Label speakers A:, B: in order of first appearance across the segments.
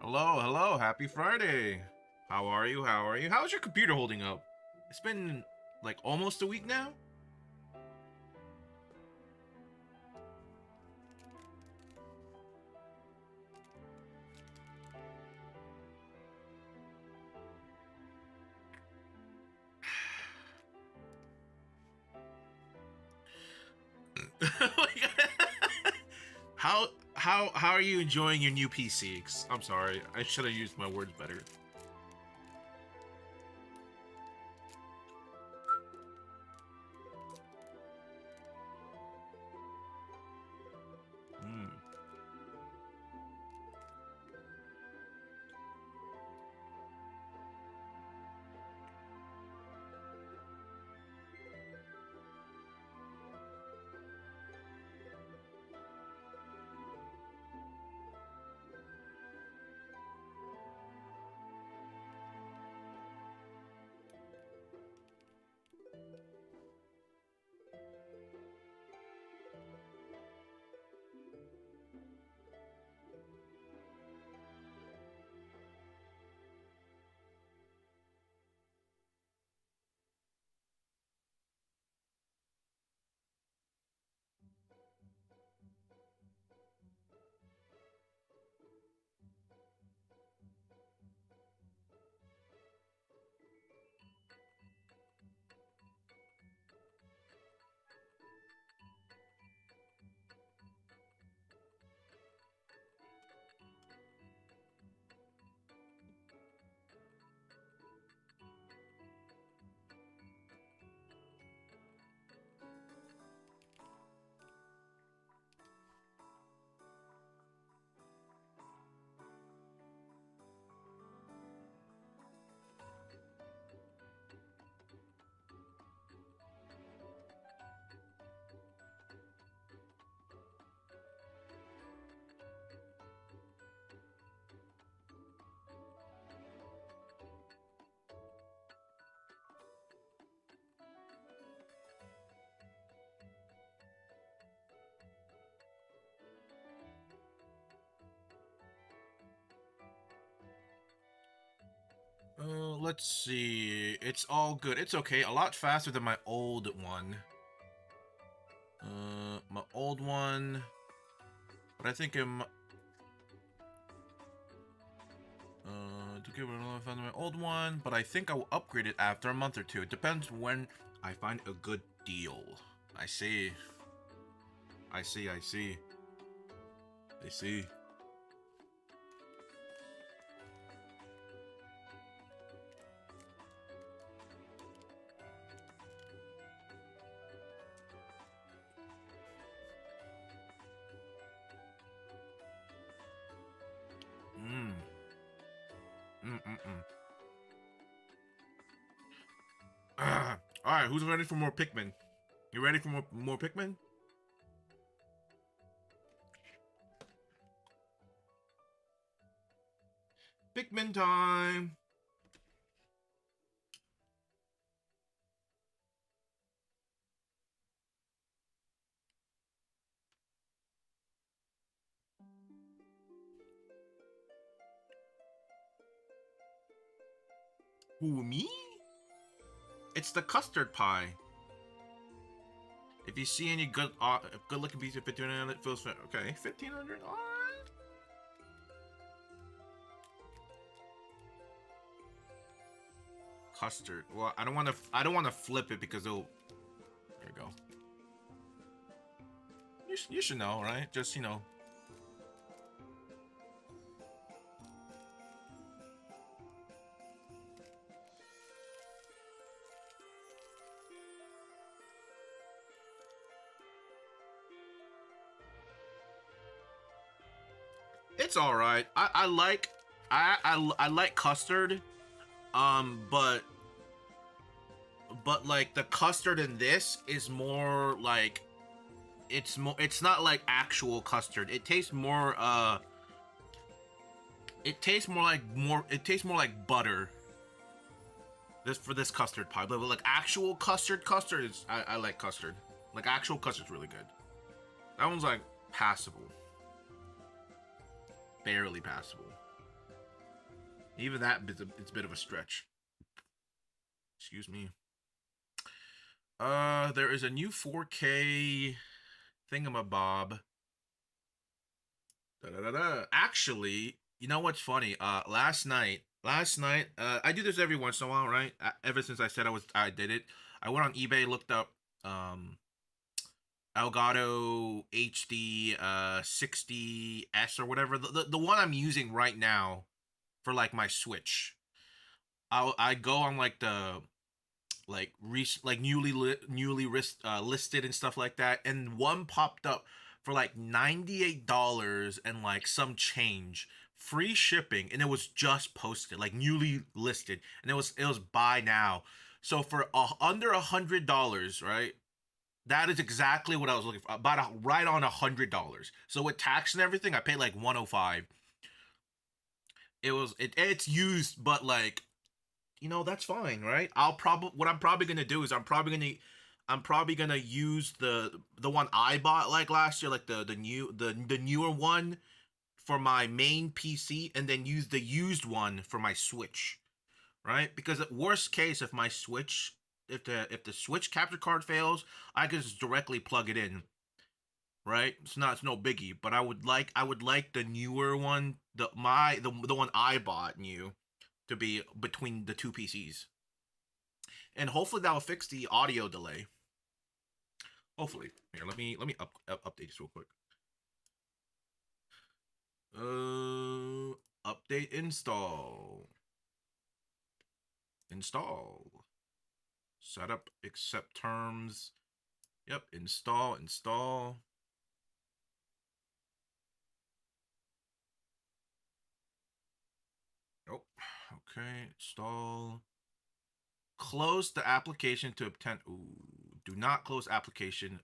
A: Hello, hello, happy Friday. How are you? How are you? How's your computer holding up? It's been like almost a week now. How are you enjoying your new PC? I'm sorry, I should have used my words better. Hmm. Let's see. It's all good. It's okay. A lot faster than my old one. My old one. But I think I'm. To give it another faster than my old one. But I think I will upgrade it after a month or two. It depends when I find a good deal. I see. I see. I see. I see. Mm. Mm-mm-mm. Alright, who's ready for more Pikmin? You ready for more Pikmin? Pikmin time! Who, me? It's the custard pie. If you see any good looking piece of 1500, it feels fair. Okay, 1500. Alright. Custard. Well, I don't want to flip it because it'll. There you go. You should know, right? Just it's all right. I like custard. But like the custard in this is more like it's not like actual custard. It tastes more like butter. This for this custard pie, but like actual custard is I like custard. Like actual custard's really good. That one's like passable, barely passable. Even that it's a bit of a stretch. Excuse me. There is a new 4K thingamabob. Actually, you know what's funny? Last night, I do this every once in a while, right? Ever since I said I did it. I went on eBay, looked up, Elgato HD 60S or whatever, the one I'm using right now for like my Switch. I go on like the like listed and stuff like that, and one popped up for like $98 and like some change, free shipping, and it was just posted, like newly listed, and it was buy now. So for under $100, right? That is exactly what I was looking for. Right on $100. So with tax and everything, I paid like 105. It's used, but like, that's fine, right? What I'm probably gonna do is I'm probably gonna use the one I bought like last year, like the newer one for my main PC, and then use the used one for my Switch, right? Because at worst case, if the Switch capture card fails, I can just directly plug it in, right? It's no biggie. But I would like the newer one, the one I bought new, to be between the two PCs, and hopefully that will fix the audio delay. Hopefully, here, let me update this real quick. Update install setup, accept terms. Yep, install. Oh, okay, install. Close the application to obtain. Ooh, do not close application.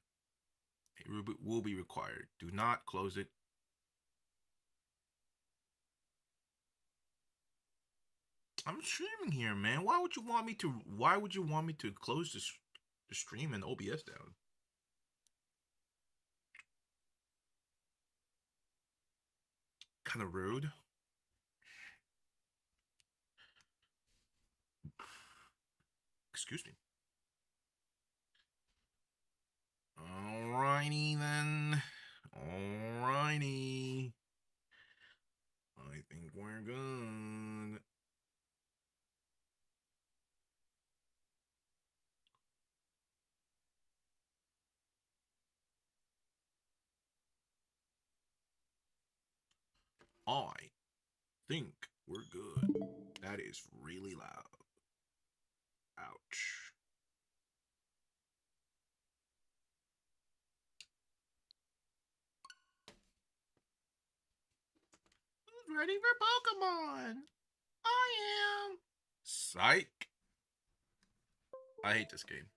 A: It will be required. Do not close it. I'm streaming here, man. Why would you want me to? Why would you want me to close the stream and OBS down? Kind of rude. Excuse me. Alrighty then. Alrighty. I think we're good. I think we're good. That is really loud. Ouch. Who's ready for Pokemon? I am. Psych. I hate this game.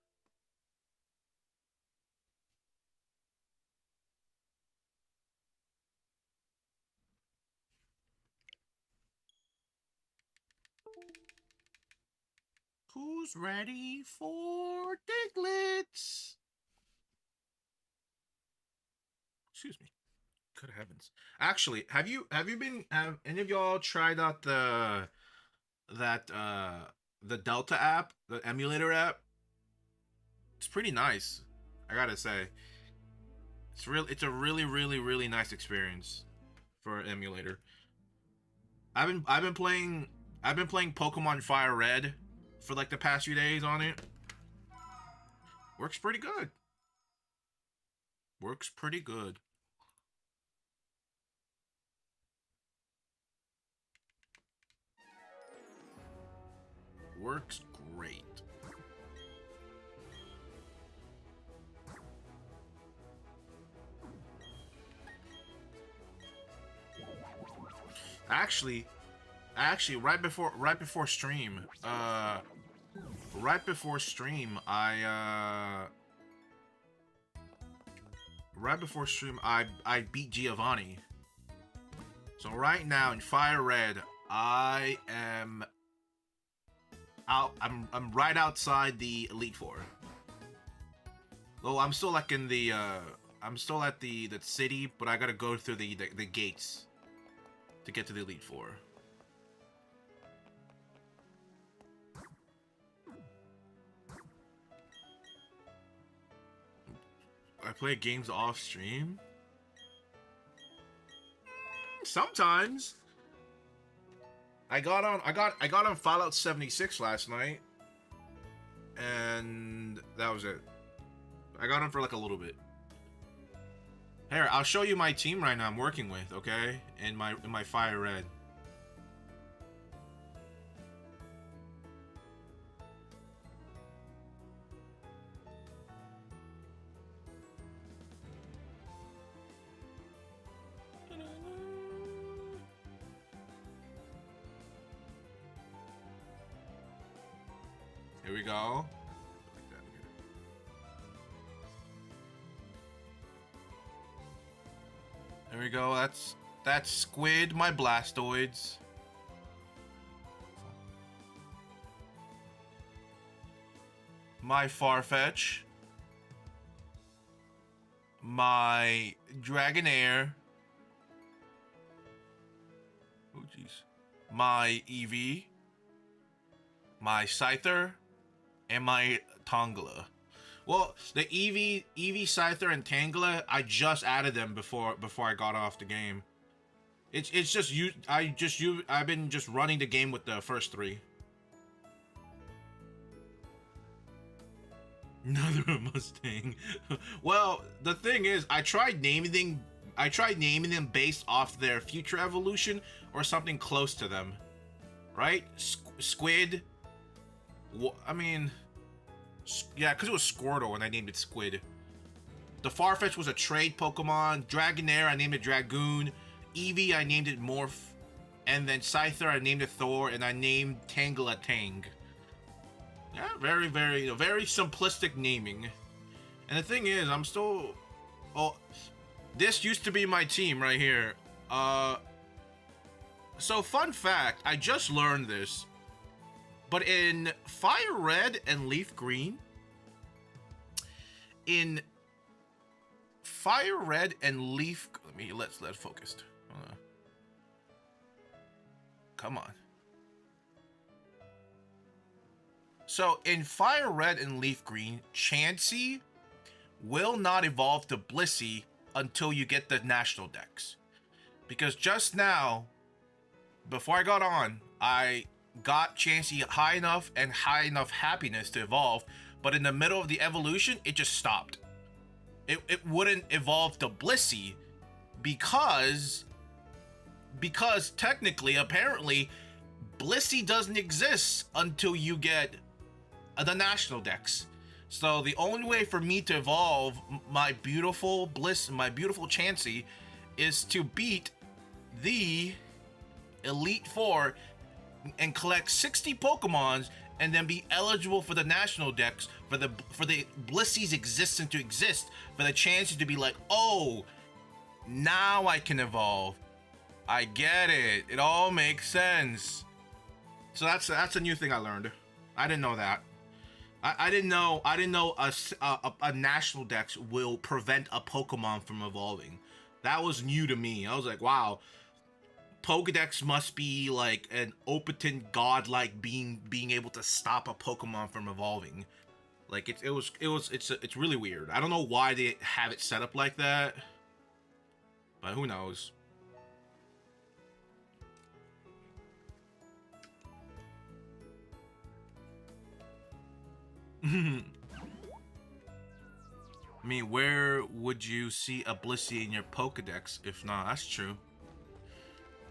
A: Who's ready for Diglets? Excuse me. Good heavens. Actually, have any of y'all tried out the Delta app, the emulator app? It's pretty nice. I gotta say. It's a really, really, really nice experience for an emulator. I've been playing Pokemon Fire Red for like the past few days on it. Works pretty good. Works pretty good. Works great. Actually, right before stream, I beat Giovanni. So right now in Fire Red, I am out. I'm right outside the Elite Four. Well, I'm still like in the I'm still at the city, but I gotta go through the gates to get to the Elite Four. I play games off stream. Sometimes. I got on Fallout 76 last night, and that was it. I got on for like a little bit. Here, I'll show you my team right now I'm working with, okay? In my Fire Red. Here we go. There we go. That's Squid, my Blastoids. My Farfetch. My Dragonair. Oh jeez. My Eevee. My Scyther. And my Tangela. Well, the Eevee, Scyther, and Tangela, I just added them before I got off the game. It's just you. I've been just running the game with the first three. Another Mustang. Well, the thing is, I tried naming them based off their future evolution or something close to them, right? Squid. I mean, yeah, because it was Squirtle and I named it Squid. The Farfetch was a trade Pokemon. Dragonair, I named it Dragoon. Eevee, I named it Morph. And then Scyther, I named it Thor. And I named Tangela Tang. Yeah, very, very simplistic naming. And the thing is, I'm still... Oh, this used to be my team right here. So, fun fact, I just learned this. But in Fire Red and Leaf Green, let's focus. Come on. So in Fire Red and Leaf Green, Chansey will not evolve to Blissey until you get the National Dex. Because just now, before I got on, I got Chansey high enough happiness to evolve, but in the middle of the evolution, it just stopped. It wouldn't evolve to Blissey because technically, apparently, Blissey doesn't exist until you get the National Dex. So the only way for me to evolve my beautiful Chansey is to beat the Elite Four and collect 60 Pokemons and then be eligible for the National Dex for the Blissey's existence to exist, for the chance to be like, oh, now I can evolve. I get it. It all makes sense. So that's a new thing I learned. I didn't know that. I didn't know a National Dex will prevent a Pokemon from evolving. That was new to me. I was like, wow. Pokedex must be like an omnipotent godlike being able to stop a Pokemon from evolving. Like it's really weird. I don't know why they have it set up like that, but who knows. I mean, where would you see a Blissey in your Pokedex if not? That's true.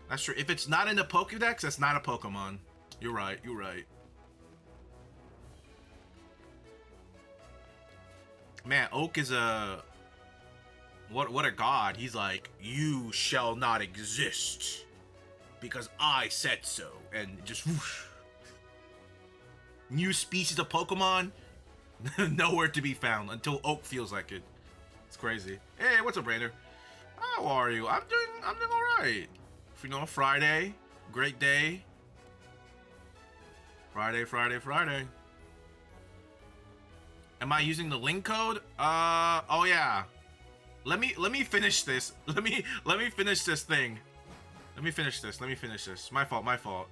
A: That's true. If it's not in the Pokedex, that's not a Pokemon. You're right. You're right. Man, Oak is a... What a god. He's like, you shall not exist. Because I said so. And just whoosh. New species of Pokemon, nowhere to be found until Oak feels like it. It's crazy. Hey, what's up, Brander? How are you? I'm doing alright. You know, Friday, great day. Friday. Am I using the link code? Oh yeah. Let me finish this. Let me finish this thing. Let me finish this. My fault.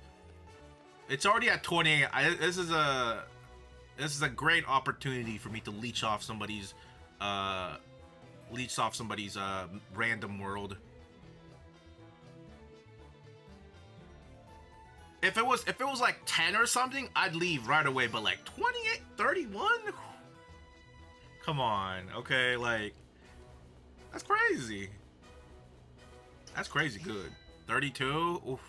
A: It's already at 28. This is a great opportunity for me to leech off somebody's leech off somebody's random world. If it was like 10 or something, I'd leave right away. But like 28, 31, come on, okay, like that's crazy. That's crazy good. 32. Oof.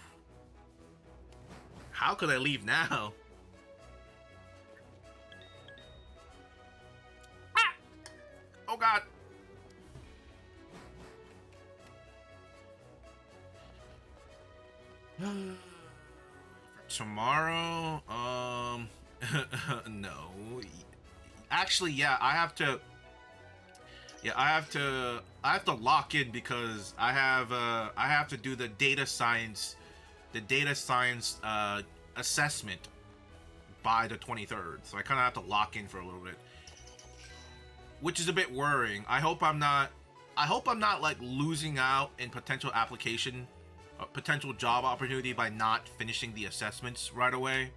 A: How could I leave now? Ah! Oh God. Tomorrow, no. Actually, yeah, I have to lock in because I have to do the data science assessment by the 23rd. So I kind of have to lock in for a little bit, which is a bit worrying. I hope I'm not like losing out in potential job opportunity by not finishing the assessments right away.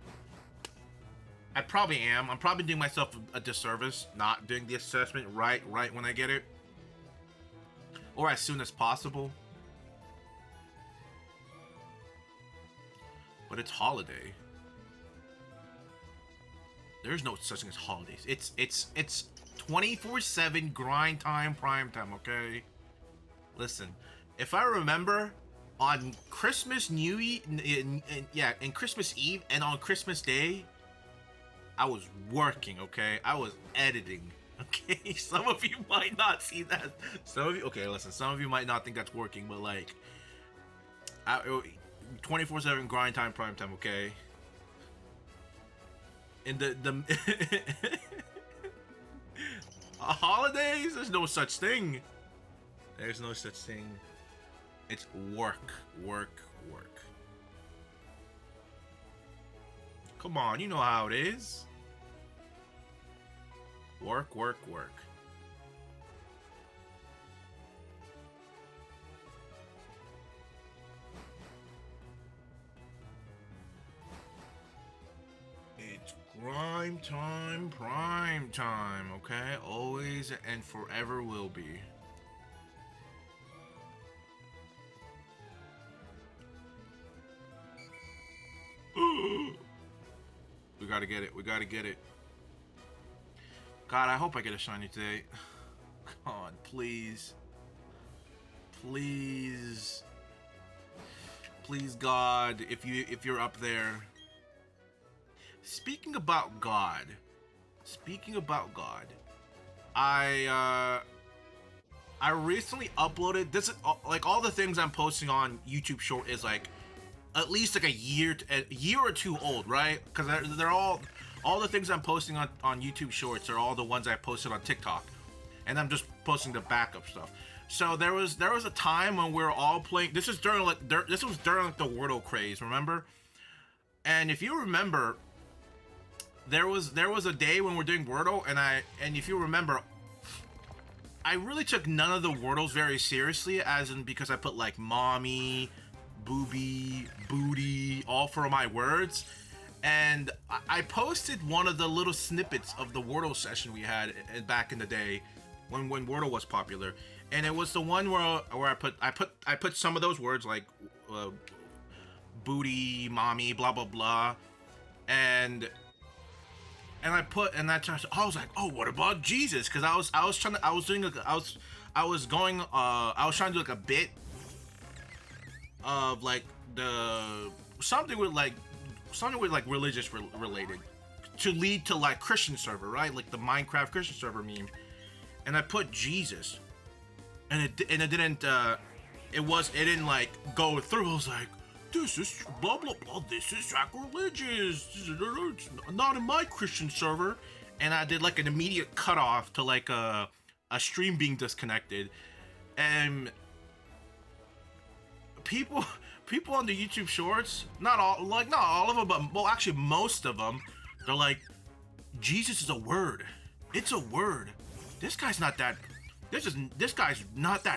A: I probably am. I'm probably doing myself a disservice not doing the assessment right when I get it, or as soon as possible. But it's holiday. There's no such thing as holidays. It's 24/7 grind time, prime time. Okay, listen. If I remember, on Christmas in Christmas Eve and on Christmas Day, I was working, okay? I was editing, okay? Some of you might not see that. Some of you might not think that's working, but like, 24/7 grind time, prime time, okay? In the holidays, there's no such thing. There's no such thing. It's work. Come on, you know how it is. Work. It's grime time, prime time, okay? Always and forever will be. We gotta get it. God, I hope I get a shiny today. God, please. Please, God, if you're up there. Speaking about God, I recently uploaded this. Like all the things I'm posting on YouTube Short is like at least like a year or two old, right? Because they're all the things I'm posting on YouTube Shorts are all the ones I posted on TikTok, and I'm just posting the backup stuff. So there was a time when we were all playing. This was during the Wordle craze, remember? And if you remember, there was a day when we're doing Wordle, and if you remember, I really took none of the Wordles very seriously, as in because I put like mommy, booby, booty, all for my words. And I posted one of the little snippets of the Wordle session we had back in the day when Wordle was popular, and it was the one where I put some of those words like booty, mommy, blah blah blah, and I was like, oh, what about Jesus? Because I was trying to do like a bit of like something with religious related to lead to like Christian server, right? Like the Minecraft Christian server meme. And I put Jesus, and it didn't like go through. I was like, this is blah blah blah. This is sacrilegious. It's not in my Christian server. And I did like an immediate cutoff to like a stream being disconnected, and people on the YouTube Shorts, not all of them, but well, actually most of them, they're like, Jesus is a word. It's a word. This guy's not that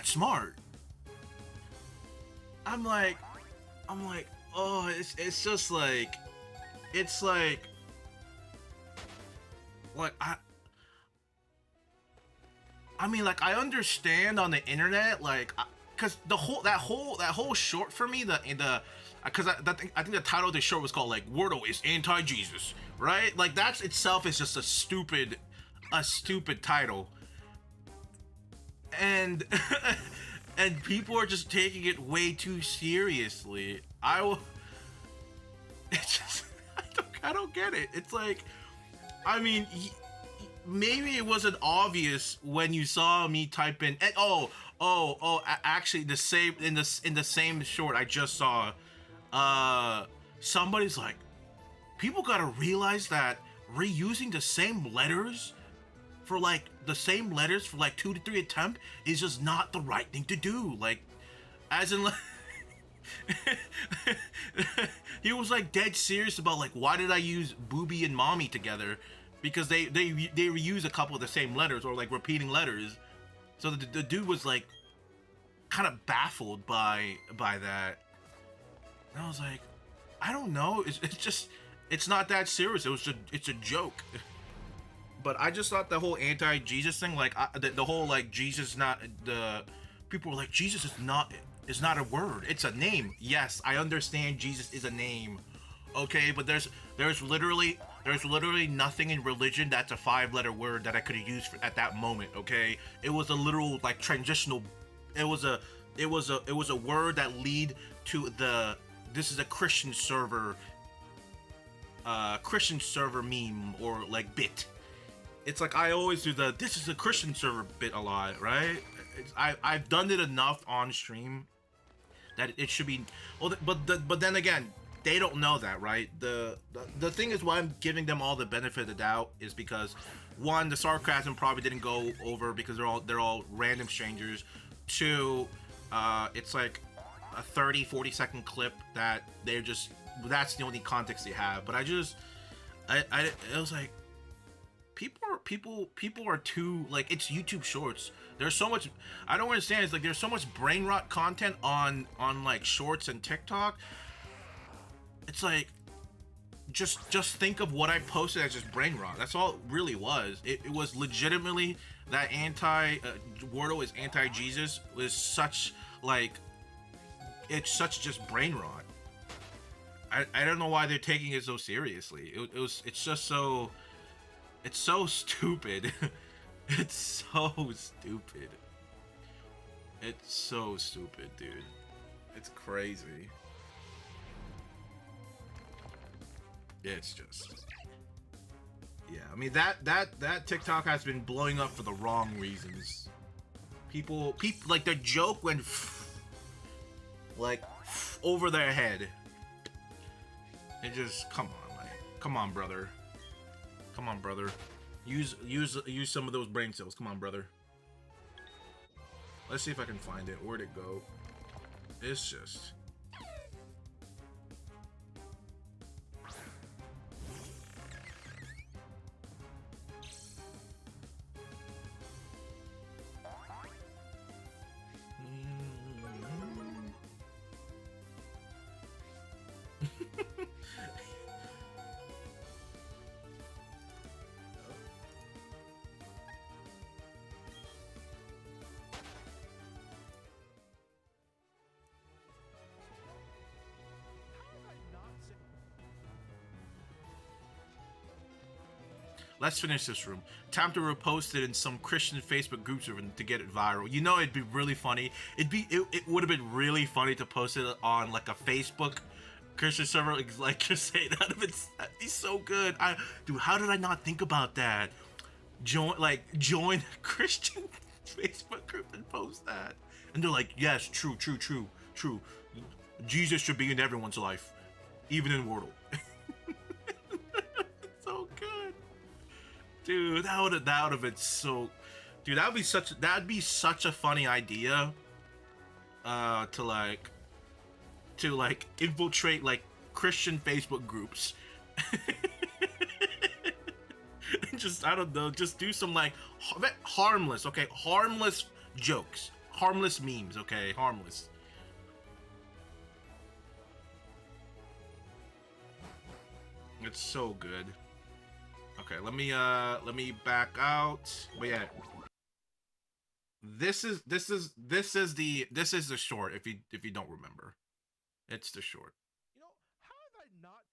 A: smart. I'm like, oh, it's just like, it's like I mean, like, I understand on the internet, like, because that whole short for me, because I think the title of the short was called like Wordle is anti-Jesus, right? Like that's itself is just a stupid title, and and people are just taking it way too seriously. It's just I don't get it. It's like, I mean, maybe it wasn't obvious when you saw me type in. And, actually, the same short I just saw, somebody's like, people gotta realize that reusing the same letters for like 2 to 3 attempts is just not the right thing to do. Like, as in, like, he was like dead serious about like, why did I use booby and mommy together? Because they reuse a couple of the same letters or like repeating letters. So the dude was like kind of baffled by that. And I was like, I don't know. It's not that serious. It's a joke. But I just thought the whole anti-Jesus thing, like the whole like Jesus not the people were like, Jesus is not a word. It's a name. Yes, I understand Jesus is a name. Okay, but there's literally nothing in religion that's a 5-letter word that I could have used at that moment. Okay, it was a literal like transitional. It was a word that lead to the this is a Christian server meme or like bit. It's like I always do this is a Christian server bit a lot, right? I've done it enough on stream that it should be. Well, but then again, they don't know that, right? The thing is why I'm giving them all the benefit of the doubt is because, one, the sarcasm probably didn't go over because they're all random strangers. Two, it's like a 30-40 second clip that that's the only context they have. But I it was like people are too, like, it's YouTube Shorts. There's so much I don't understand. It's like there's so much brain rot content on like Shorts and TikTok. It's like, just think of what I posted as just brain rot. That's all it really was. It was legitimately that Wordle is anti-Jesus was such like, it's such just brain rot. I don't know why they're taking it so seriously. It's so stupid. It's so stupid. It's so stupid, dude. It's crazy. It's just, yeah. I mean that TikTok has been blowing up for the wrong reasons. People like the joke went like over their head. It just come on, brother. Come on, brother. Use some of those brain cells. Come on, brother. Let's see if I can find it. Where'd it go? It's just. Let's finish this room. Time to repost it in some Christian Facebook groups to get it viral. You know, it'd be really funny. It would have been really funny to post it on like a Facebook Christian server, like just say that'd be so good. Dude, how did I not think about that? Join a Christian Facebook group and post that, and they're like, yes, true. Jesus should be in everyone's life, even in Wordle. So good. Dude, that would have been so. Dude, that'd be such a funny idea. To infiltrate like Christian Facebook groups. Just, I don't know, just do some like harmless, okay, harmless jokes, harmless memes, okay, harmless. It's so good. Okay, let me back out. But yeah, this is the short. If you don't remember, it's the short.
B: How have I not?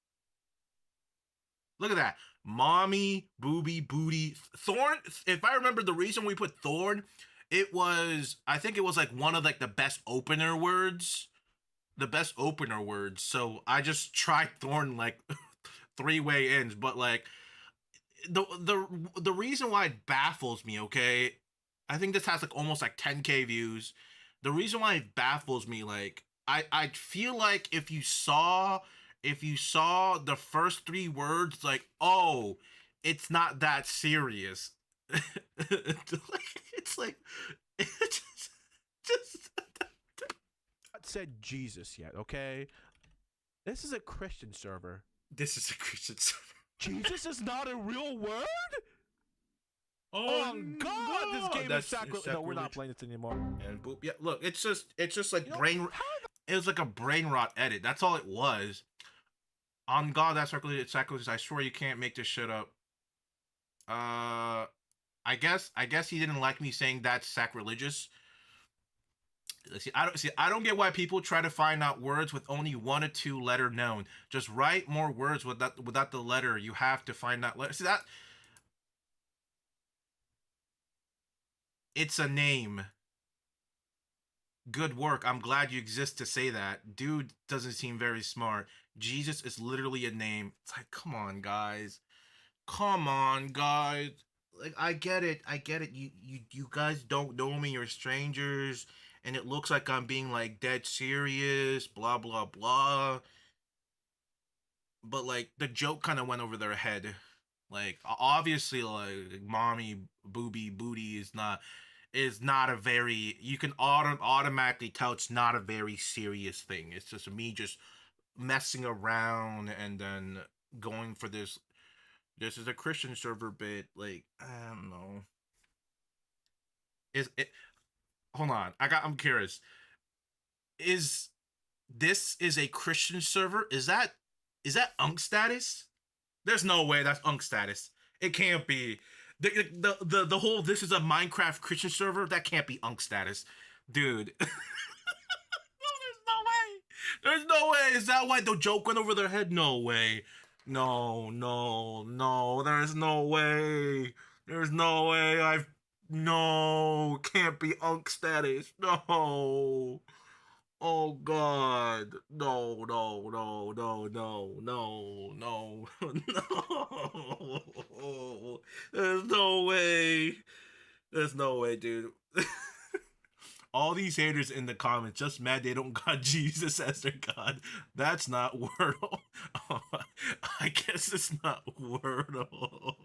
A: Look at that, mommy, booby, booty, thorn. If I remember, the reason we put thorn, I think it was like one of like the best opener words. The best opener words. So I just tried thorn like three-way ends, but like the reason why it baffles me, okay? I think this has like almost like 10K views. The reason why it baffles me, like I feel like if you saw the first three words, like, oh, it's not that serious. It's like it's just
B: Not said Jesus yet, okay? This is a Christian server.
A: this is a Christian server.
B: Jesus is not a real word?
A: Oh,
B: God, this game
A: that's
B: is sacrilege. No, we're not playing this anymore.
A: And boop. Yeah, look, it's just like brain.
B: How
A: It was like a brain rot edit. That's all it was. On God, that's sacrilege. I swear you can't make this shit up. I guess he didn't like me saying that's sacrilegious. I don't get why people try to find out words with only one or two letter known. Just write more words without the letter. You have to find that letter. See that? It's a name. Good work. I'm glad you exist to say that. Dude doesn't seem very smart. Jesus is literally a name. It's like, come on, guys. Come on, guys. Like, I get it. I get it. You guys don't know me. You're strangers, and it looks like I'm being like dead serious. Blah blah blah. But like, the joke kind of went over their head. Like, obviously, like, mommy, booby, booty is not a very, you can automatically tell it's not a very serious thing. It's just me just messing around and then going for this is a Christian server bit. Like, I don't know. Is it, hold on, I'm curious. Is this is a Christian server? Is that Unk status? There's no way that's Unk status. It can't be. The whole this is a Minecraft Christian server, that can't be Unk status, dude. No, there's no way. There's no way. Is that why the joke went over their head? No way. No, no, no. There's no way. There's no way. No. Can't be Unk status. No. Oh God. No, no, no, no, no, no, no, no. There's no way. There's no way, dude. All these haters in the comments just mad they don't got Jesus as their God. That's not Wordle. I guess it's not Wordle.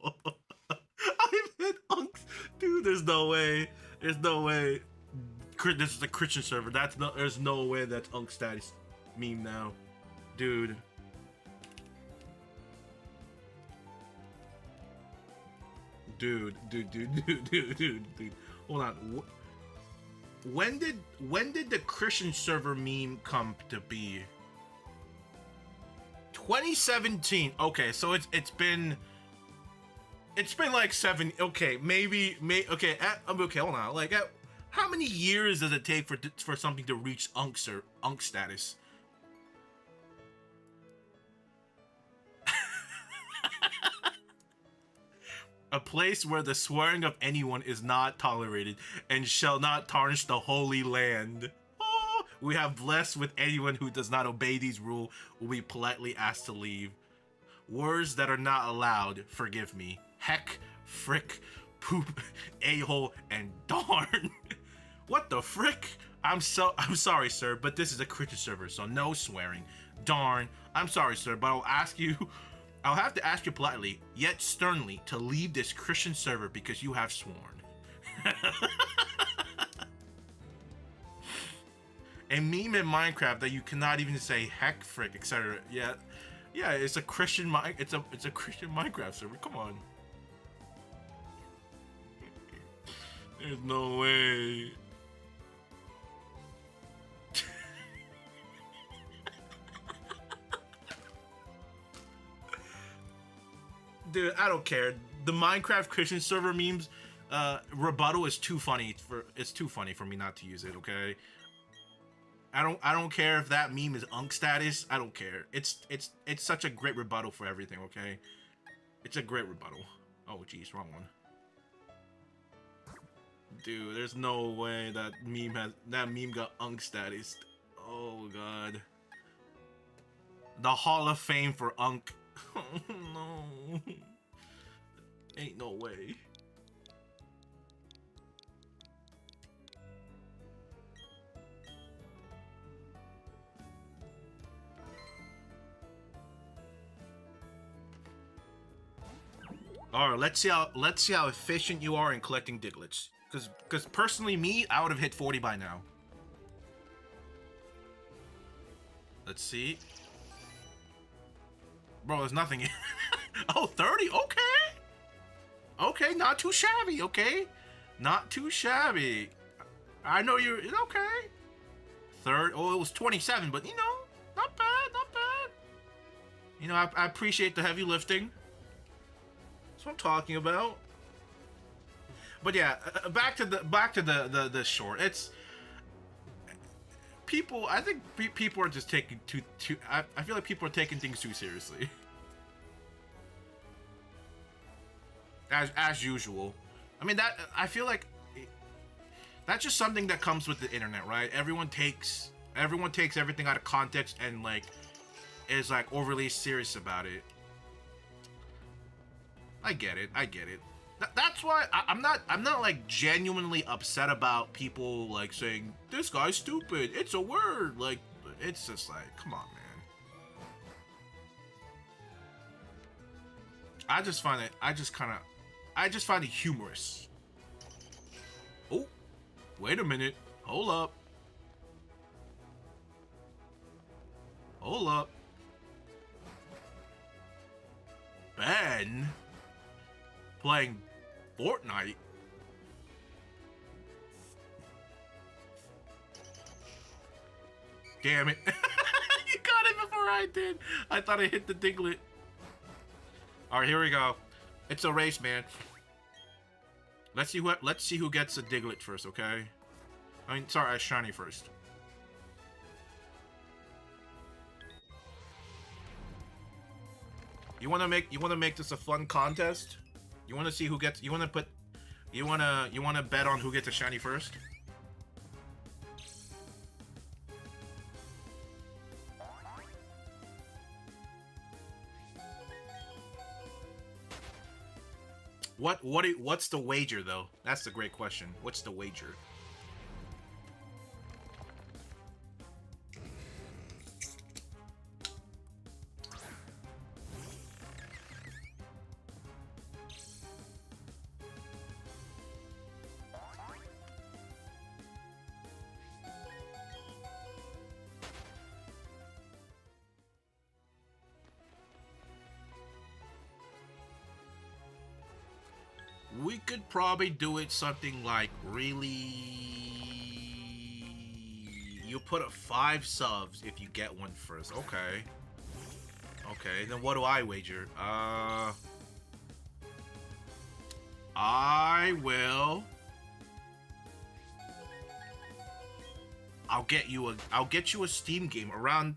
A: I've hit unks. Dude, there's no way. There's no way. This is a Christian server. There's no way that's Unk status meme now. Dude. Dude. Hold on. When did the Christian server meme come to be? 2017. Okay, so it's been like 7. Okay, maybe okay. Okay, hold on. Like, how many years does it take for something to reach Unk status? A place where the swearing of anyone is not tolerated and shall not tarnish the holy land. Oh, we have blessed with anyone who does not obey these rules will be politely asked to leave. Words that are not allowed, forgive me. Heck, frick, poop, a-hole, and darn. What the frick? I'm sorry, sir, but this is a Christian server, so no swearing. Darn. I'm sorry, sir, but I'll have to ask you politely, yet sternly, to leave this Christian server because you have sworn. A meme in Minecraft that you cannot even say heck, frick, etc. Yeah, it's a Christian it's a Christian Minecraft server. Come on. There's no way. Dude, I don't care. The Minecraft Christian server memes, rebuttal is too funny for me not to use it. Okay. I don't care if that meme is unk status. I don't care. It's such a great rebuttal for everything. Okay. It's a great rebuttal. Oh jeez, wrong one. Dude, there's no way that meme got unk status. Oh god. The Hall of Fame for unk. Oh no. Ain't no way. All right, let's see how efficient you are in collecting Diglets. Because personally, me, I would have hit 40 by now. Let's see. Bro, there's nothing. Oh, 30? Okay. Okay, not too shabby, okay? Not too shabby. I know you're... Okay. Third... Oh, it was 27, but, you know, not bad, not bad. You know, I appreciate the heavy lifting. That's what I'm talking about. But yeah, back to the short. It's... People... I think people are just taking too... I feel like people are taking things too seriously. As usual. I mean, that I feel like that's just something that comes with the internet, right? Everyone takes everything out of context and like is like overly serious about it. I get it. That's why I'm not like genuinely upset about people like saying this guy's stupid. It's a word. Like it's just like, come on, man. I just find it humorous. Oh, wait a minute. Hold up. Hold up. Ben playing Fortnite. Damn it. You got it before I did. I thought I hit the Diglett. Alright, here we go. It's a race, man. Let's see who gets a Diglett first, okay? I mean, sorry, a shiny first. You wanna make this a fun contest? You wanna see who gets? You wanna bet on who gets a shiny first? What's the wager though? That's the great question. What's the wager? We could probably do it something like really... You put up 5 subs if you get one first. Okay. Okay, then what do I wager? I will... I'll get you a Steam game around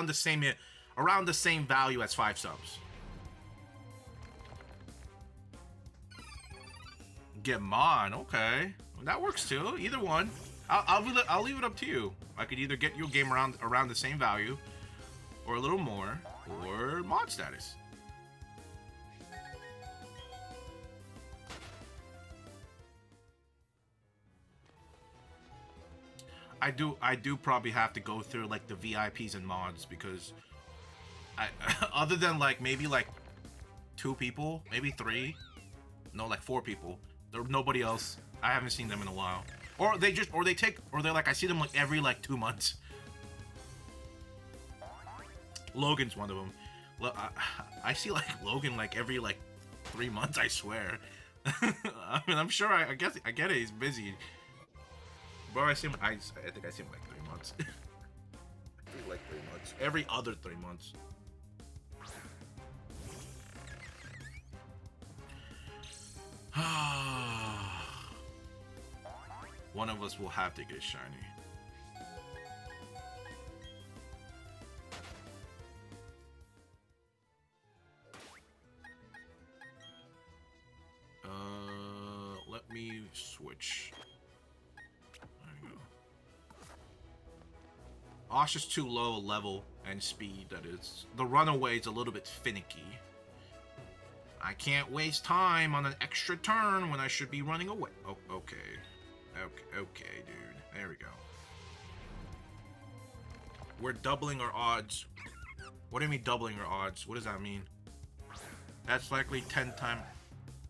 A: the same value as 5 subs. Get Mon, okay, that works too. Either one, I'll leave it up to you. I could either get you a game around the same value, or a little more, or mod status. I do probably have to go through like the VIPs and mods because other than like maybe like 2 people, maybe 3, no, like 4 people. There's nobody else. I haven't seen them in a while. Or they're like I see them like every like 2 months. Logan's one of them. I see like Logan like every like 3 months, I swear. I mean, I'm sure I get it, he's busy. But I think I see him like 3 months. Like 3 months. Every other 3 months. one of us will have to get shiny. Let me switch. There you go. Osh is too low level and speed, that is. The runaway is a little bit finicky. I can't waste time on an extra turn when I should be running away. Oh, okay. Okay, dude. There we go. We're doubling our odds. What do you mean doubling our odds? What does that mean? That's likely 10 times.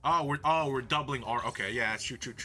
A: Oh, we're doubling our. Okay, yeah, true. True.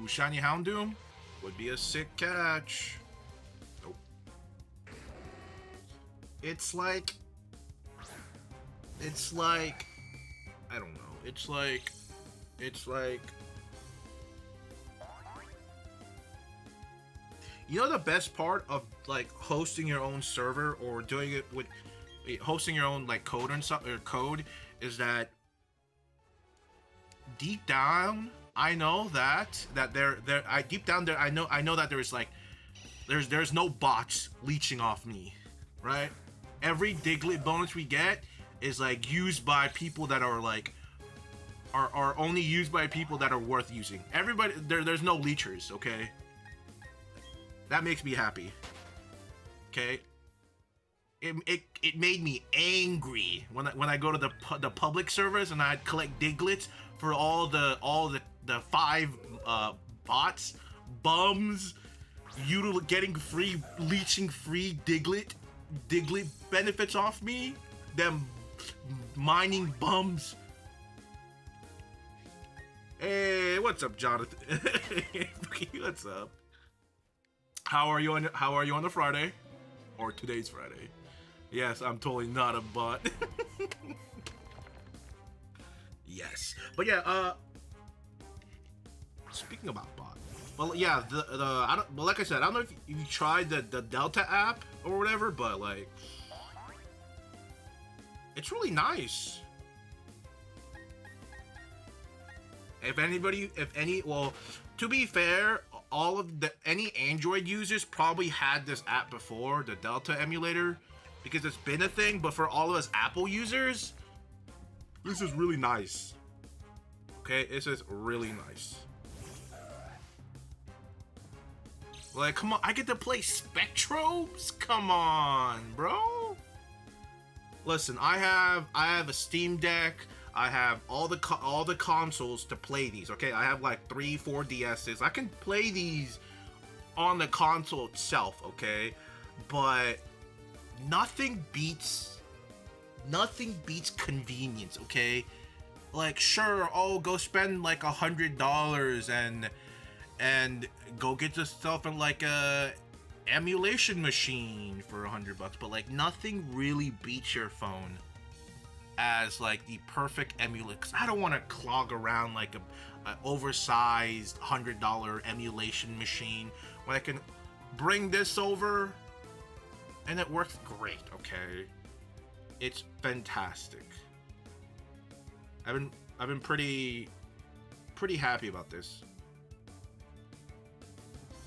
A: Ooh, shiny Houndoom would be a sick catch. Nope. It's like I don't know. It's like you know the best part of like hosting your own server or doing it with hosting your own like code and stuff or code is that deep down I know that deep down there I know that there's like there's no bots leeching off me, right? Every Diglett bonus we get is like used by people that are like are only used by people that are worth using. Everybody there's no leechers, okay? That makes me happy. Okay? It made me angry when I go to the public servers and I'd collect Diglets for all the 5 bots, bums, getting free leeching free Diglett benefits off me, them mining bums. Hey, what's up, Jonathan? What's up? How are you on the Friday? Or today's Friday? Yes, I'm totally not a bot. Yes. But yeah, speaking about bot. Well, yeah, like I said, I don't know if you tried the Delta app or whatever, but like it's really nice. Well, to be fair, any Android users probably had this app before, the Delta emulator, because it's been a thing, but for all of us Apple users, this is really nice. Okay, this is really nice. Like, come on, I get to play Spectrobes? Come on, bro. Listen, I have a Steam Deck. I have all the consoles to play these, okay? I have like 3-4 DSs. I can play these on the console itself, okay? But nothing beats convenience, okay? Like, sure, go spend like $100 and go get yourself in like a emulation machine for $100, but like nothing really beats your phone as like the perfect emulator, because I don't want to clog around like a oversized $100 emulation machine when I can bring this over and it works great. Okay, it's fantastic. I've been pretty happy about this.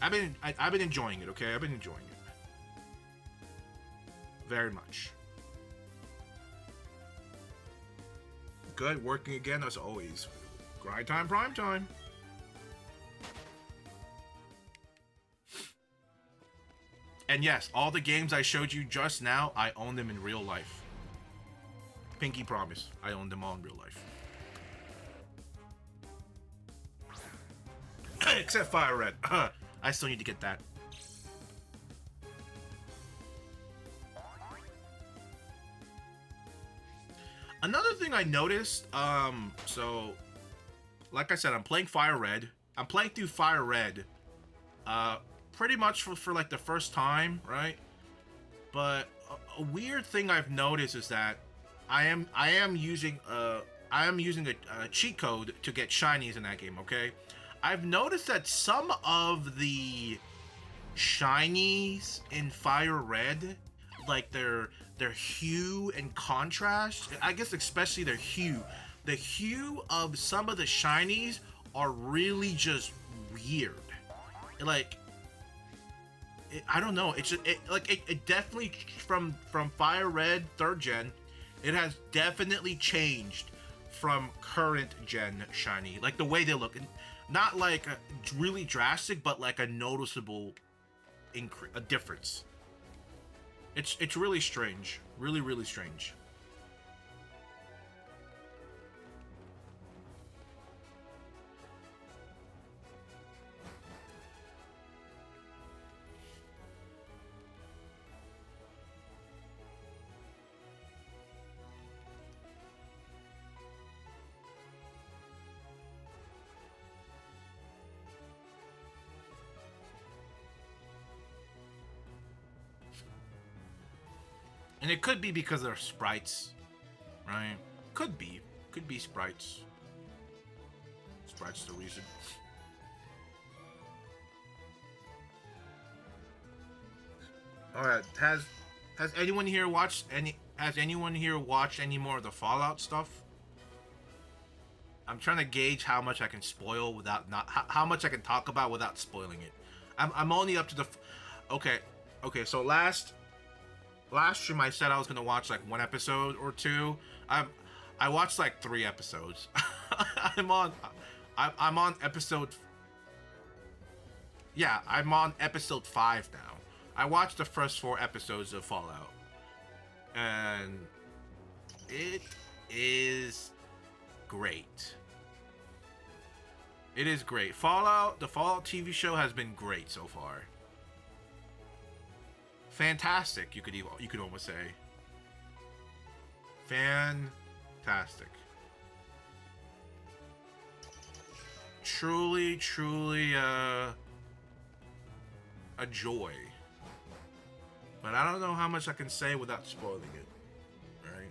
A: I've been enjoying it. Okay, I've been enjoying it very much. Good, working again as always. Grind time, prime time. And yes, all the games I showed you just now, I own them in real life. Pinky promise, I own them all in real life. Except Fire Red. I still need to get that. Another thing I noticed, so like I said, I'm playing Fire Red. I'm playing through Fire Red, pretty much for like the first time, right? But a weird thing I've noticed is that I am using a cheat code to get shinies in that game. Okay, I've noticed that some of the shinies in Fire Red, like their hue and contrast. I guess especially their hue. The hue of some of the shinies are really just weird. Like I don't know. It's just, it definitely from Fire Red 3rd gen, it has definitely changed from current gen shiny. Like the way they look, not like really drastic, but like a noticeable a difference. It's really strange. Really strange. And it could be because they're sprites, right? Could be. Could be sprites. Sprites the reason. Alright, has anyone here watched any more of the Fallout stuff? I'm trying to gauge how much I can spoil without not how much I can talk about without spoiling it. I'm only up to the okay, so last stream I said I was gonna watch like 1 episode or 2. I watched like 3 episodes. I'm on episode. Yeah, I'm on episode 5 now. I watched the first 4 episodes of Fallout, and it is great. It is great. The Fallout TV show has been great so far. Fantastic, you could almost say. Fantastic. Truly a joy. But I don't know how much I can say without spoiling it, right?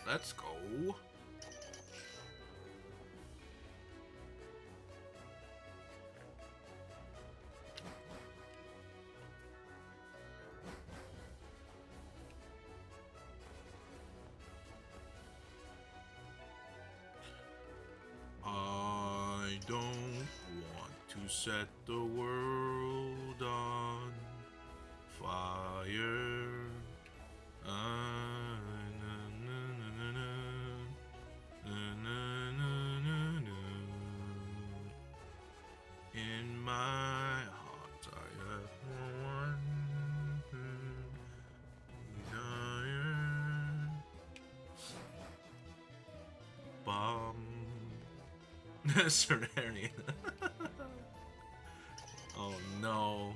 A: Let's go. I don't want to set the world on fire. In my heart I have one desire. Bomb. Surnarian. Oh no.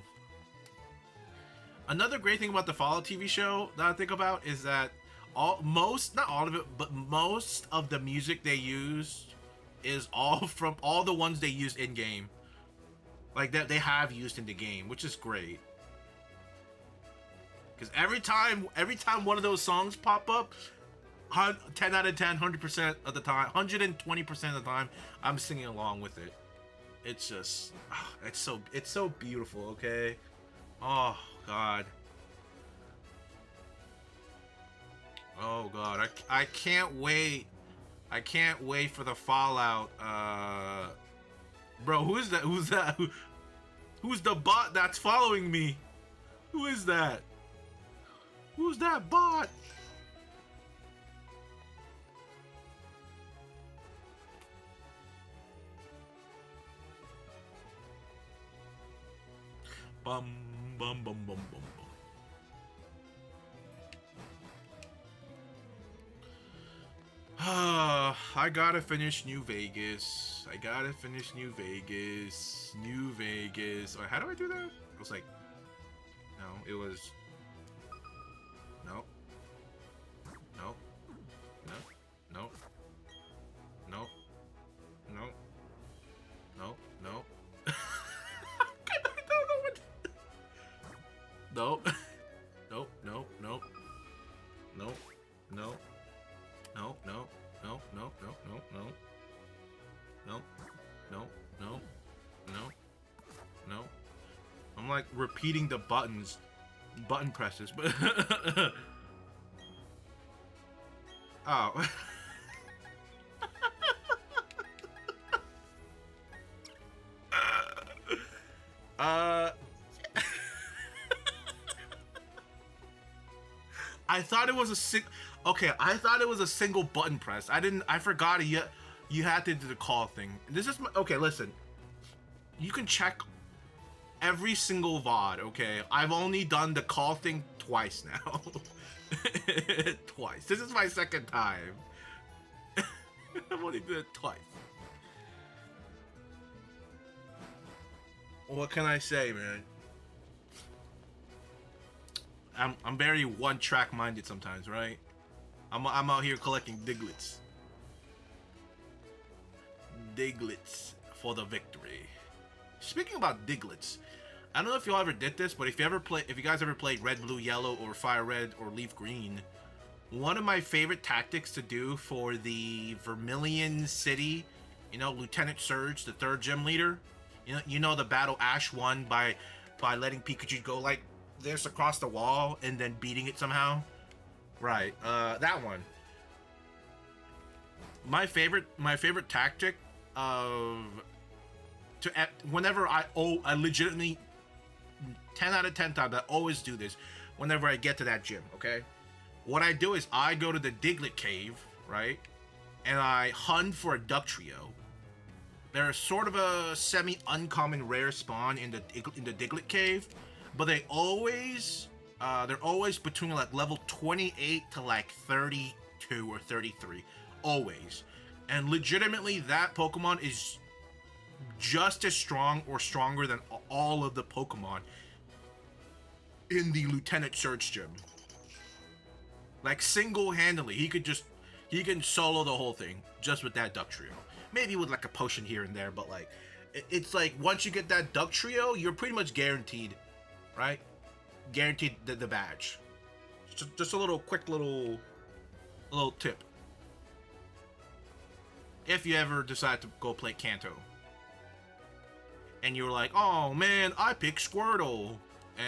A: Another great thing about the Fallout TV show that I think about is that not all of it, but most of the music they used is all from all the ones they used in game. Like that they have used in the game, which is great. Because every time one of those songs pop up, 10 out of 10, 100% of the time, 120% of the time, I'm singing along with it. It's just, it's so beautiful, okay? Oh, God. Oh, God. I can't wait. I can't wait for the Fallout, Bro, who is that? Who's that? Who's the bot that's following me? Who is that? Who's that bot? Bum bum bum bum bum bum. I gotta finish New Vegas. I gotta finish New Vegas. New Vegas. Wait, how do I do that? It was like, no, it was, no, no, no, no, no, no, no, no. I don't know what. No, no, no, no, no, no. No, no, no, no, no, no, no. No, no, no, no, no. I'm like repeating the buttons, button presses, but oh. uh I thought it was a okay, I thought it was a single button press. I forgot it yet. You had to do the call thing. This is okay, listen. You can check every single VOD, okay? I've only done the call thing twice now. Twice. This is my second time. I've only done it twice. What can I say, man? I'm very one-track minded sometimes, right? I'm out here collecting Diglets. Diglets for the victory. Speaking about Diglets, I don't know if y'all ever did this, but if you guys ever played Red, Blue, Yellow, or Fire Red, or Leaf Green, one of my favorite tactics to do for the Vermilion City, you know, Lieutenant Surge, the third gym leader, you know the battle Ash won by letting Pikachu go like this across the wall and then beating it somehow. Right, that one. My favorite tactic whenever I legitimately 10 out of 10 times I always do this whenever I get to that gym, okay? What I do is I go to the Diglett cave, right? And I hunt for a Ductrio. They're sort of a semi-uncommon rare spawn in the Diglett cave, but they're always between like level 28 to like 32 or 33, always. And legitimately, that Pokemon is just as strong or stronger than all of the Pokemon in the Lieutenant Surge gym. Like single-handedly, he can solo the whole thing just with that Ductrio. Maybe with like a potion here and there, but like it's like once you get that Ductrio, you're pretty much guaranteed, right? Guaranteed the badge. Just a little quick little tip. If you ever decide to go play Kanto, and you're like, oh man, I picked Squirtle,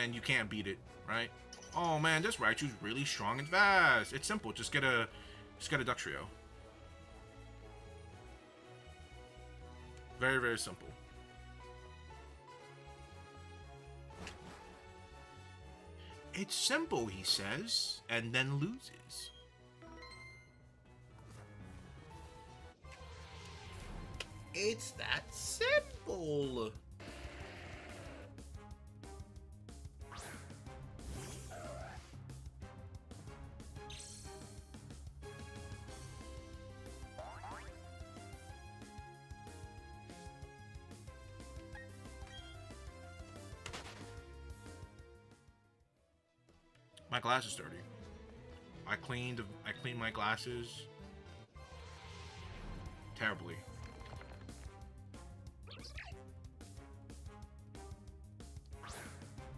A: and you can't beat it, right? Oh man, this Raichu's really strong and fast. It's simple. Just get a Ductrio. Very, very simple. It's simple, he says, and then loses. It's that simple. My glass is dirty. I cleaned my glasses terribly.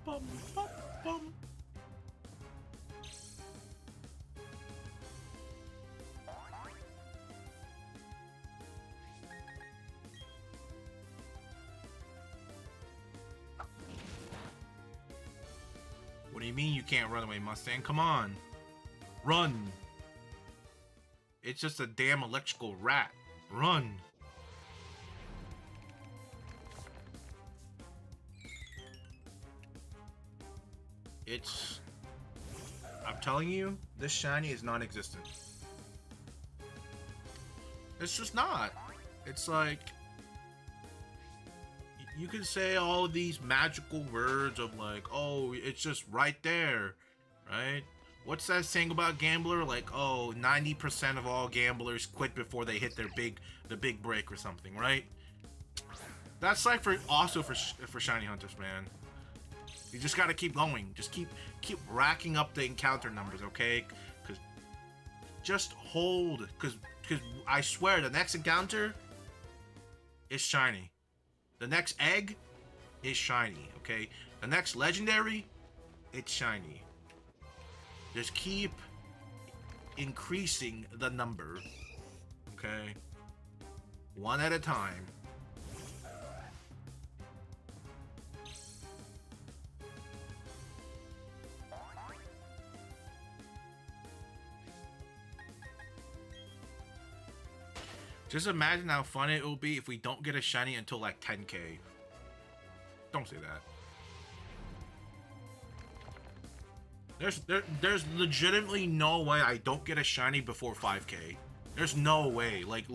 A: Bum, bum, bum. What do you mean you can't run away, Mustang? Come on. Run. It's just a damn electrical rat. Run. I'm telling you, this shiny is non-existent. It's just not. It's like, you can say all these magical words of like, oh, it's just right there, right? What's that saying about gambler? Like, oh, 90% of all gamblers quit before they hit the big break or something, right? That's like for shiny hunters, man. You just gotta keep going. Just keep racking up the encounter numbers, okay? Because just hold, because I swear the next encounter is shiny. The next egg is shiny, okay? The next legendary, it's shiny. Just keep increasing the number, okay? One at a time. Just imagine how fun it will be if we don't get a shiny until like 10k. Don't say that. There's legitimately no way I don't get a shiny before 5k. There's no way. Like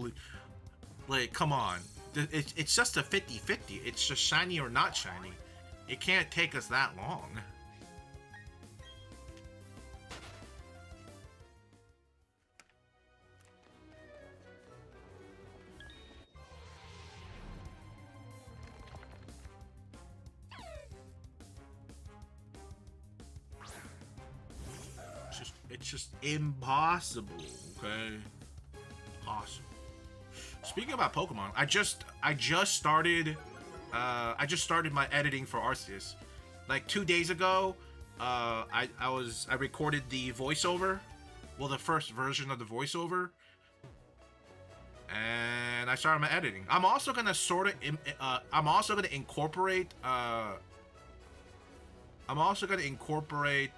A: come on. It's just a 50-50. It's just shiny or not shiny. It can't take us that long. It's just impossible, okay? Awesome. Speaking about Pokemon, I just started my editing for Arceus. Like 2 days ago, I recorded the voiceover, well, the first version of the voiceover, and I started my editing. I'm also gonna incorporate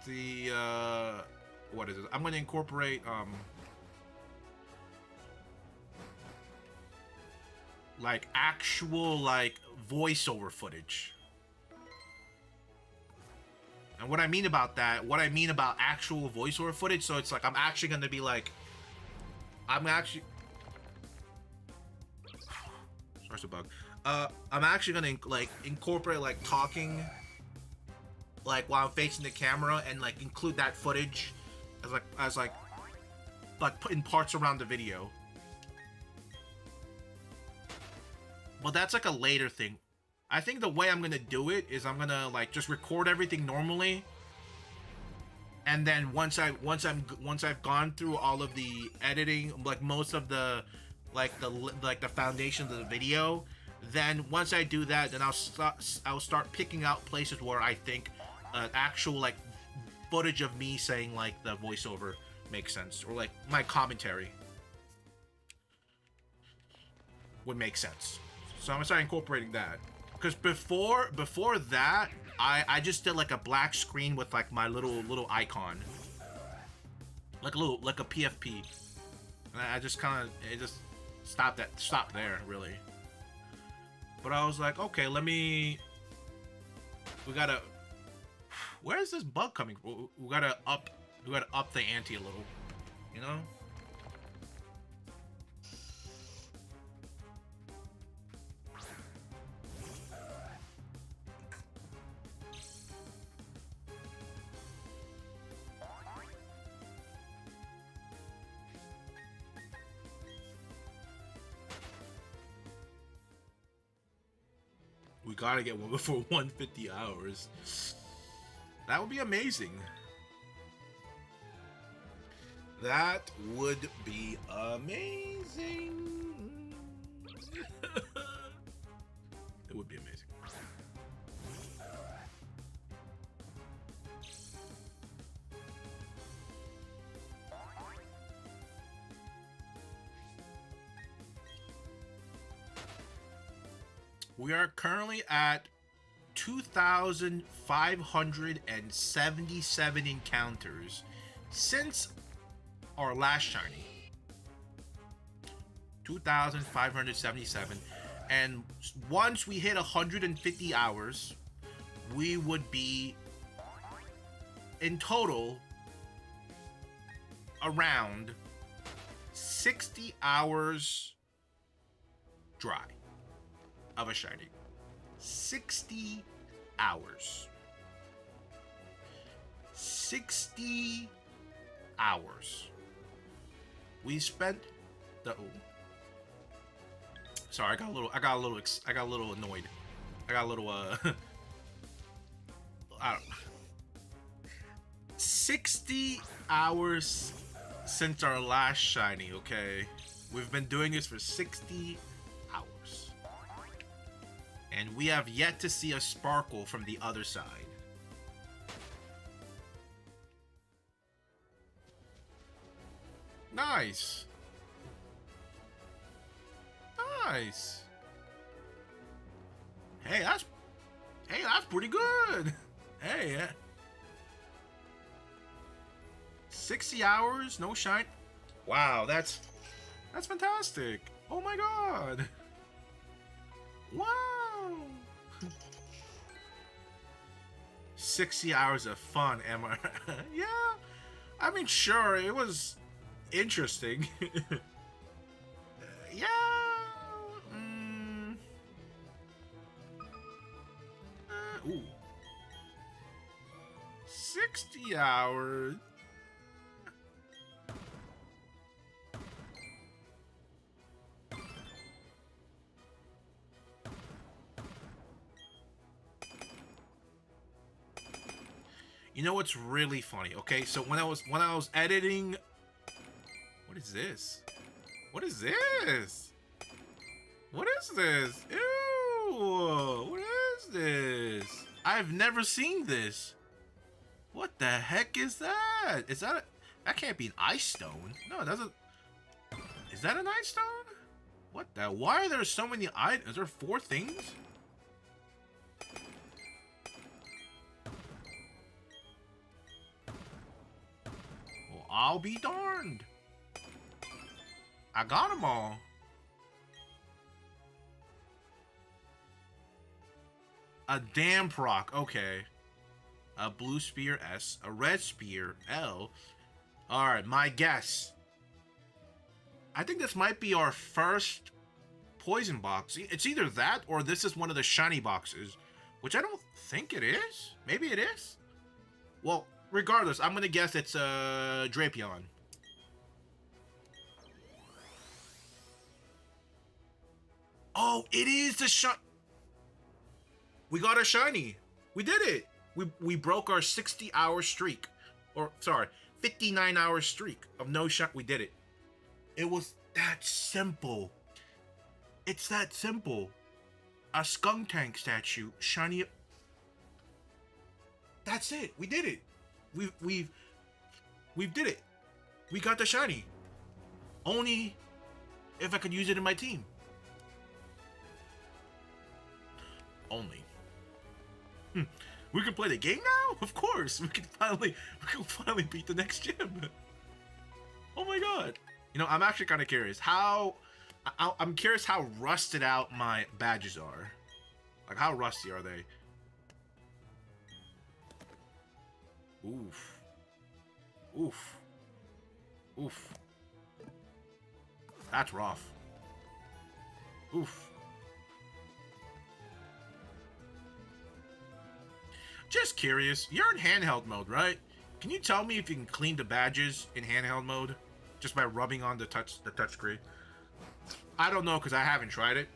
A: the what is it? I'm gonna incorporate like actual like voiceover footage. And what I mean about actual voiceover footage, so it's like I'm actually gonna be like, sorry, it's a bug. I'm actually gonna like incorporate like talking, like while I'm facing the camera, and like include that footage as in parts around the video. But that's like a later thing. I think the way I'm gonna do it is I'm gonna like just record everything normally, and then once I've gone through all of the editing, like most of the the foundation of the video, then once I do that, then I'll start picking out places where I think actual like footage of me saying like the voiceover makes sense, or like my commentary would make sense. So I'm gonna start incorporating that. Because before that, I just did like a black screen with like my little icon, like a PFP, and I just it just stopped there really. But I was like, okay, we gotta. Where is this bug coming from? We gotta up the ante a little, you know. We gotta get one before 150 hours. That would be amazing. That would be amazing. It would be amazing. We are currently at 2,577 encounters since our last shiny. 2,577. And once we hit 150 hours, we would be in total around 60 hours dry of a shiny. 60 hours. 60 hours. We spent the. Sorry, I got a little annoyed. I got a little I don't. 60 hours since our last shiny. Okay, we've been doing this for 60 hours, and we have yet to see a sparkle from the other side. Nice. Nice. Hey, that's pretty good. Hey, 60 hours, no shine. Wow, that's fantastic. Oh my god. Wow. 60 hours of fun, am I? Yeah. I mean, sure, it was interesting. Yeah. 60 hours. You know what's really funny? Okay, so when I was editing, what is this? What is this? What is this? Ew! What is this? I've never seen this. What the heck is that? Is that that can't be an ice stone? No, it doesn't. Is that an ice stone? What the? Why are there so many items? Is there 4 things? Well, I'll be darned. I got them all. A damn proc. Okay. A blue spear S. A red spear L. Alright, my guess. I think this might be our first poison box. It's either that or this is one of the shiny boxes. Which I don't think it is. Maybe it is. Well, regardless, I'm going to guess it's Drapion. Oh, it is the shiny. We got a shiny. We did it. We broke our 60-hour streak. Or, sorry, 59-hour streak of no shot. We did it. It was that simple. It's that simple. A skunk tank statue, shiny. That's it. We did it. We did it. We got the shiny. Only if I could use it in my team. Only. We can play the game now? Of course. We can finally beat the next gym. Oh my god. You know, I'm actually kind of curious I'm curious how rusted out my badges are. Like, how rusty are they? Oof. Oof. Oof. That's rough. Oof. Just curious, you're in handheld mode, right? Can you tell me if you can clean the badges in handheld mode just by rubbing on the touch screen? I don't know because I haven't tried it.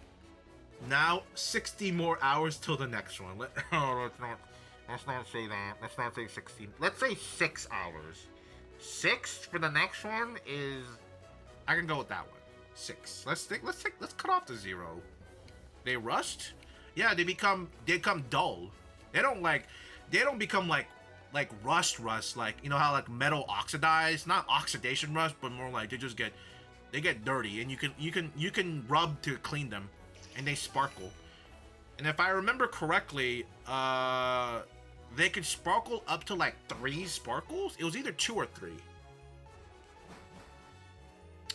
A: Now 60 more hours till the next one. Let's not say that. Let's not say 16. Let's say 6 hours. 6 for the next one is. I can go with that one. 6. Let's cut off the 0. They rust? Yeah, they become dull. They don't become like rust, like, you know how like metal oxidize, not oxidation rust, but more like they get dirty, and you can rub to clean them, and they sparkle. And if I remember correctly, they could sparkle up to like 3 sparkles. It was either 2 or 3.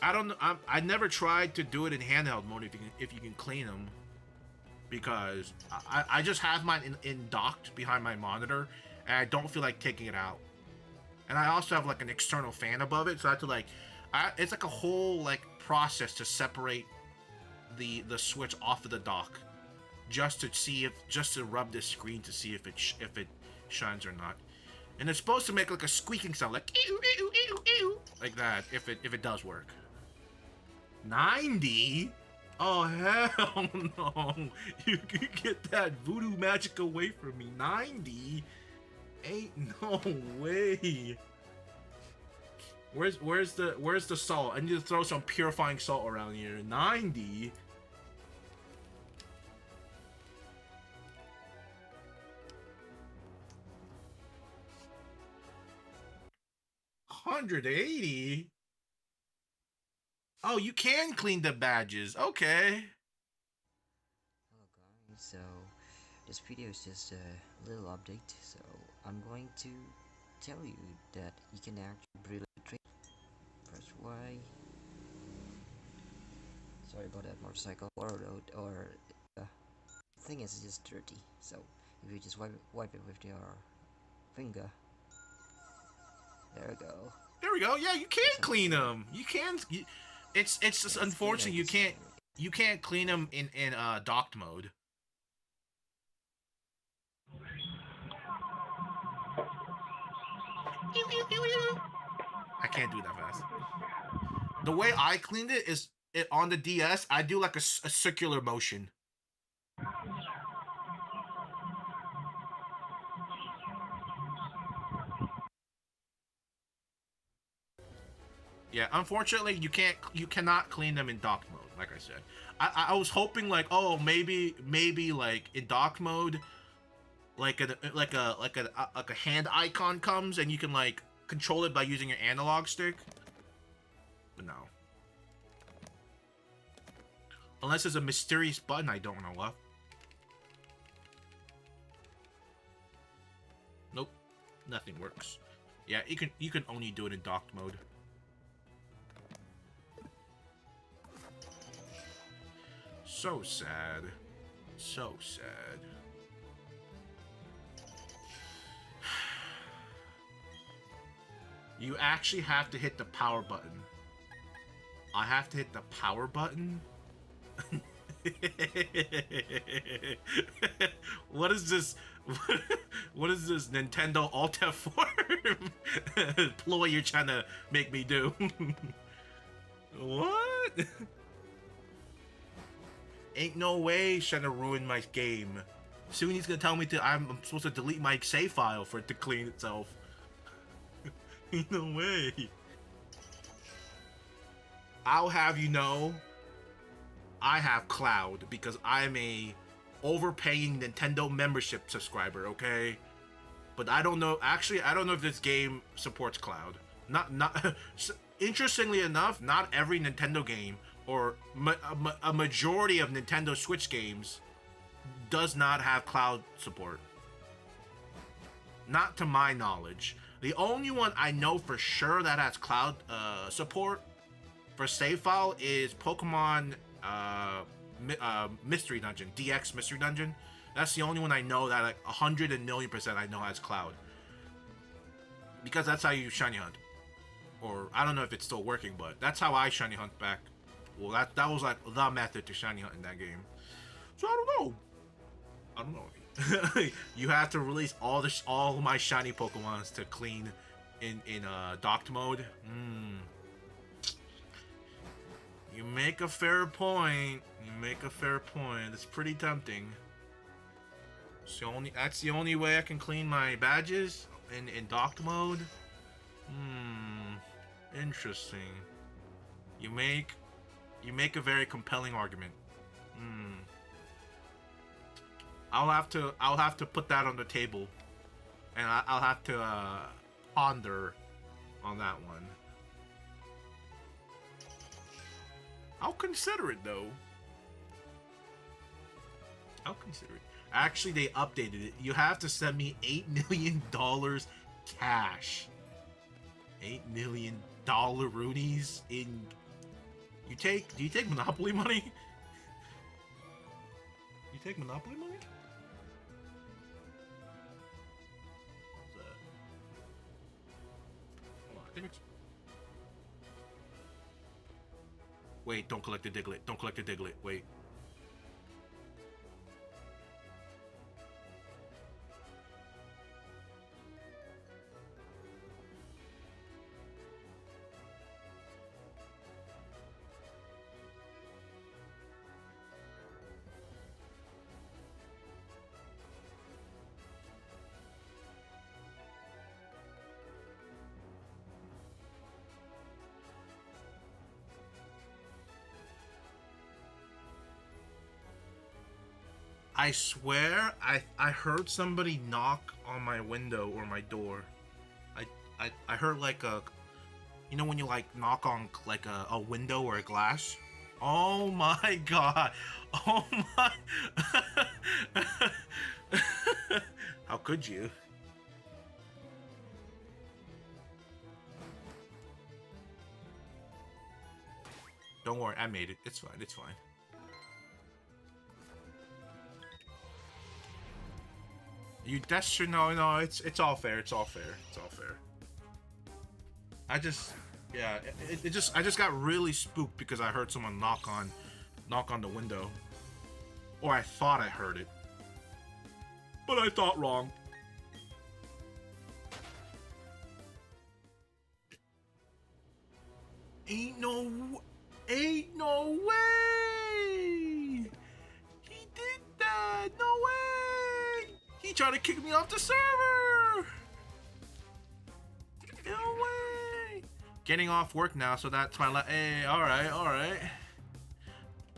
A: I don't know. I never tried to do it in handheld mode if you can clean them. Because I just have mine in docked behind my monitor, and I don't feel like taking it out. And I also have like an external fan above it, so I have to like, it's like a whole like process to separate the switch off of the dock. just to rub the screen to see if it shines or not. And it's supposed to make like a squeaking sound, like ew, ew, ew, ew, like that. If it does work. 90? Oh hell no! You can get that voodoo magic away from me. 90? Ain't no way. Where's the salt? I need to throw some purifying salt around here. 90? $180? Oh, you can clean the badges. Okay.
C: Hello guys, so this video is just a little update. So I'm going to tell you that you can actually brilliantly trade. Press Y. Sorry about that motorcycle or thing is just dirty. So if you just wipe it with your finger, there we go.
A: There we go. Yeah, you can clean them. You can. It's just unfortunate you can't clean them in docked mode. I can't do that fast. The way I cleaned it is on the DS. I do like a circular motion. Yeah, unfortunately, you cannot clean them in dock mode. Like I said, I was hoping like, oh, maybe like in dock mode, like a hand icon comes and you can like control it by using your analog stick. But no, unless there's a mysterious button I don't know of. Nope, nothing works. Yeah, you can only do it in docked mode. So sad. So sad. You actually have to hit the power button. I have to hit the power button? What is this? What is this Nintendo Alt F4 ploy you're trying to make me do? What? Ain't no way he's trying to ruin my game. Soon he's gonna tell me I'm supposed to delete my save file for it to clean itself. Ain't no way. I'll have you know, I have Cloud because I'm a overpaying Nintendo membership subscriber, okay? But I don't know, actually, I don't know if this game supports Cloud. Not interestingly enough, not every Nintendo game or a majority of Nintendo Switch games does not have cloud support. Not to my knowledge. The only one I know for sure that has cloud support for save file is Pokemon Mystery Dungeon, DX Mystery Dungeon. That's the only one I know that like 100,000,000% I know has cloud. Because that's how you shiny hunt. Or I don't know if it's still working, but that's how I shiny hunt back. Well, that was like the method to shiny hunt in that game. So I don't know. You have to release all my shiny Pokemons to clean in docked mode. You make a fair point. It's pretty tempting. That's the only way I can clean my badges in docked mode. Interesting. You make a very compelling argument. I'll have to put that on the table, and I'll have to ponder on that one. I'll consider it though. I'll consider it. Actually, they updated it. You have to send me $8 million cash. $8 million roonies in. Do you take Monopoly money? You take Monopoly money? What's that? Hold on, I think it's. Wait, don't collect the Diglett. Don't collect the Diglett. Wait. I swear I heard somebody knock on my window or my door. I heard like a, you know when you like knock on like a window or a glass? Oh my god. Oh my. How could you? Don't worry, I made it. It's fine. It's fine. You that's no, it's all fair. It's all fair. It's all fair. I just I just got really spooked because I heard someone knock on the window. Or I thought I heard it. But I thought wrong. Ain't no way! He did that! No way! He tried to kick me off the server! No way! Getting off work now, so that's my hey, alright.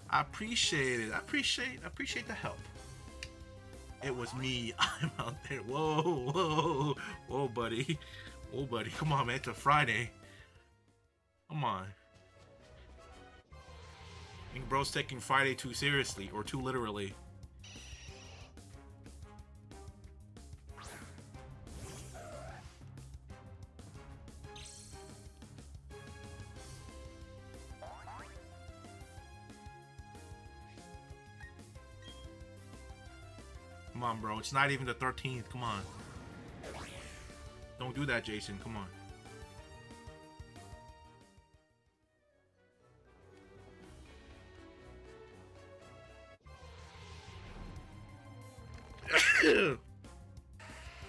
A: I appreciate it. I appreciate the help. It was me. I'm out there. Whoa, buddy. Whoa, buddy. Come on, man. It's a Friday. Come on. I think bro's taking Friday too seriously, or too literally. Come on, bro. It's not even the 13th. Come on. Don't do that, Jason. Come on.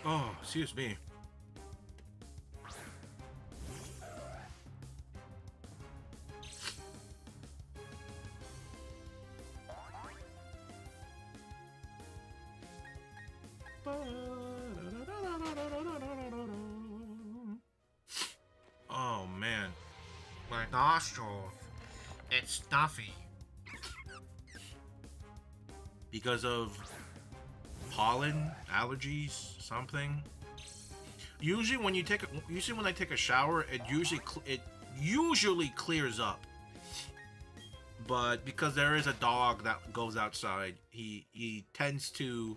A: Oh, excuse me. Oh man, my nostrils, it's stuffy because of pollen allergies, something. Usually when I take a shower, it usually clears up. But because there is a dog that goes outside, he tends to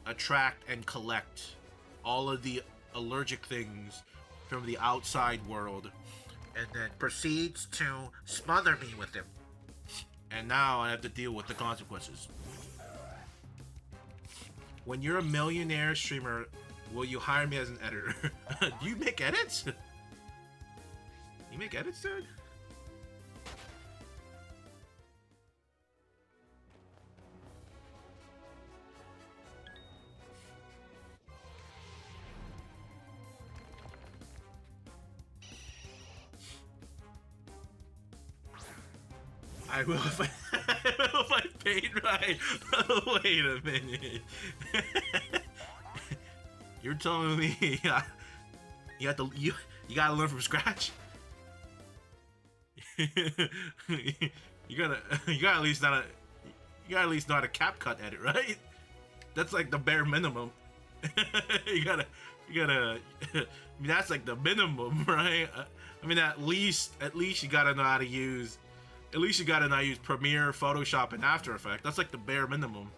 A: attract and collect all of the allergic things from the outside world and then proceeds to smother me with them. And now I have to deal with the consequences. When you're a millionaire streamer, will you hire me as an editor? Do you make edits? You make edits, dude? I will if I paid right. Wait a minute. You're telling me you gotta learn from scratch? you gotta at least know how to CapCut edit, right? That's like the bare minimum. you gotta I mean, that's like the minimum, right? I mean, at least you gotta know how to use Premiere, Photoshop, and After Effects. That's like the bare minimum.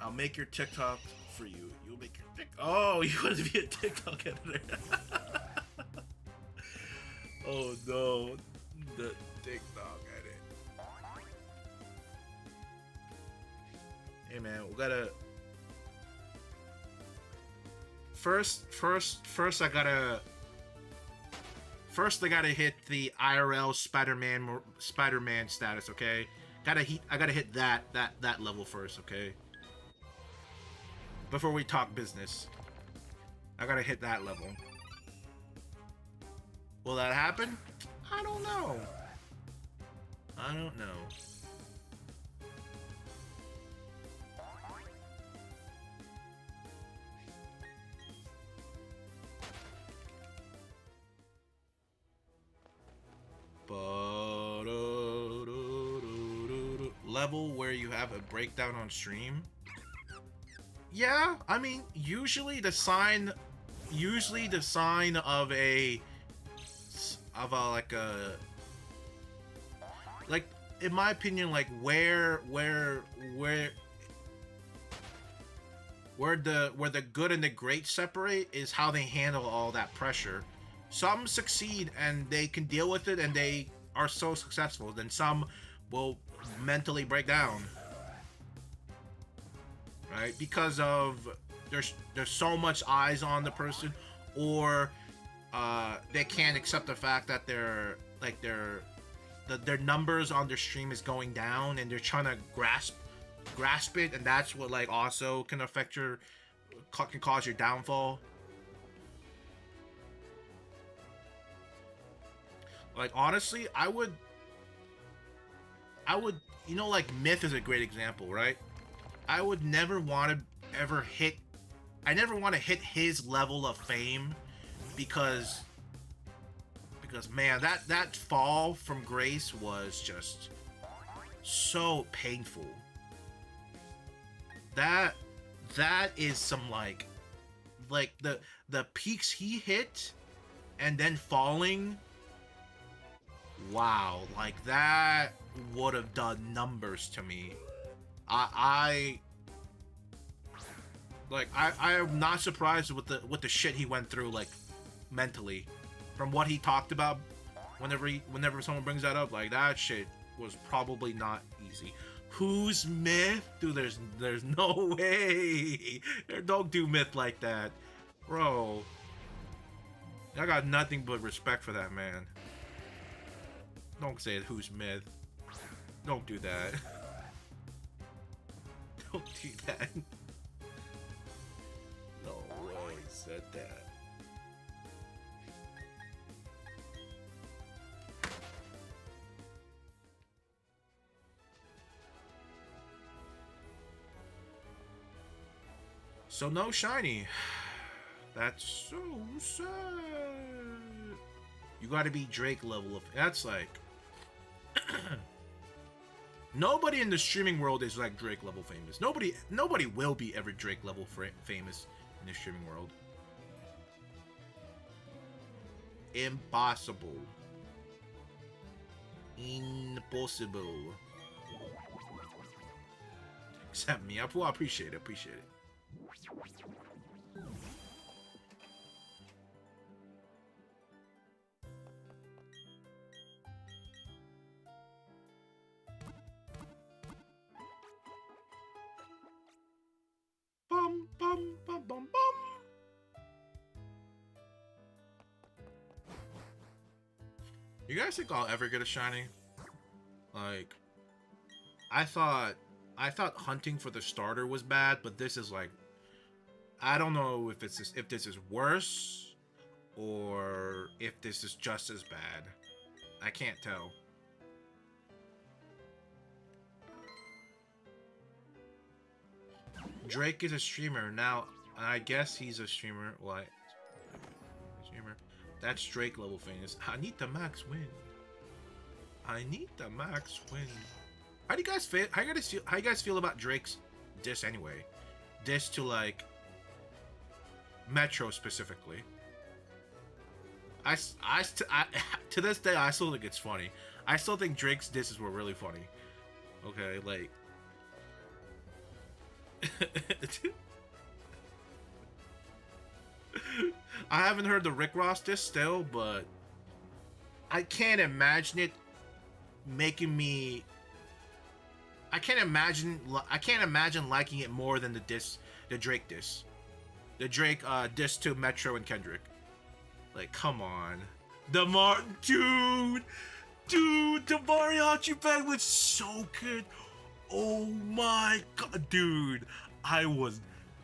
A: I'll make your TikTok for you. You'll make your TikTok. Oh, you want to be a TikTok editor? Oh no, the TikTok edit. Hey man, we gotta. First I gotta hit the IRL Spider-Man status. Okay, I gotta hit that level first. Okay. Before we talk business, I gotta hit that level. Will that happen? I don't know. level where you have a breakdown on stream, yeah, I mean, usually the sign of a like, in my opinion, like where the good and the great separate is how they handle all that pressure. Some succeed and they can deal with it and they are so successful, then some will mentally break down, right? Because of there's so much eyes on the person, or they can't accept the fact that their numbers on their stream is going down and they're trying to grasp it, and that's what like also can affect can cause your downfall. Like, honestly, I would, you know, like Myth is a great example, right? I would never want to ever hit, I never want to hit his level of fame, because man, that fall from grace was just so painful. That is some like the peaks he hit and then falling. Wow, like that would have done numbers to me. I am not surprised with the shit he went through, like mentally, from what he talked about. Whenever someone brings that up, like that shit was probably not easy. Who's Myth? Dude, there's no way. Don't do Myth like that, bro. I got nothing but respect for that man. Don't say it, who's Myth. Don't do that. Don't do that. No way he said that. So no shiny. That's so sad. You gotta be Drake level of. That's like. Nobody in the streaming world is like Drake level famous. Nobody will be ever Drake level famous in the streaming world. Impossible. Impossible. Except me. I appreciate it. Bum, bum, bum, bum, bum. You guys think I'll ever get a shiny? Like, I thought hunting for the starter was bad, but this is like, I don't know if this is worse or if this is just as bad. I can't tell. Drake is a streamer now. I guess he's a streamer. What? Streamer. That's Drake level famous. I need the max win. I need the max win. How do you guys feel? How you guys feel about Drake's diss anyway? Diss to like Metro specifically. I to this day I still think it's funny. I still think Drake's disses were really funny. Okay, like. I haven't heard the Rick Ross diss still, but I can't imagine it making me. I can't imagine liking it more than the Drake diss. The Drake diss to Metro and Kendrick. Like, come on. The mariachi band was so good. Oh my god, dude. I was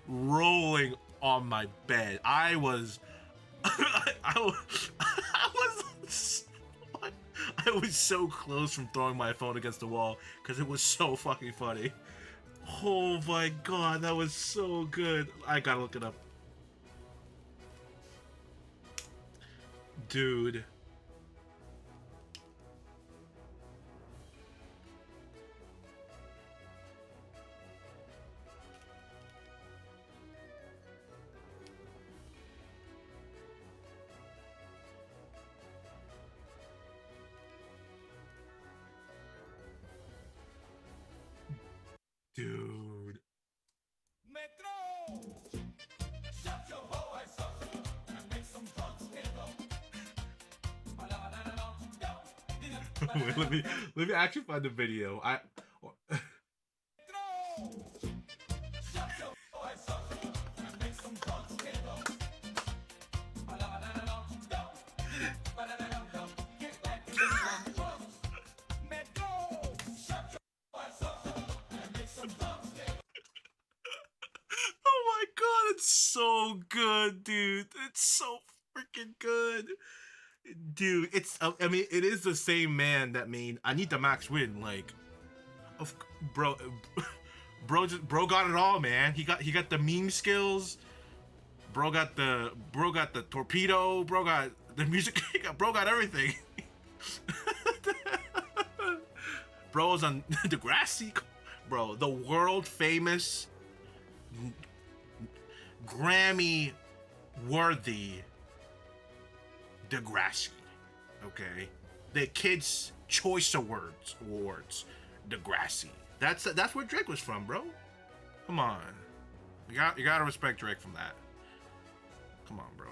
A: rolling on my bed. I was so close from throwing my phone against the wall because it was so fucking funny. Oh my god, that was so good. I gotta look it up. Dude. Wait, let me actually find the video. Oh my god, it's so good, dude. It's so freaking good. Dude, it's I mean, it is the same man that made I Need the Max Win, like of bro bro got it all, man. He got the meme skills. Bro got the torpedo, bro got the music, bro got everything. Bro's on Degrassi, bro, the world famous Grammy worthy Degrassi, okay? The Kids Choice Awards, Degrassi. That's where Drake was from, bro. Come on, you gotta respect Drake from that. Come on, bro.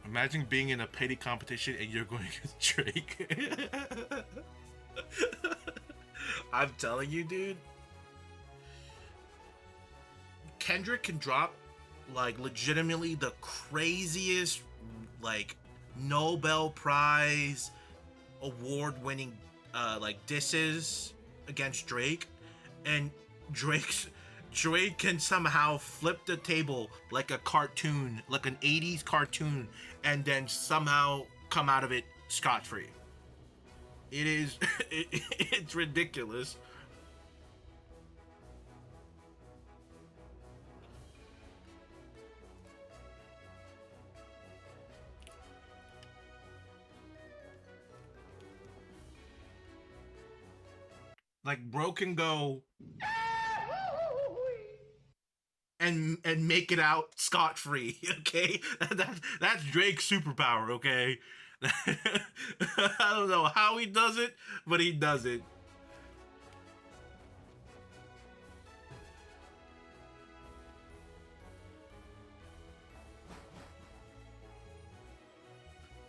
A: Imagine being in a petty competition and you're going against Drake. I'm telling you, dude. Kendrick can drop like legitimately the craziest like Nobel Prize award-winning like disses against Drake, and Drake can somehow flip the table like a cartoon, like an 80s cartoon, and then somehow come out of it scot-free. It is it's ridiculous. Like bro can go and make it out scot free. Okay, that's Drake's superpower. Okay, I don't know how he does it, but he does it.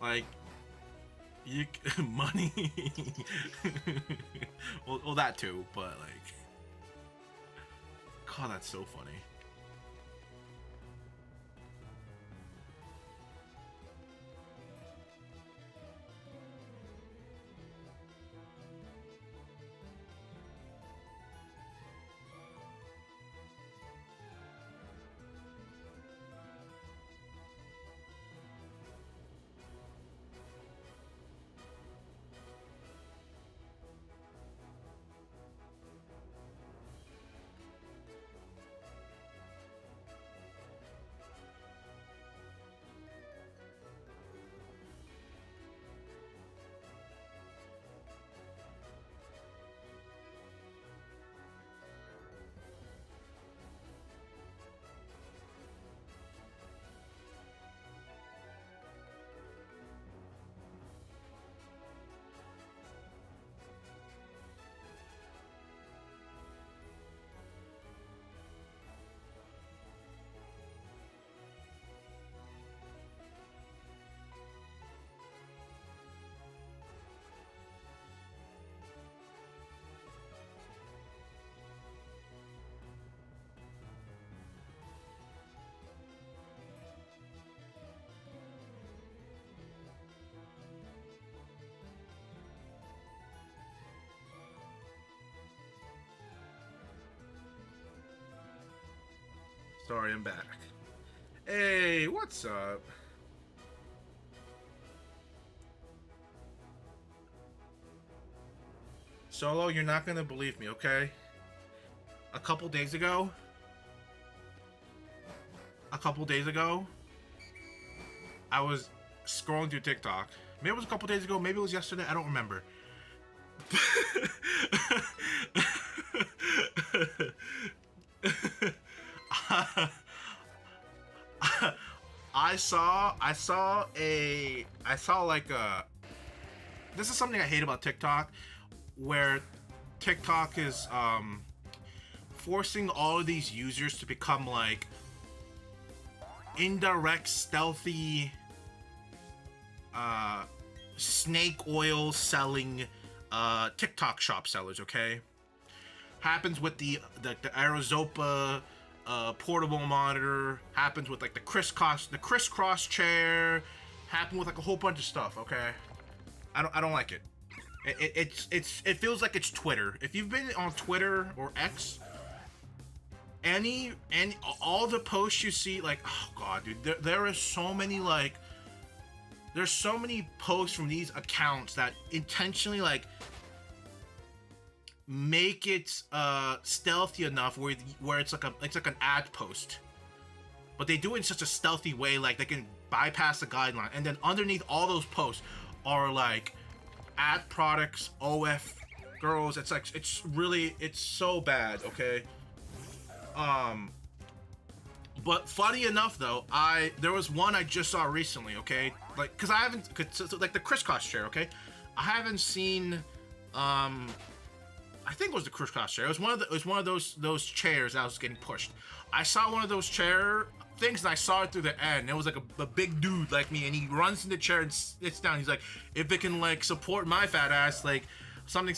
A: Like you money. well, that too, but like, God, that's so funny. Sorry, I'm back. Hey, what's up? Solo, you're not gonna believe me, okay? A couple days ago, I was scrolling through TikTok. Maybe it was a couple days ago, maybe it was yesterday, I don't remember. I saw like a, this is something I hate about TikTok, where TikTok is forcing all of these users to become like indirect, stealthy snake oil selling TikTok shop sellers, okay? Happens with the Arizopa portable monitor, happens with like the crisscross chair, happened with like a whole bunch of stuff, okay? I don't like it. It feels like it's Twitter. If you've been on Twitter or X, any all the posts you see, like, oh god, dude, there is so many, like, there's so many posts from these accounts that intentionally like make it stealthy enough where it's like an ad post, but they do it in such a stealthy way, like they can bypass the guideline, and then underneath all those posts are like ad products, OF girls. It's like it's so bad, okay? But funny enough though, there was one I just saw recently, okay? Like, cause I haven't, like the crisscross chair, okay? I haven't seen, I think it was the crisscross chair. It was one of those chairs that was getting pushed. I saw one of those chair things and I saw it through the end. It was like a big dude like me, and he runs in the chair and sits down. He's like, if it can like support my fat ass, like something.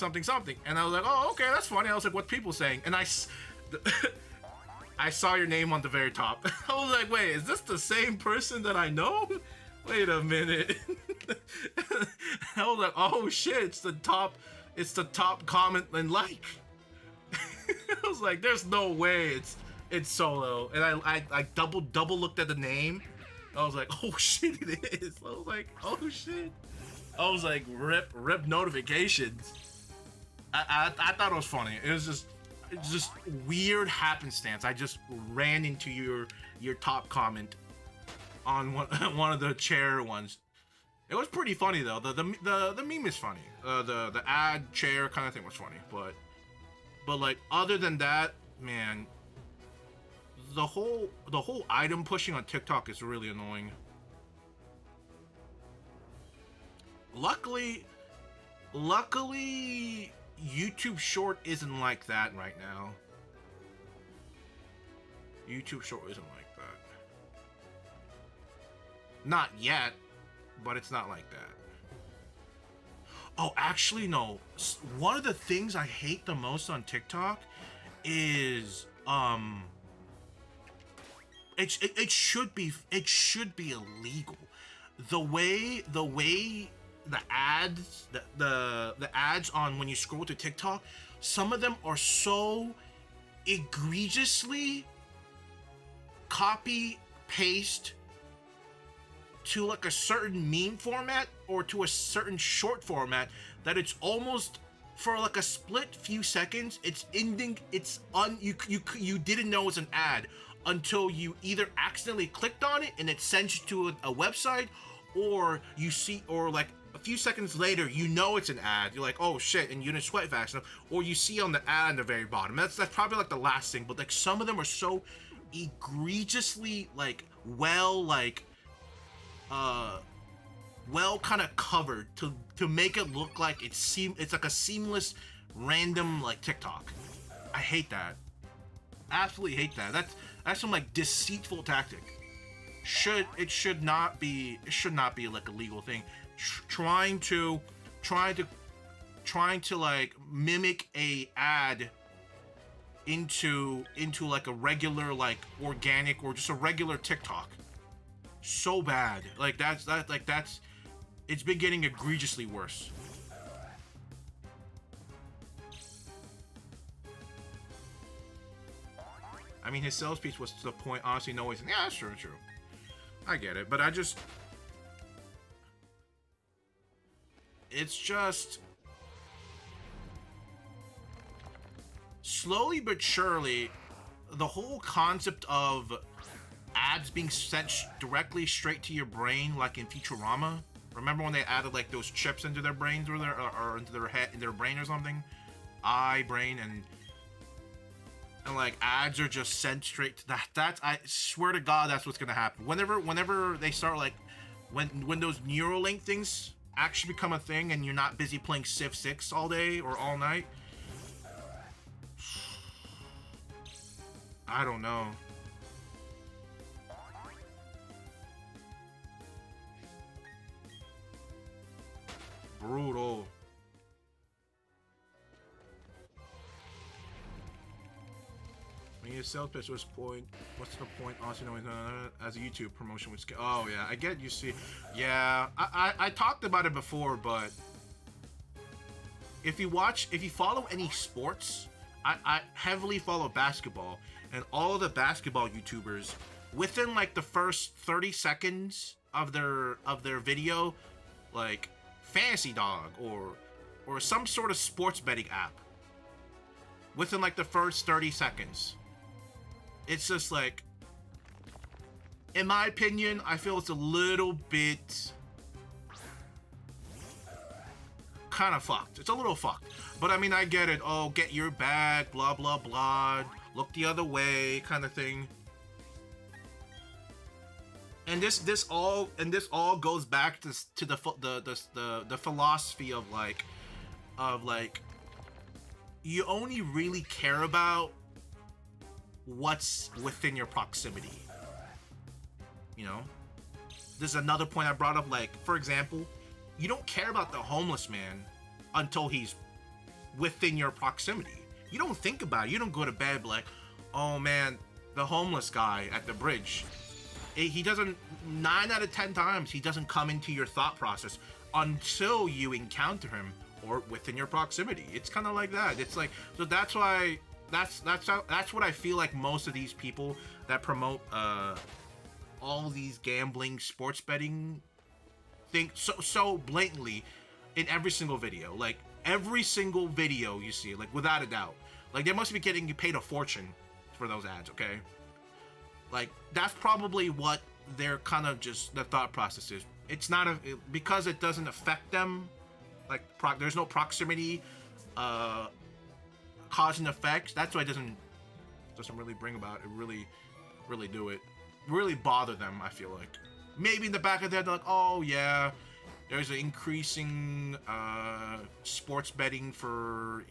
A: And I was like, oh, okay, that's funny. I was like, what people saying? And I saw your name on the very top. I was like, wait, is this the same person that I know? Wait a minute. I was like, oh shit, it's the top comment and like. I was like, there's no way it's Solo. And I double looked at the name. I was like, oh shit, it is. I was like, oh shit. I was like, rip notifications. I thought it was funny. It's just weird happenstance. I just ran into your top comment on one of the chair ones. It was pretty funny though. The meme is funny. The ad chair kind of thing was funny, but like other than that, man, the whole item pushing on TikTok is really annoying. Luckily, YouTube Short isn't like that right now. YouTube Short isn't like that. Not yet, but it's not like that. Oh, actually, no. One of the things I hate the most on TikTok is it should be illegal. The way the ads the ads on when you scroll to TikTok, some of them are so egregiously copy paste to like a certain meme format or to a certain short format that it's almost for like a split few seconds you didn't know it's an ad until you either accidentally clicked on it and it sends you to a website, or you see, or like a few seconds later you know it's an ad, you're like, oh shit, and you didn't sweat fast enough, or you see on the ad on the very bottom. That's probably like the last thing, but like some of them are so egregiously like well kind of covered to make it look like it's like a seamless random like TikTok. I hate that. Absolutely hate that. That's some like deceitful tactic. It should not be like a legal thing. Trying to like mimic a ad into like a regular like organic or just a regular TikTok. So bad. Like that's it's been getting egregiously worse. I mean, his sales pitch was to the point, honestly, no ways. Yeah, that's true. I get it, but it's just slowly but surely, the whole concept of ads being sent directly straight to your brain, like in Futurama. Remember when they added like those chips into their brains or into their head, in their brain or something, brain, and like ads are just sent straight to that. That's, I swear to God, that's what's gonna happen. Whenever they start like when those Neuralink things actually become a thing, and you're not busy playing Civ 6 all day or all night. I don't know. brutal. When you sell pitch, what's the point? Also knowing as a YouTube promotion would scale. Oh yeah, I get you see. Yeah, I talked about it before, but if you follow any sports, I heavily follow basketball, and all of the basketball YouTubers, within like the first 30 seconds of their video, like Fantasy Dog or some sort of sports betting app, within like the first 30 seconds, it's just like, in my opinion, I feel it's a little bit kind of fucked. It's a little fucked. But I mean, I get it. Oh, get your bag, blah, blah, blah. Look the other way, kind of thing. And this all goes back to the philosophy of like you only really care about what's within your proximity. You know? This is another point I brought up, like, for example, you don't care about the homeless man until he's within your proximity. You don't think about it. You don't go to bed like, oh man, the homeless guy at the bridge. He doesn't, 9 out of 10 times, he doesn't come into your thought process until you encounter him or within your proximity. It's kind of like that. It's like, so that's why, that's what I feel like most of these people that promote all these gambling, sports betting think so blatantly in every single video. Like every single video you see, like without a doubt, like they must be getting paid a fortune for those ads. Okay, like that's probably what their kind of just the thought process is. It's not because it doesn't affect them. Like there's no proximity, cause and effects. That's why it doesn't really bring about it. Really do it. Really bother them. I feel like maybe in the back of their head they're like, oh yeah, there's an increasing sports betting for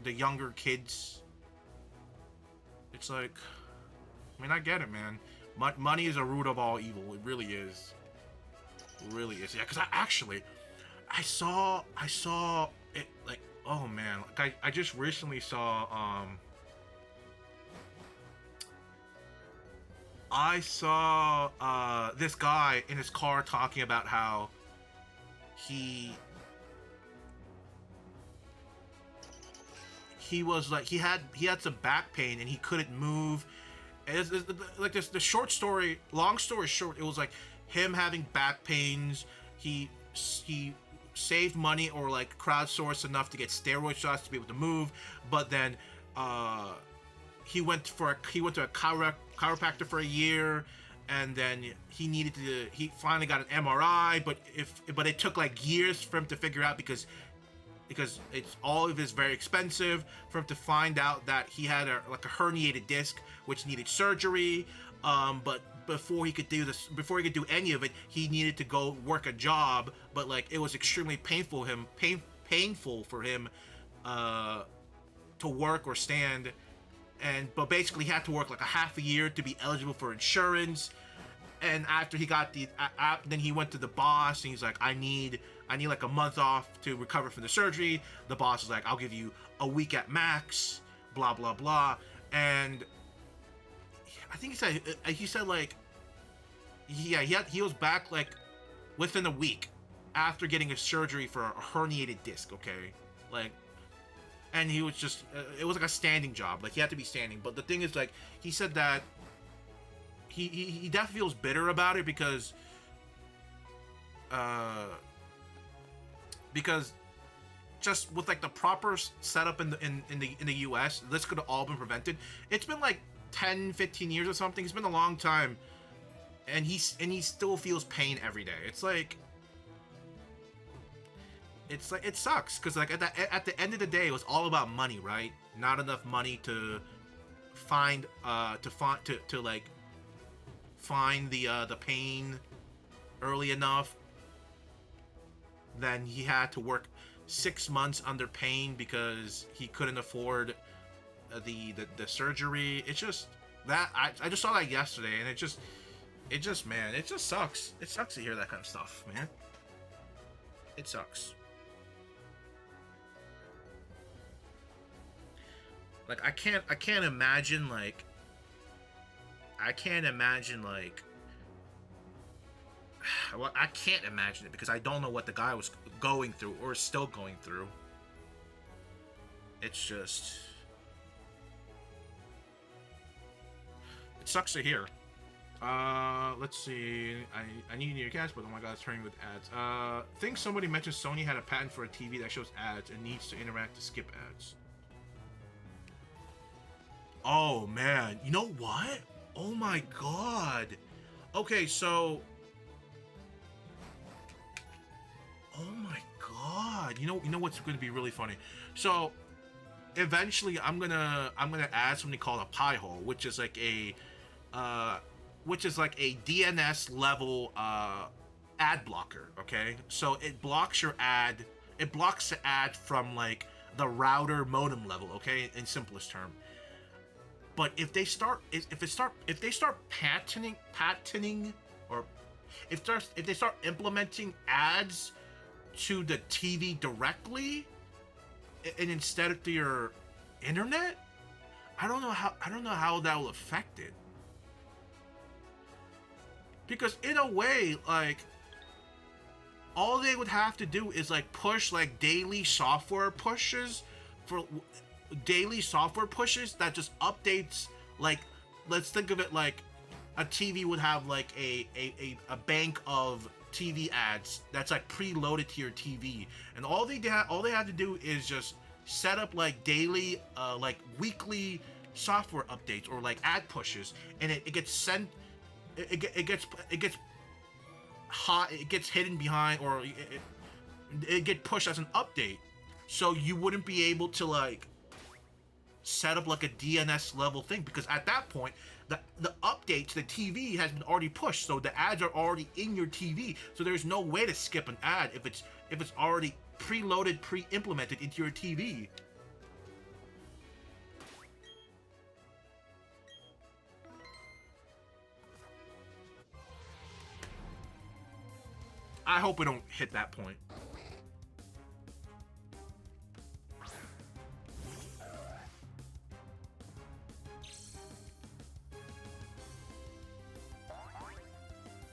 A: the younger kids. It's like, I mean, I get it, man. Money is a root of all evil. It really is. It really is. Yeah, because I saw it, like, oh man, like I just recently saw this guy in his car talking about how he was like, he had some back pain and he couldn't move. It's like this, the short story, long story short, it was like him having back pains. He saved money or like crowdsourced enough to get steroid shots to be able to move, but then he went to a chiropractor for a year, and then he finally got an MRI, but it took like years for him to figure out because it's all of it's very expensive for him to find out that he had a herniated disc which needed surgery. But before he could do any of it, he needed to go work a job, but like it was extremely painful for him to work or stand, but basically he had to work like a half a year to be eligible for insurance. And after he got then he went to the boss and he's like, I need like a month off to recover from the surgery. The boss is like, I'll give you a week at max, blah blah blah. And I think he said like, yeah, he was back like within a week after getting a surgery for a herniated disc. Okay, like, and he was just it was like a standing job, like he had to be standing. But the thing is, like, he said that he definitely feels bitter about it because just with like the proper setup in the US, this could have all been prevented. It's been like 10-15 years or something. It's been a long time, and he still feels pain every day. It's like it sucks because like at the end of the day, it was all about money, right? Not enough money to find the pain early enough. Then he had to work 6 months under pain because he couldn't afford the surgery. It's just that I just saw that yesterday, and it just man, it just sucks. It sucks to hear that kind of stuff, man. It sucks. Like I can't imagine like well, I can't imagine it because I don't know what the guy was going through or is still going through. It's just it sucks to hear. Let's see. I need your cast, but oh my god, it's turning with ads. Think somebody mentioned Sony had a patent for a TV that shows ads and needs to interact to skip ads. Oh man, you know what? Oh my god. Okay, so oh my god. You know what's going to be really funny? So eventually I'm gonna add something called a pie hole, which is like a DNS level ad blocker. Okay, so it blocks your ad. It blocks the ad from like the router modem level. Okay, in simplest term. But if they start patenting or if they start implementing ads to the TV directly and instead of to your internet, I don't know how that will affect it. Because in a way, like all they would have to do is like push like daily software pushes that just updates. Like, let's think of it like a TV would have like a bank of TV ads that's like preloaded to your TV, and all they have to do is just set up like daily like weekly software updates or like ad pushes, and it gets sent. It gets hot. It gets hidden behind, or it get pushed as an update, so you wouldn't be able to like set up like a DNS level thing, because at that point the update to the TV has been already pushed, so the ads are already in your TV, so there's no way to skip an ad if it's already preloaded, pre-implemented into your TV. I hope we don't hit that point.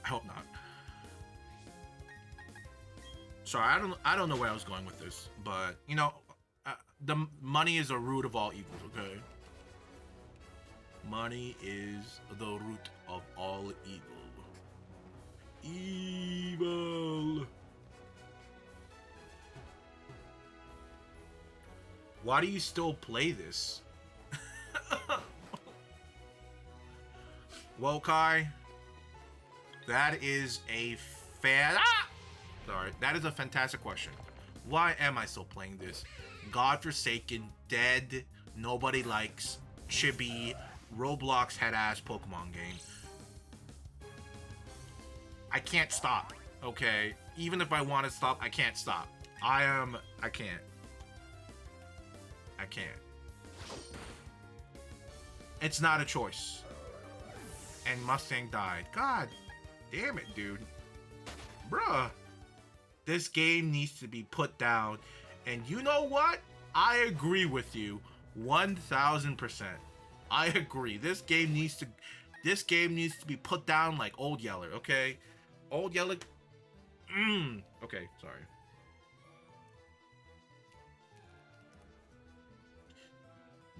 A: I hope not. Sorry, I don't know where I was going with this, but you know, the money is the root of all evils. Okay, money is the root of all evil. Evil. Why do you still play this? Well, Kai, that is a that is a fantastic question. Why am I still playing this? Godforsaken, dead, nobody likes, chibi, Roblox head-ass Pokemon game. I can't stop, okay? Even if I want to stop, I can't stop. I can't. It's not a choice. And Mustang died. God damn it, dude. Bruh. This game needs to be put down. And you know what? I agree with you 1000%. I agree. This game needs to be put down like Old Yeller, okay? Old Yeller. Okay, sorry.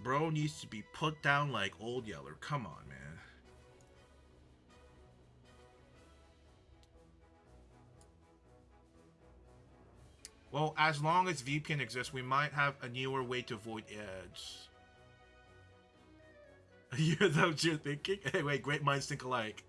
A: Bro needs to be put down like Old Yeller. Come on, man. Well, as long as VPN exists, we might have a newer way to avoid ads. Yeah, that's what you're thinking? Hey, wait, great minds think alike.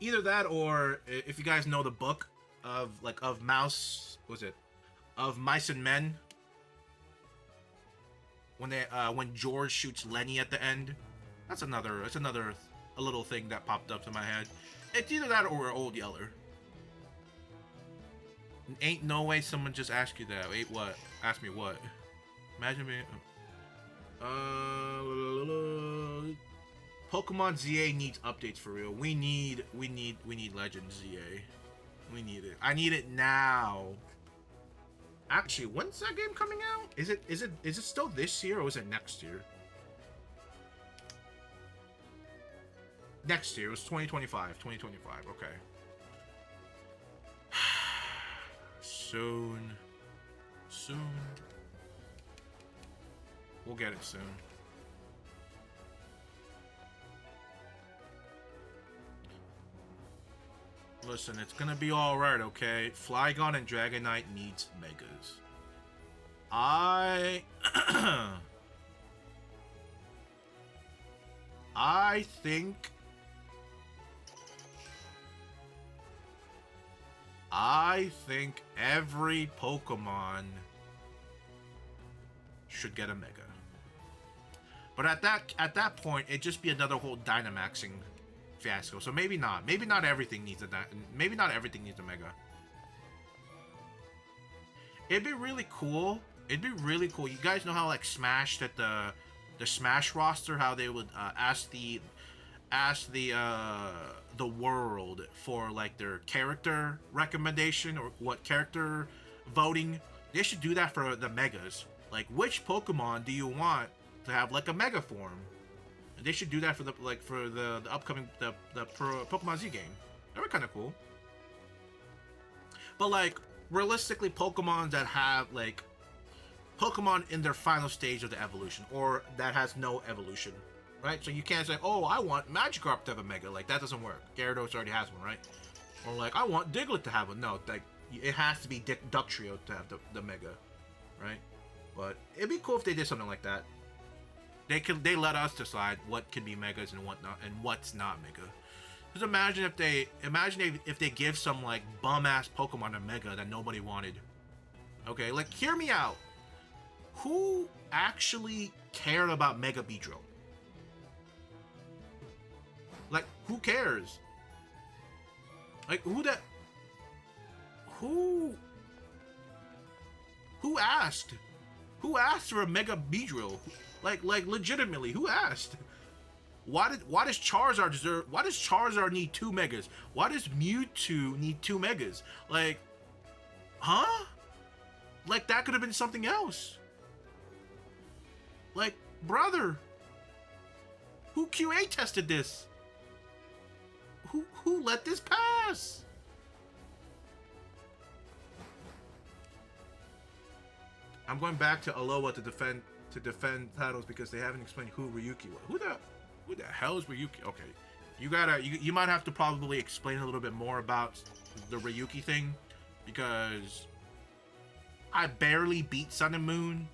A: Either that, or if you guys know the book of Mouse, what was it? Of Mice and Men. When George shoots Lenny at the end. That's another a little thing that popped up to my head. It's either that or Old Yeller. Ain't no way someone just asked you that. Wait, what? Ask me what? Imagine me. Pokemon ZA needs updates for real. We need Legend ZA. We need it. I need it now. Actually, when's that game coming out? Is it still this year or is it next year? Next year. It was 2025. 2025. Okay. Soon. We'll get it soon. Listen, it's gonna be alright, okay? Flygon and Dragonite needs Megas. I think every Pokemon should get a Mega. But at that point, it'd just be another whole Dynamaxing fiasco. So maybe not. Maybe not everything needs a Mega. It'd be really cool. You guys know how like Smash that the Smash roster, how they would ask the world for like their character recommendation or what character voting. They should do that for the Megas. Like, which Pokemon do you want to have like a Mega form? They should do that for the upcoming Pokemon Z game. That would be kind of cool. But like realistically, Pokemon that have like Pokemon in their final stage of the evolution or that has no evolution, right? So you can't say, oh, I want Magikarp to have a Mega. Like that doesn't work. Gyarados already has one, right? Or like I want Diglett to have one. No, like it has to be Ductrio to have the Mega, right? But it'd be cool if they did something like that. They let us decide what can be Megas and what not, and what's not Mega. Just imagine if they give some like bum ass Pokemon a Mega that nobody wanted. Okay, like hear me out. Who actually cared about Mega Beedrill? Like who cares? Like who asked? Who asked for a Mega Beedrill? Like legitimately, who asked? Why does Charizard need 2 Megas? Why does Mewtwo need 2 Megas? Like, huh? Like that could have been something else. Like, brother, who QA tested this? Who let this pass? I'm going back to Alola to defend titles because they haven't explained who Ryuki was. Who the hell is Ryuki? Okay, you might have to probably explain a little bit more about the Ryuki thing because I barely beat Sun and Moon,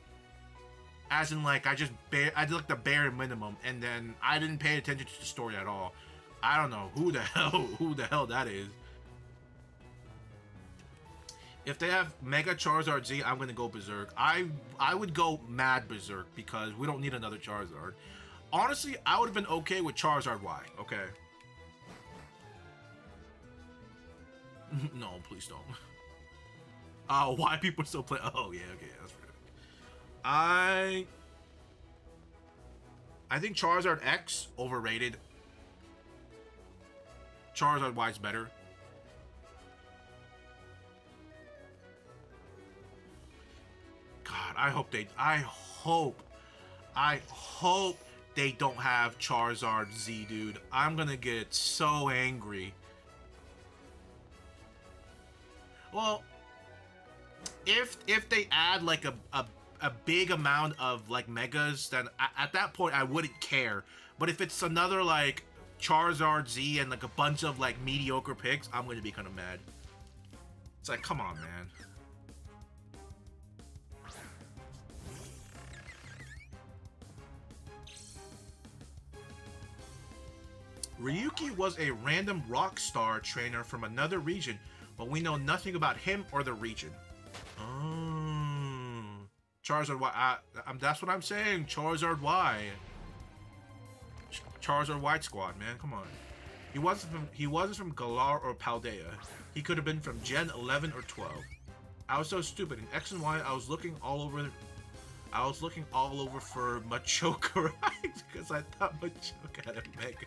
A: as in like I did like the bare minimum, and then I didn't pay attention to the story at all. I don't know who the hell that is. If they have Mega Charizard Z, I'm gonna go berserk. I would go mad berserk because we don't need another Charizard. Honestly, I would have been okay with Charizard Y. Okay. No, please don't. Why people still play? Oh yeah, okay, that's pretty good. I think Charizard X overrated. Charizard Y is better. God, I hope they don't have Charizard Z, dude. I'm gonna get so angry. Well, if they add like a big amount of like Megas, then at that point I wouldn't care. But if it's another like Charizard Z and like a bunch of like mediocre picks, I'm gonna be kind of mad. It's like, come on, man. Ryuki was a random rock star trainer from another region, but we know nothing about him or the region. Oh, Charizard Y. That's what I'm saying. Charizard Y. Charizard White Squad, man. Come on. He wasn't from Galar or Paldea. He could have been from Gen 11 or 12. I was so stupid. In X and Y, I was looking all over for Machoke, right? Because I thought Machoke had a Mega.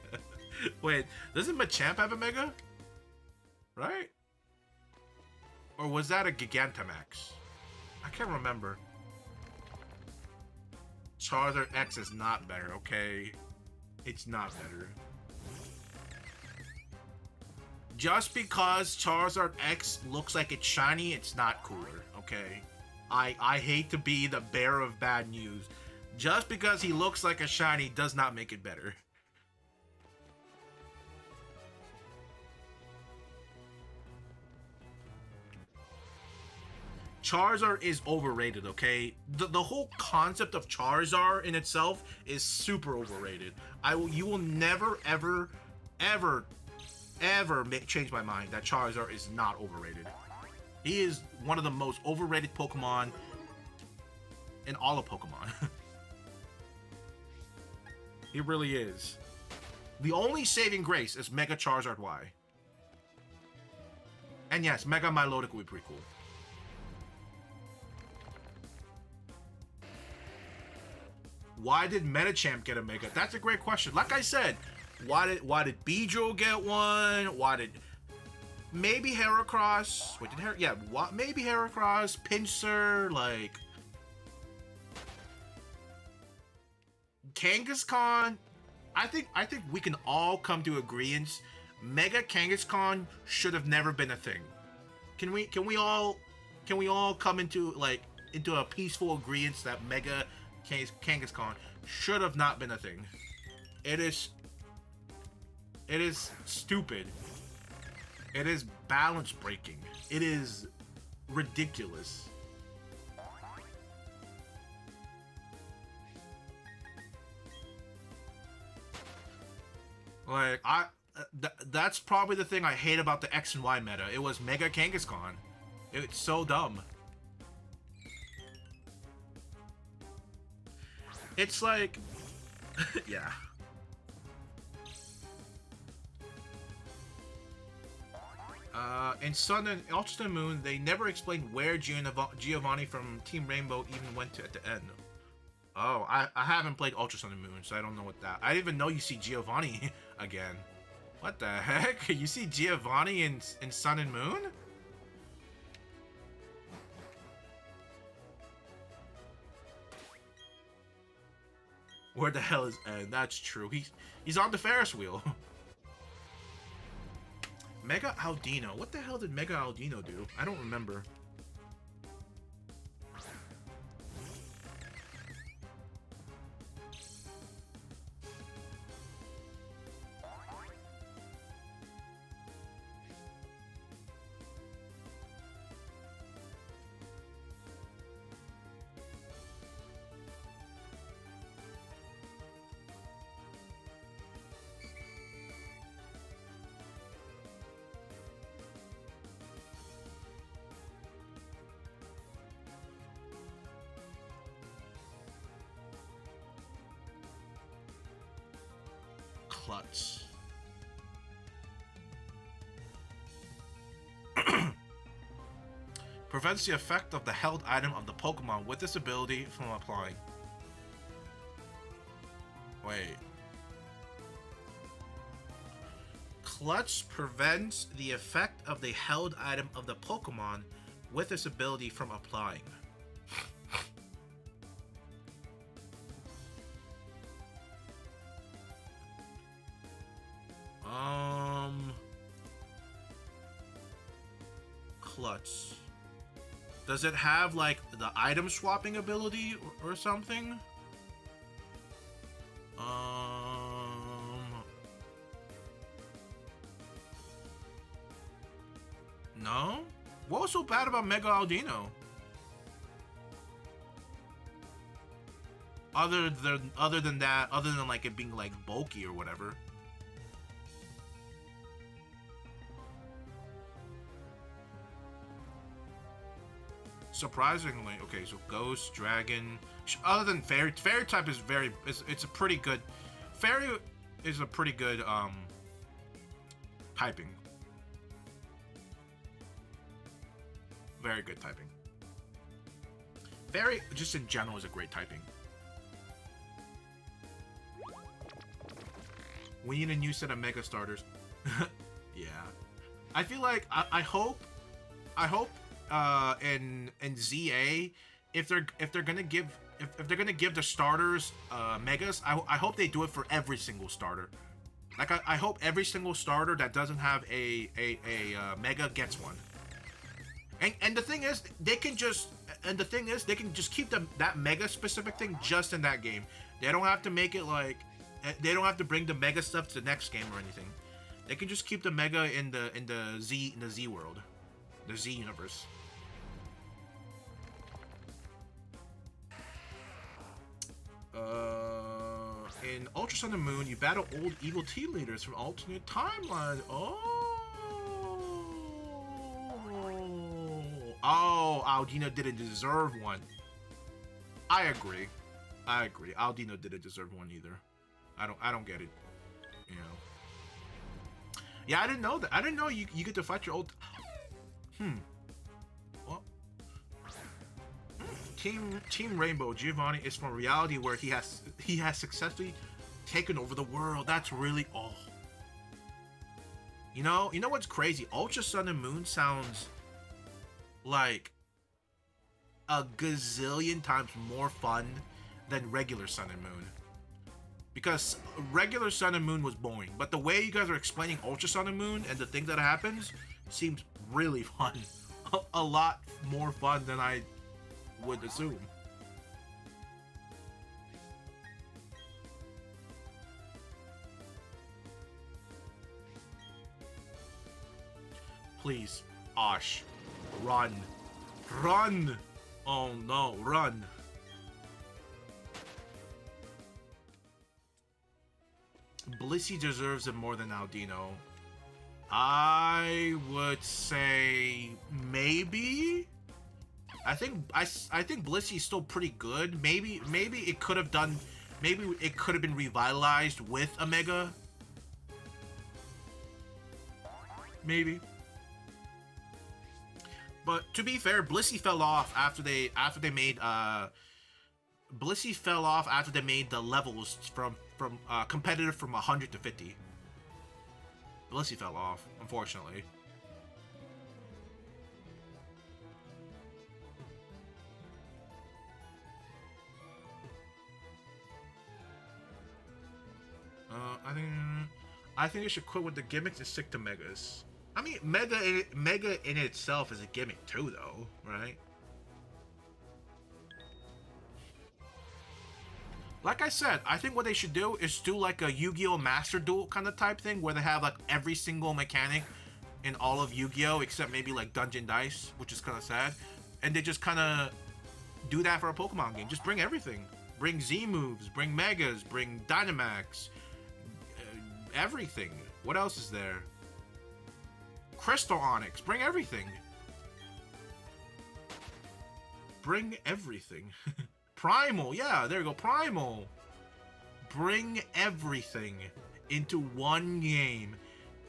A: Wait, doesn't Machamp have a Mega? Right? Or was that a Gigantamax? I can't remember. Charizard X is not better, okay? It's not better. Just because Charizard X looks like it's shiny, it's not cooler, okay? I hate to be the bearer of bad news. Just because he looks like a shiny does not make it better. Charizard is overrated, okay? The whole concept of Charizard in itself is super overrated. You will never, ever, ever, ever change my mind that Charizard is not overrated. He is one of the most overrated Pokemon in all of Pokemon. He really is. The only saving grace is Mega Charizard Y. And yes, Mega Milotic would be pretty cool. Why did Metachamp get a Mega? That's a great question. Like I said, why did Beedrill get one? Why did maybe Heracross? Wait, maybe Heracross, Pinsir, like Kangaskhan. I think we can all come to agreement. Mega Kangaskhan should have never been a thing. Can we all come into a peaceful agreement that Mega Kangaskhan should have not been a thing? It is stupid. It is balance breaking. It is ridiculous. Like that's probably the thing I hate about the X and Y meta. It was Mega Kangaskhan. It's so dumb. It's like, yeah. In Sun and Ultra Sun and Moon, they never explained where Giovanni from Team Rainbow even went to at the end. Oh, I haven't played Ultra Sun and Moon, so I don't know what that. I didn't even know you see Giovanni again. What the heck? You see Giovanni in Sun and Moon? Where the hell is Ed? That's true. He's on the Ferris wheel. Mega Aldino. What the hell did Mega Aldino do? I don't remember. Klutz. Prevents the effect of the held item of the Pokemon with this ability from applying. Wait. Klutz prevents the effect of the held item of the Pokemon with this ability from applying. Klutz. Does it have like the item swapping ability or something? No? What was so bad about Mega Aldino? Other than that, other than like it being like bulky or whatever. Surprisingly, okay, so Ghost, Dragon, other than Fairy type is it's a pretty good. is a pretty good typing. Very good typing. Very, just in general, is a great typing. We need a new set of Mega Starters. Yeah. I feel like, I hope in ZA, if they're gonna give the starters megas, I hope they do it for every single starter. Like I hope every single starter that doesn't have a mega gets one. And the thing is, they can just keep that mega specific thing just in that game. They don't have to make it like, they don't have to bring the mega stuff to the next game or anything. They can just keep the mega in the Z world, the Z universe. In Ultra Sun and Moon, you battle old evil team leaders from alternate timelines. Oh, Aldino didn't deserve one. I agree. Aldino didn't deserve one either. I don't get it. You know. Yeah, I didn't know that. I didn't know you get to fight your old. Well. Team Rainbow Giovanni is from a reality where he has successfully taken over the world. That's really all. You know what's crazy? Ultra Sun and Moon sounds like a gazillion times more fun than regular Sun and Moon. Because regular Sun and Moon was boring, but the way you guys are explaining Ultra Sun and Moon and the thing that happens seems really fun. A lot more fun than I would assume. Please, Osh, run. Run! Oh no, run. Blissey deserves it more than Aldino. I would say maybe. I think Blissey's still pretty good. Maybe it could have done. Maybe it could have been revitalized with a mega. Maybe. But to be fair, Blissey fell off after they made Blissey fell off after they made the levels from competitive from 100 to 50. Blissey fell off, unfortunately. I think they should quit with the gimmicks and stick to megas. I mean, mega in itself is a gimmick too, though, right? Like I said, I think what they should do is do like a Yu-Gi-Oh! Master Duel kind of type thing, where they have like every single mechanic in all of Yu-Gi-Oh! Except maybe like Dungeon Dice, which is kind of sad. And they just kind of do that for a Pokemon game. Just bring everything. Bring Z moves, bring Megas, bring Dynamax, everything. What else is there? Crystal Onyx, bring everything. Bring everything. Primal, yeah, there you go, Primal. Bring everything into one game.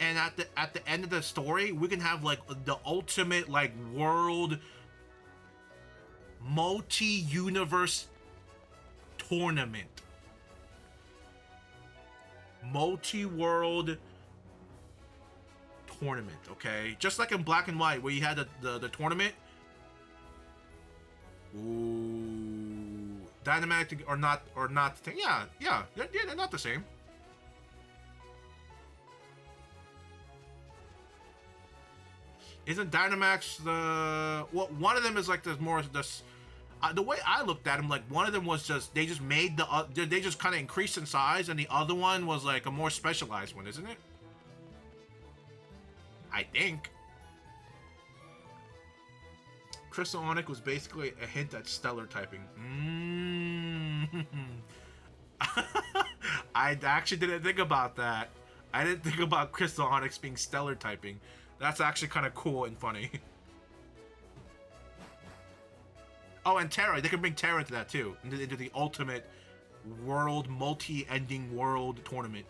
A: And at the end of the story, we can have like the ultimate like world multi-universe tournament. Multi-world tournament, okay? Just like in Black and White, where you had the tournament. Ooh, Dynamax or not the thing. Yeah, they're not the same. Isn't Dynamax the one of them is like the more the way I looked at them, like one of them was just they just made they just kind of increased in size, and the other one was like a more specialized one, isn't it? I think. Crystal Onyx was basically a hint at stellar typing. I actually didn't think about that. I didn't think about Crystal Onyx being stellar typing. That's actually kind of cool and funny. Oh, and Terra. They can bring Terra into that too. Into the ultimate world, multi-ending world tournament.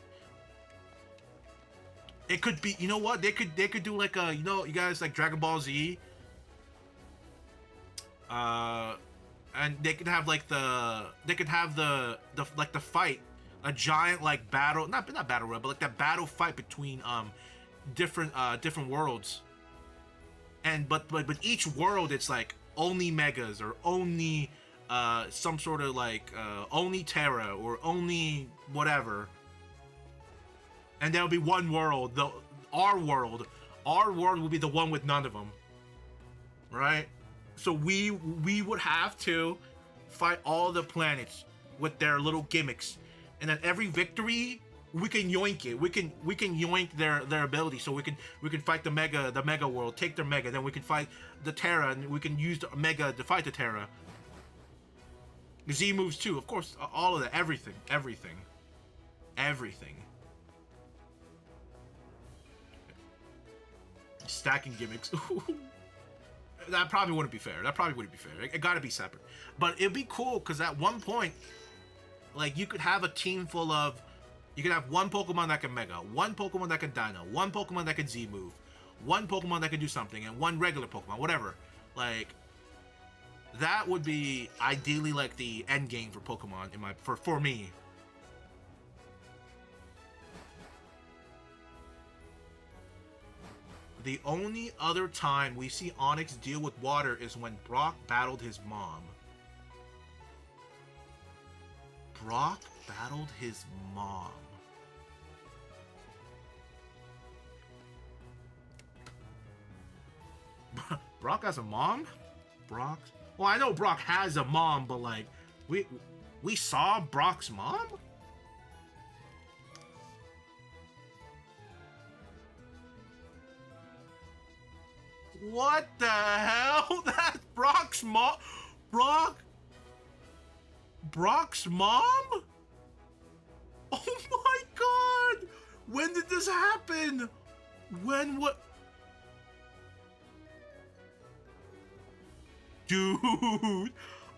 A: It could be, you know what? They could do like a, you guys like Dragon Ball Z. And they could have like the fight, a giant like battle, not battle royale, but like that battle fight between different worlds. And but each world it's like only megas or only some sort of like only Terra or only whatever. And there'll be one world, our world will be the one with none of them, right? So we would have to fight all the planets with their little gimmicks, and then every victory we can yoink it. We can yoink their ability. So we can fight the mega world, take their mega, then we can fight the Terra, and we can use the mega to fight the Terra. Z moves too, of course, all of that, everything. Stacking gimmicks. That probably wouldn't be fair. It gotta be separate. But it'd be cool because at one point, like, you could have a team full of, you could have one Pokemon that can Mega, one Pokemon that can Dino, one Pokemon that can Z move, one Pokemon that can do something, and one regular Pokemon, whatever. Like, that would be ideally like the end game for Pokemon for me. The only other time we see Onix deal with water is when Brock battled his mom. Brock battled his mom. Brock has a mom? Brock? Well, I know Brock has a mom, but like, we saw Brock's mom? What the hell? That's Brock's mom? Brock's mom? Oh my god! When did this happen? What? Dude,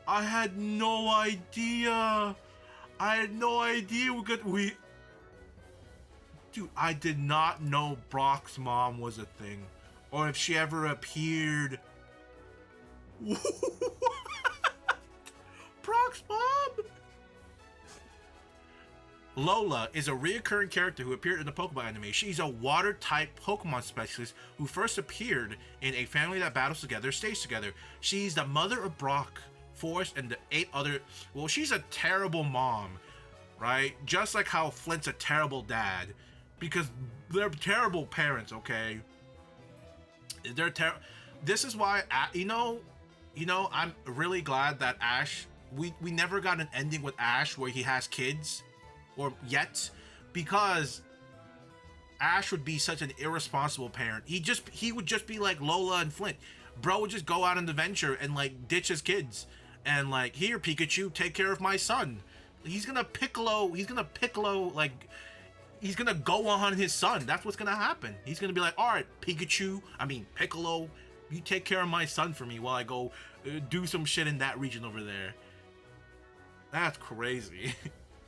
A: I had no idea. Dude, I did not know Brock's mom was a thing. Or if she ever appeared. Brock's mom? Lola is a reoccurring character who appeared in the Pokemon anime. She's a water-type Pokemon specialist who first appeared in A Family That Battles Together, Stays Together. She's the mother of Brock, Forrest, and the 8 other... Well, she's a terrible mom, right? Just like how Flint's a terrible dad. Because they're terrible parents, okay? This is why, I'm really glad that Ash... We never got an ending with Ash where he has kids. Or yet, because Ash would be such an irresponsible parent. He would just be like Lola and Flint. Bro would just go out on the venture and like ditch his kids and like, here Pikachu, take care of my son. He's gonna Piccolo, like, he's gonna go on his son. That's what's gonna happen. He's gonna be like, all right, Piccolo, you take care of my son for me while I go do some shit in that region over there. That's crazy.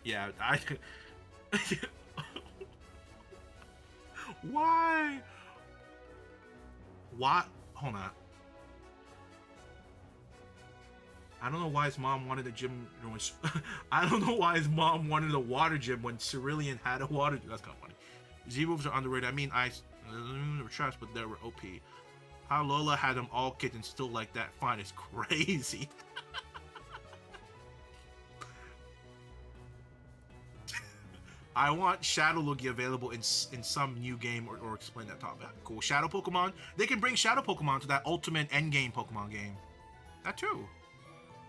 A: Yeah, Why? What? Hold on. I don't know why his mom wanted a gym. I don't know why his mom wanted a water gym when Cerulean had a water gym. That's kind of funny. Z-moves are underrated. I mean, they were trash, but they were OP. How Lola had them all kids and still like that fine is crazy. I want Shadow Lugia available in some new game or explain that topic. Cool. Shadow Pokemon. They can bring Shadow Pokemon to that ultimate endgame Pokemon game. That too.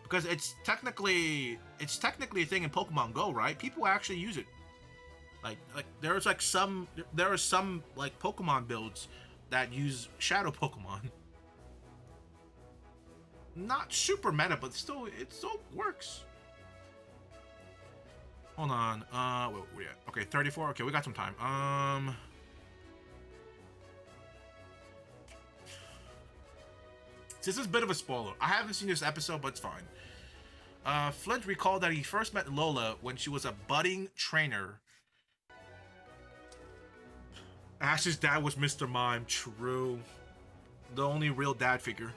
A: Because it's technically a thing in Pokemon Go, right? People actually use it. Like there are some like Pokemon builds that use Shadow Pokemon. Not super meta, but still it still works. Hold on. Where we at? Okay, 34. Okay, we got some time. This is a bit of a spoiler. I haven't seen this episode, but it's fine. Flint recalled that he first met Lola when she was a budding trainer. Ash's dad was Mr. Mime. True. The only real dad figure.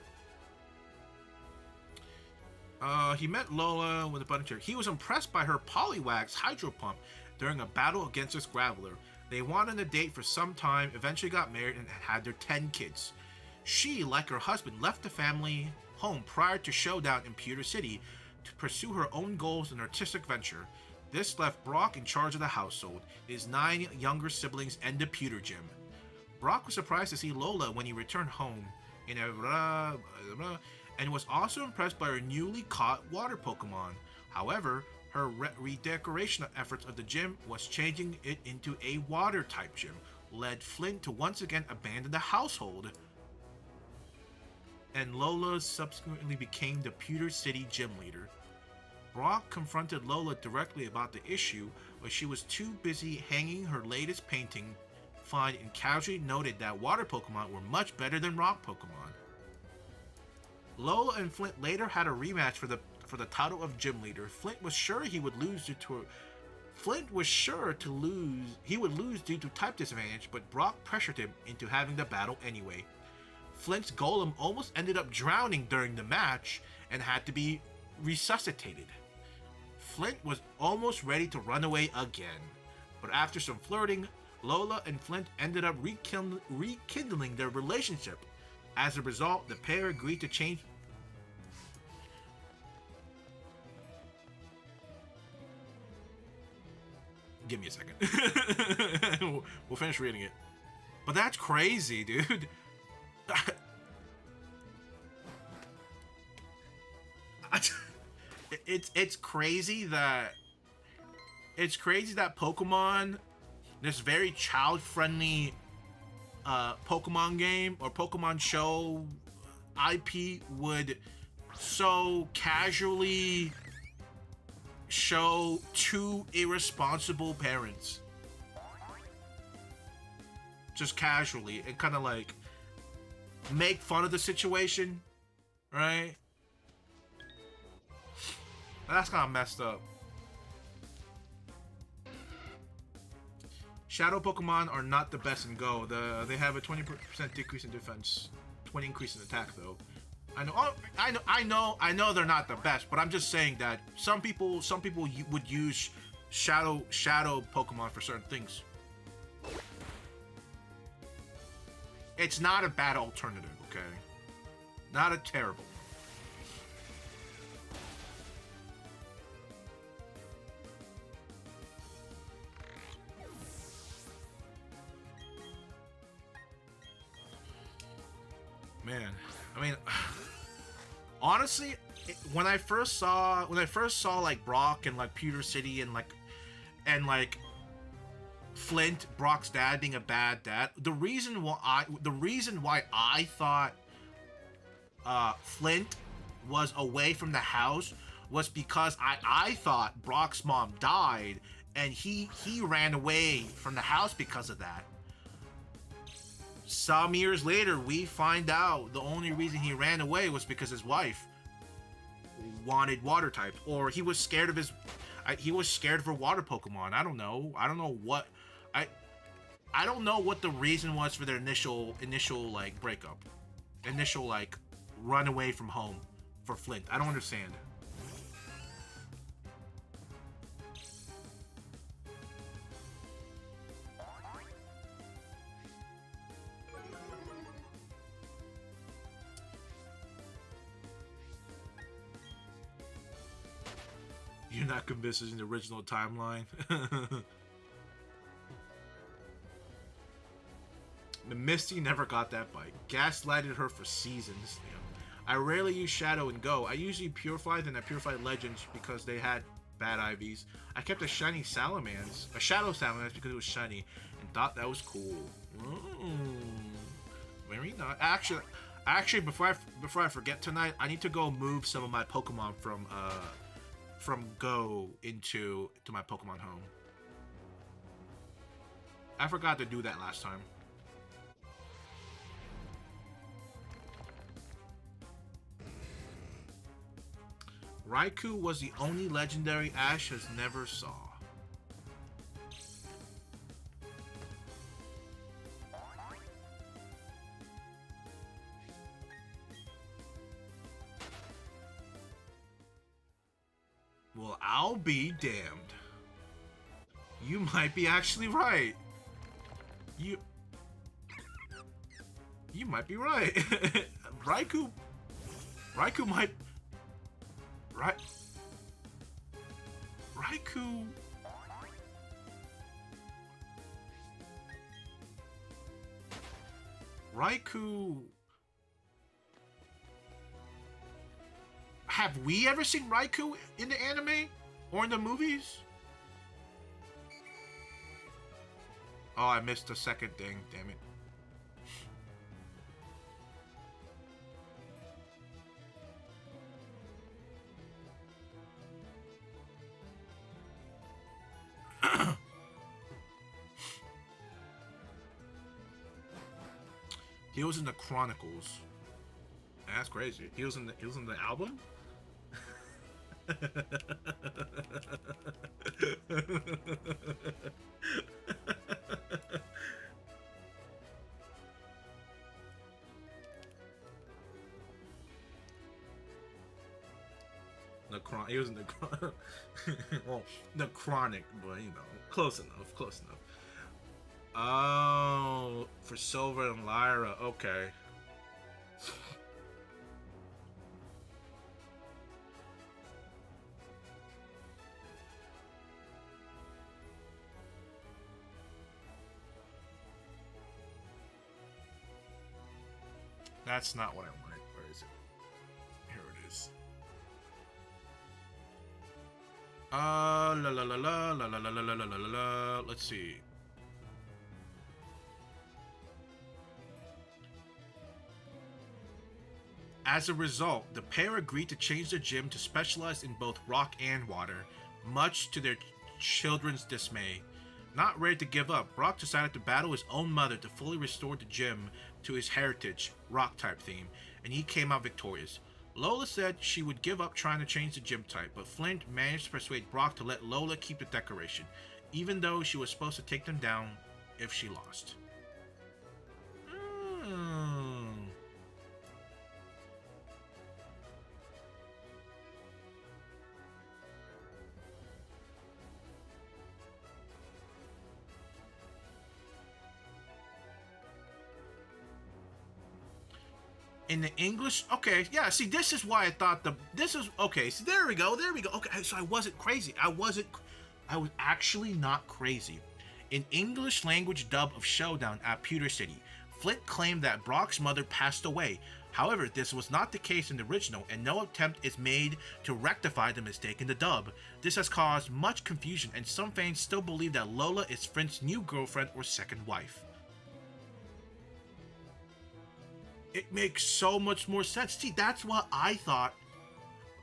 A: He met Lola with a button chair. He was impressed by her Poliwax hydro pump during a battle against this Graveler. They went on a date for some time, eventually got married, and had their 10 kids. She, like her husband, left the family home prior to Showdown in Pewter City to pursue her own goals in artistic venture. This left Brock in charge of the household, his 9 younger siblings, and the pewter gym. Brock was surprised to see Lola when he returned home and was also impressed by her newly caught water Pokemon. However, her redecoration efforts of the gym was changing it into a water-type gym, led Flint to once again abandon the household, and Lola subsequently became the Pewter City gym leader. Brock confronted Lola directly about the issue, but she was too busy hanging her latest painting find and casually noted that water Pokemon were much better than rock Pokemon. Lola and Flint later had a rematch for the title of gym leader. Flint was sure he would lose due to type disadvantage, but Brock pressured him into having the battle anyway. Flint's golem almost ended up drowning during the match and had to be resuscitated. Flint was almost ready to run away again, but after some flirting, Lola and Flint ended up rekindling their relationship. As a result, the pair agreed to change. Give me a second. We'll finish reading it. But that's crazy, dude. It's crazy that Pokemon, this very child-friendly Pokemon game or Pokemon show IP, would so casually show 2 irresponsible parents just casually and kind of like make fun of the situation, right? That's kind of messed up. Shadow Pokemon are not the best in Go. They have a 20% decrease in defense, 20 increase in attack though. I know they're not the best, but I'm just saying that some people would use shadow Pokemon for certain things. It's not a bad alternative, okay? Not a terrible. Man, I mean, honestly, when I first saw like Brock and like Pewter City and like Flint, Brock's dad, being a bad dad, the reason why I thought Flint was away from the house was because I thought Brock's mom died and he ran away from the house because of that. Some years later, we find out the only reason he ran away was because his wife wanted water type, or he was scared of her water Pokemon. I don't know what the reason was for their initial like breakup, initial like run away from home for Flint. I don't understand. You're not convinced in the original timeline. The Misty never got that bite. Gaslighted her for seasons. I rarely use Shadow and Go. I usually Purified, then I Purified Legends because they had bad IVs. I kept a shiny Salamence, a Shadow Salamence because it was shiny, and thought that was cool. Very nice. Actually, before I forget tonight, I need to go move some of my Pokemon from Go to my Pokemon home. I forgot to do that last time. Raikou was the only legendary Ash has never saw. I'll be damned. You might be actually right. You might be right. Raikou might... Raikou... Have we ever seen Raikou in the anime? Or in the movies? Oh, I missed the second thing. Damn it. He was in the Chronicles. That's crazy. He was in the album? He was in the well, the Chronic, but you know, close enough. Oh, for Silver and Lyra, okay. That's not what I wanted. Where is it? Here it is. La la la la la la la la la la la la. Let's see. As a result, the pair agreed to change their gym to specialize in both rock and water, much to their children's dismay. Not ready to give up, Brock decided to battle his own mother to fully restore the gym to his heritage, rock-type theme, and he came out victorious. Lola said she would give up trying to change the gym type, but Flint managed to persuade Brock to let Lola keep the decoration, even though she was supposed to take them down if she lost. In the English, okay, yeah. See, this is why I thought this is okay. So there we go. Okay, so I wasn't crazy. I was actually not crazy. In English language dub of Showdown at Pewter City, Flint claimed that Brock's mother passed away. However, this was not the case in the original, and no attempt is made to rectify the mistake in the dub. This has caused much confusion, and some fans still believe that Lola is Flint's new girlfriend or second wife. It makes so much more sense. See, that's what I thought.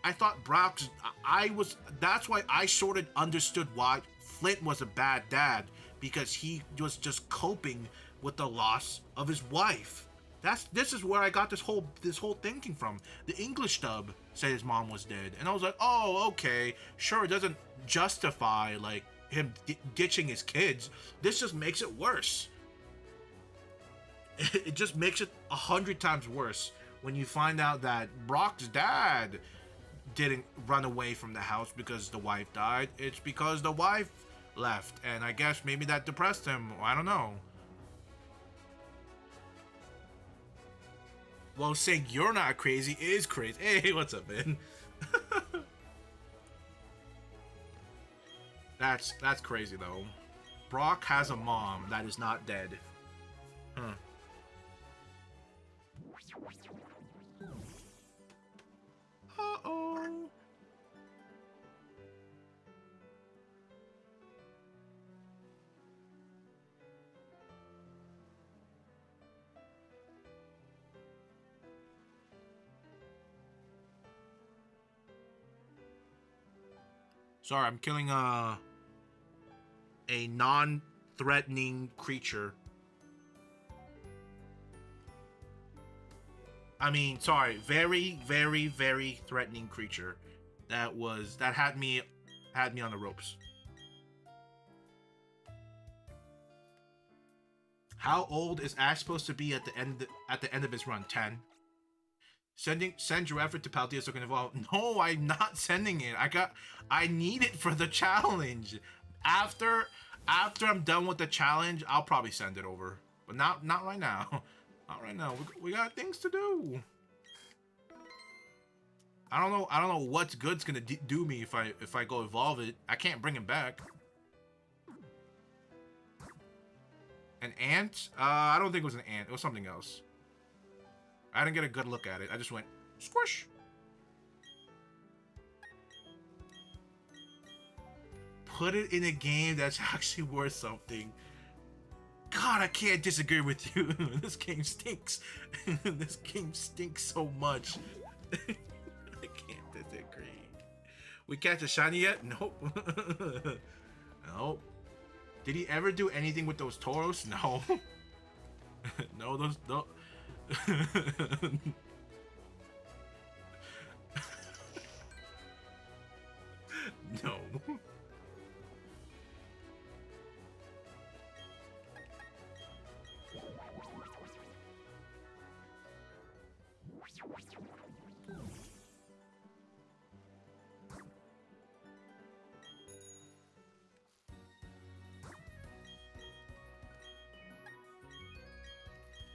A: I thought Brock's... That's why I sort of understood why Flint was a bad dad. Because he was just coping with the loss of his wife. This is where I got this whole thinking from. The English dub said his mom was dead. And I was like, oh, okay. Sure, it doesn't justify, like, him ditching his kids. This just makes it worse. It just makes it 100 times worse when you find out that Brock's dad didn't run away from the house because the wife died. It's because the wife left, and I guess maybe that depressed him. I don't know. Well, saying you're not crazy is crazy. Hey, what's up, man? That's crazy though. Brock has a mom that is not dead. Huh. Uh-oh. Sorry, I'm killing a non-threatening creature. I mean, sorry, very, very, very threatening creature. That had me on the ropes. How old is Ash supposed to be at the end of his run? 10. Send your effort to Paltia so it can evolve. No, I'm not sending it. I need it for the challenge. After I'm done with the challenge, I'll probably send it over. But not right now. Not right now. We got things to do. I don't know what's good's gonna do me if I go evolve it. I can't bring him back. An ant? I don't think it was an ant. It was something else. I didn't get a good look at it. I just went squish. Put it in a game that's actually worth something. God, I can't disagree with you. This game stinks. This game stinks so much. I can't disagree. We catch a shiny yet? Nope. Nope. Did he ever do anything with those Tauros? No. No, those no. No.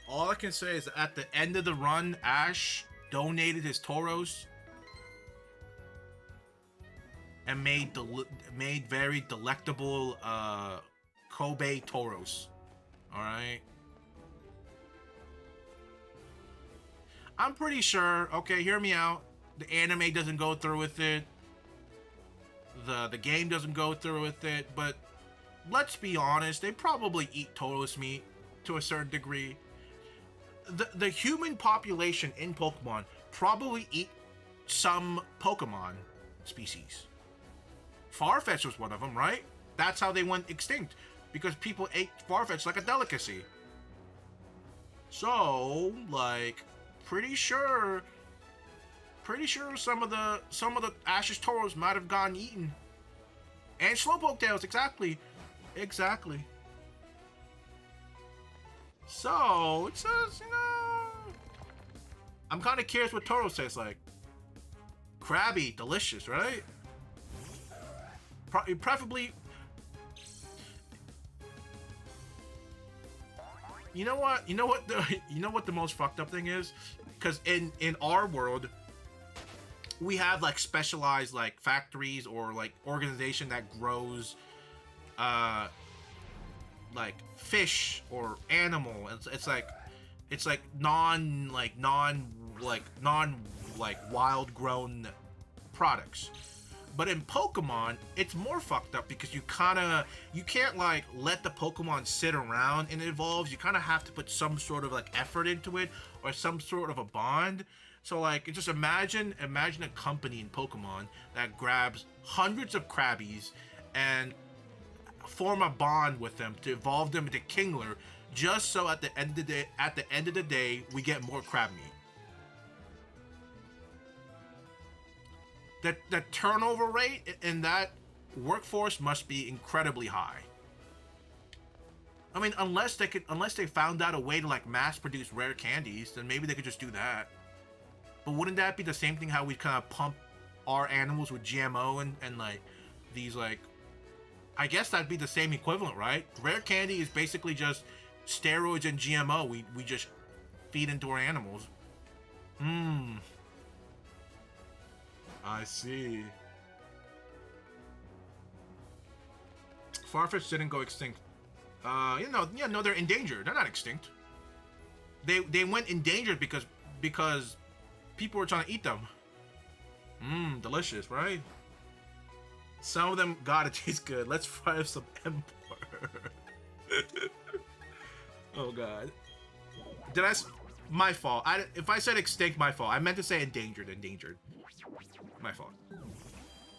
A: All I can say is that at the end of the run, Ash donated his Tauros and made very delectable Kobe Tauros. All right. I'm pretty sure. Okay, hear me out. The anime doesn't go through with it. The game doesn't go through with it. But let's be honest, they probably eat Tauros meat to a certain degree. The human population in Pokemon probably eat some Pokemon species. Farfetch was one of them, right? That's how they went extinct, because people ate Farfetch like a delicacy. So, like, pretty sure some of the Ash's Tauros might have gotten eaten. And Slowpoke tails, exactly. So, it says, I'm kind of curious what Tauros tastes like. Crabby, delicious, right? Preferably. You know what the most fucked up thing is? Because in our world, we have like specialized like factories or like organization that grows like fish or animal. It's like non wild grown products. But in Pokemon, it's more fucked up because you can't like let the Pokemon sit around and it evolves. You kind of have to put some sort of like effort into it or some sort of a bond. So like, just imagine a company in Pokemon that grabs hundreds of Krabbies and form a bond with them to evolve them into Kingler, just so at the end of the day, we get more crab meat. The turnover rate in that workforce must be incredibly high. I mean, unless they found out a way to like mass produce rare candies, then maybe they could just do that. But wouldn't that be the same thing how we kind of pump our animals with GMO and like these like, I guess that'd be the same equivalent, right? Rare candy is basically just steroids and GMO we just feed into our animals. I see. Farfetch didn't go extinct. No, they're endangered. They're not extinct. They went endangered because people were trying to eat them. Delicious, right? Some of them gotta taste good. Let's fry up some Empor. Oh god. My fault. If I said extinct, my fault. I meant to say endangered. My fault.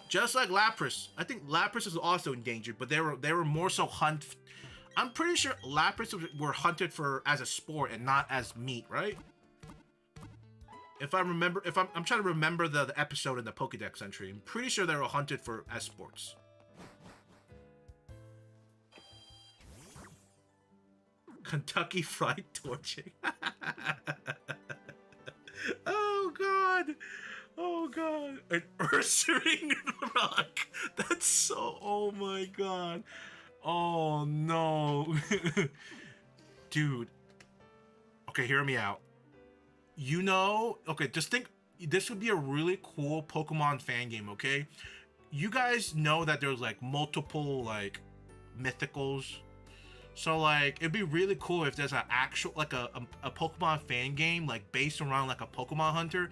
A: Just like Lapras. I think Lapras is also endangered, but they were more so I'm pretty sure Lapras were hunted as a sport and not as meat, right? If I'm trying to remember the episode in the Pokédex entry, I'm pretty sure they were hunted as sports. Kentucky Fried Torching. Oh god! Oh god! An Ursaring rock. That's so. Oh my god! Oh no, dude. Okay, hear me out. You know, okay, just think. This would be a really cool Pokemon fan game. Okay, you guys know that there's like multiple like mythicals. So like it'd be really cool if there's an actual like a Pokemon fan game like based around like a Pokemon hunter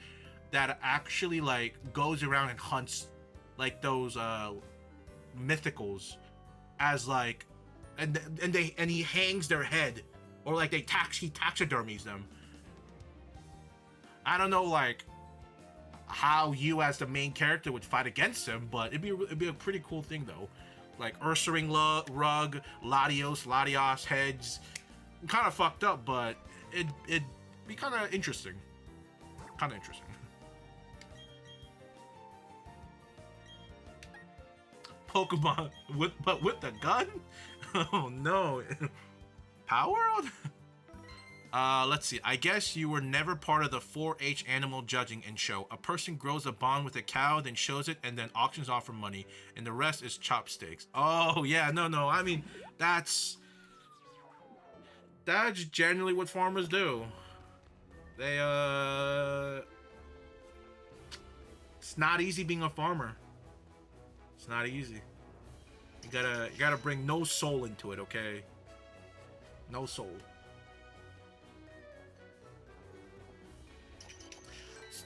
A: that actually like goes around and hunts like those mythicals as like and he hangs their head or like he taxidermies them. I don't know like how you as the main character would fight against him, but it'd be a pretty cool thing though. Like Ursaring Rug, Latios heads, kind of fucked up, but it'd be kind of interesting. Kind of interesting. Pokemon with the gun? Oh no. Power on? Let's see. I guess you were never part of the 4-H animal judging and show. A person grows a bond with a cow, then shows it, and then auctions off for money, and the rest is chopsticks. Oh yeah, no. I mean, that's generally what farmers do. They it's not easy being a farmer. It's not easy. You gotta bring no soul into it, okay? No soul.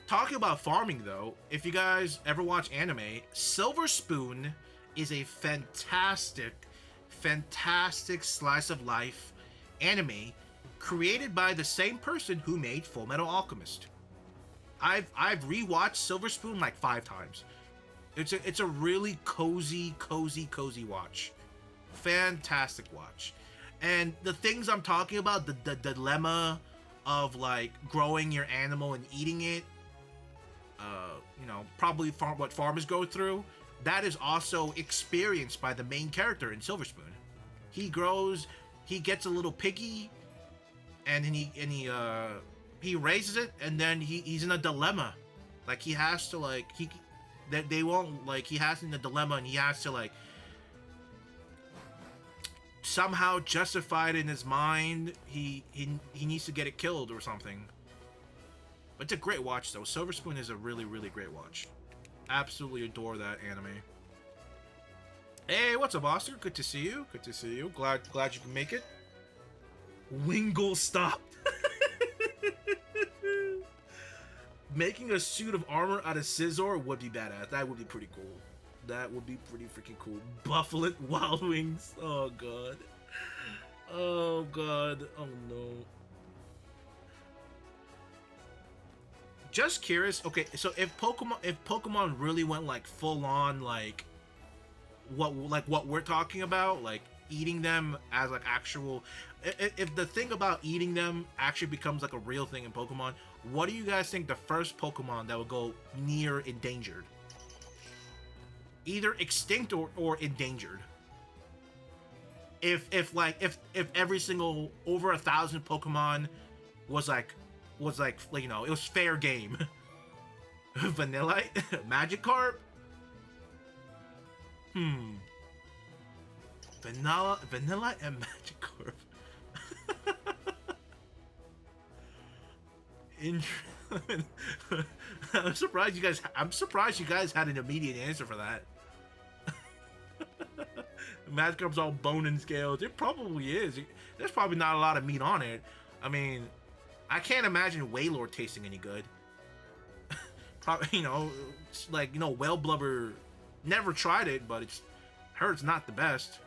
A: Talking about farming though, if you guys ever watch anime, Silver Spoon is a fantastic slice of life anime created by the same person who made Full Metal Alchemist. I've rewatched Silver Spoon like 5 times. It's a really cozy watch. Fantastic watch. And the things I'm talking about, the dilemma of like growing your animal and eating it, you know, probably what farmers go through, that is also experienced by the main character in Silver Spoon. He gets a little piggy, and he raises it, and then he's in a dilemma. Like he has to like they won't like he has in a dilemma, and he has to like somehow justify it in his mind. He needs to get it killed or something. But it's a great watch though. Silver Spoon is a really great watch. Absolutely adore that anime. Hey, what's up, Oscar? Good to see you. Good to see you. Glad you can make it. Wingle stop. Making a suit of armor out of Scizor would be badass. That would be pretty cool. That would be pretty freaking cool. Bufflet Wild Wings. Oh god. Oh god. Oh no. Just curious. Okay, so if Pokemon really went like full on like what we're talking about, like eating them as like actual, if the thing about eating them actually becomes like a real thing in Pokemon, what do you guys think the first Pokemon that would go near endangered? Either extinct or endangered. If every single over 1,000 Pokemon was like you know, it was fair game. Vanillite? Magikarp? Vanillite and Magikarp. I'm surprised you guys had an immediate answer for that. Magikarp's all bone and scales. It probably is. There's probably not a lot of meat on it. I mean, I can't imagine Wailord tasting any good. Probably, you know, it's like, you know, whale blubber. Never tried it, but heard it's not the best.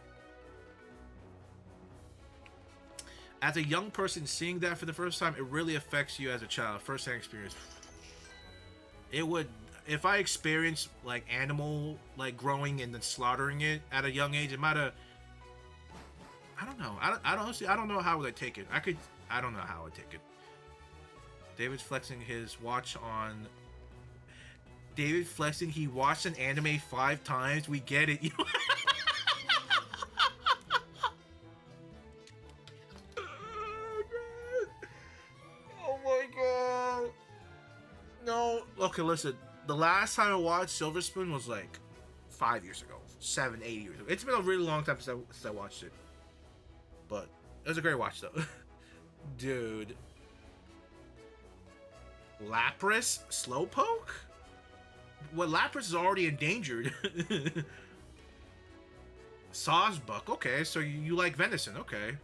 A: As a young person seeing that for the first time, it really affects you as a child. First-hand experience. It would, if I experienced like animal like growing and then slaughtering it at a young age, it might have. I don't know. I don't know how would I take it. I don't know how I'd take it. David's flexing his watch on. David flexing. He watched an anime 5 times. We get it. Oh my god. No, Okay, listen. The last time I watched Silver Spoon was like 5 years ago, 7, 8 years ago. It's been a really long time since I watched it, but it was a great watch though. Dude, Lapras Slowpoke? Well, Lapras is already endangered. Sawsbuck, okay, so you like venison, okay.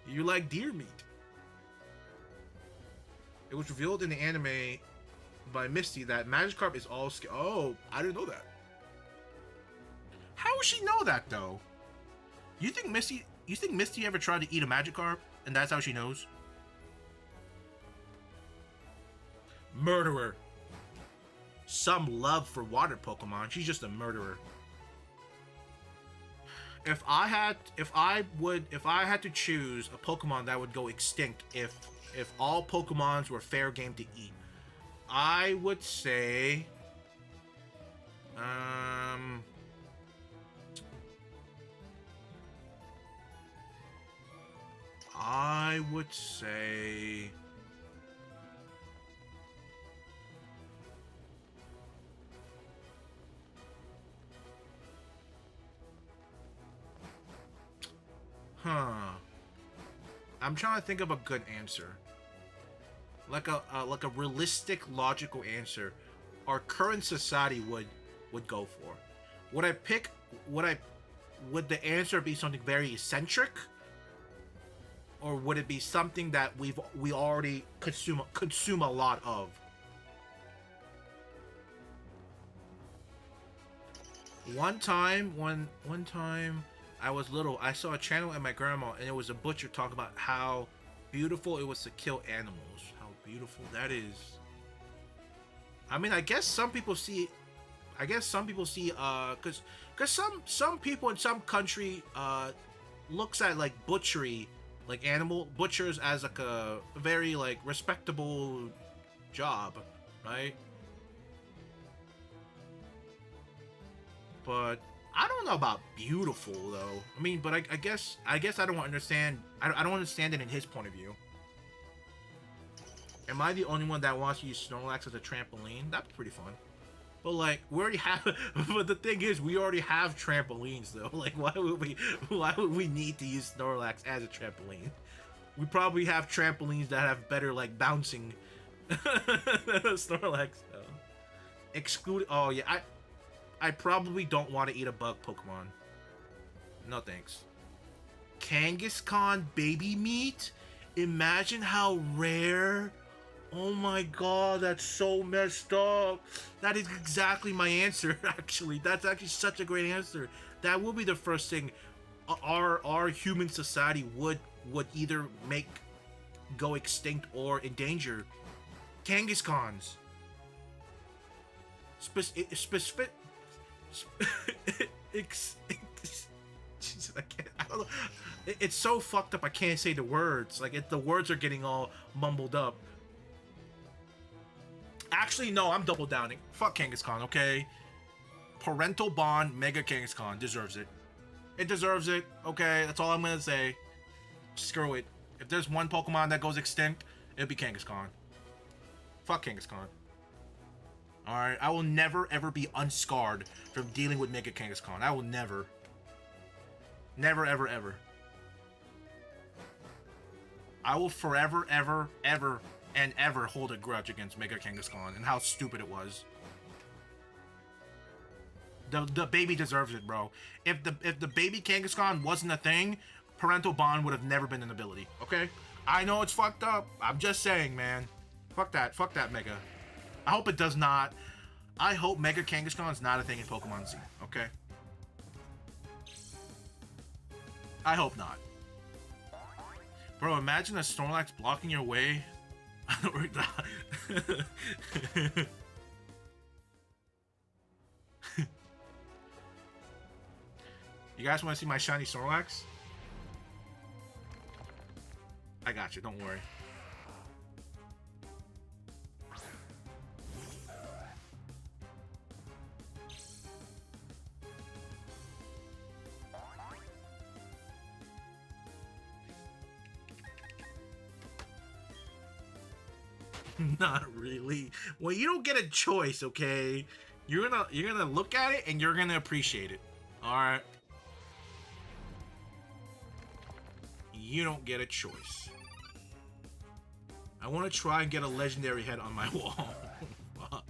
A: You like deer meat. It was revealed in the anime by Misty that Magikarp is all skin. Oh, I didn't know that. How would she know that though? You think Misty ever tried to eat a Magikarp and that's how she knows? Murderer. Some love for water Pokemon. She's just a murderer. If I had to choose a Pokemon that would go extinct if all Pokemons were fair game to eat, I would say I would say I'm trying to think of a good answer. Like a realistic, logical answer our current society would go for. Would the answer be something very eccentric? Or would it be something that we already consume a lot of? One time I was little, I saw a channel at my grandma and it was a butcher talking about how beautiful it was to kill animals. How beautiful that is. I mean, I guess some people see cuz some people in some country looks at like butchery, like animal butchers, as like a very like respectable job, right? But I don't know about beautiful though. I mean, but I guess I don't understand. I don't understand it in his point of view. Am I the only one that wants to use Snorlax as a trampoline? That'd be pretty fun. But like, we already have. But the thing is, we already have trampolines though. Like, why would we need to use Snorlax as a trampoline? We probably have trampolines that have better like bouncing Snorlax though. Exclude. Oh yeah, I probably don't want to eat a bug Pokemon. No thanks. Kangaskhan baby meat? Imagine how rare. Oh my god, that's so messed up. That is exactly my answer, actually. That's actually such a great answer. That will be the first thing our human society would either make go extinct or endanger. Kangaskhan's. Specific. Jesus, I don't know. It's so fucked up I can't say the words. Like, the words are getting all mumbled up. Actually, no, I'm double downing. Fuck Kangaskhan, okay? Parental Bond Mega Kangaskhan deserves it. It deserves it, okay? That's all I'm gonna say. Screw it. If there's one Pokemon that goes extinct, it'll be Kangaskhan. Fuck Kangaskhan. Alright, I will never ever be unscarred from dealing with Mega Kangaskhan. I will never. Never, ever, ever. I will forever, ever, ever, and ever hold a grudge against Mega Kangaskhan and how stupid it was. The baby deserves it, bro. If the baby Kangaskhan wasn't a thing, Parental Bond would have never been an ability, okay? I know it's fucked up. I'm just saying, man. Fuck that Mega. I hope it does not. I hope Mega Kangaskhan is not a thing in Pokemon Z, okay? I hope not. Bro, imagine a Snorlax blocking your way. You guys want to see my shiny Snorlax? I got you, don't worry. Not really. Well, you don't get a choice, okay? You're gonna look at it and you're gonna appreciate it. All right. You don't get a choice. I want to try and get a legendary head on my wall. Fuck.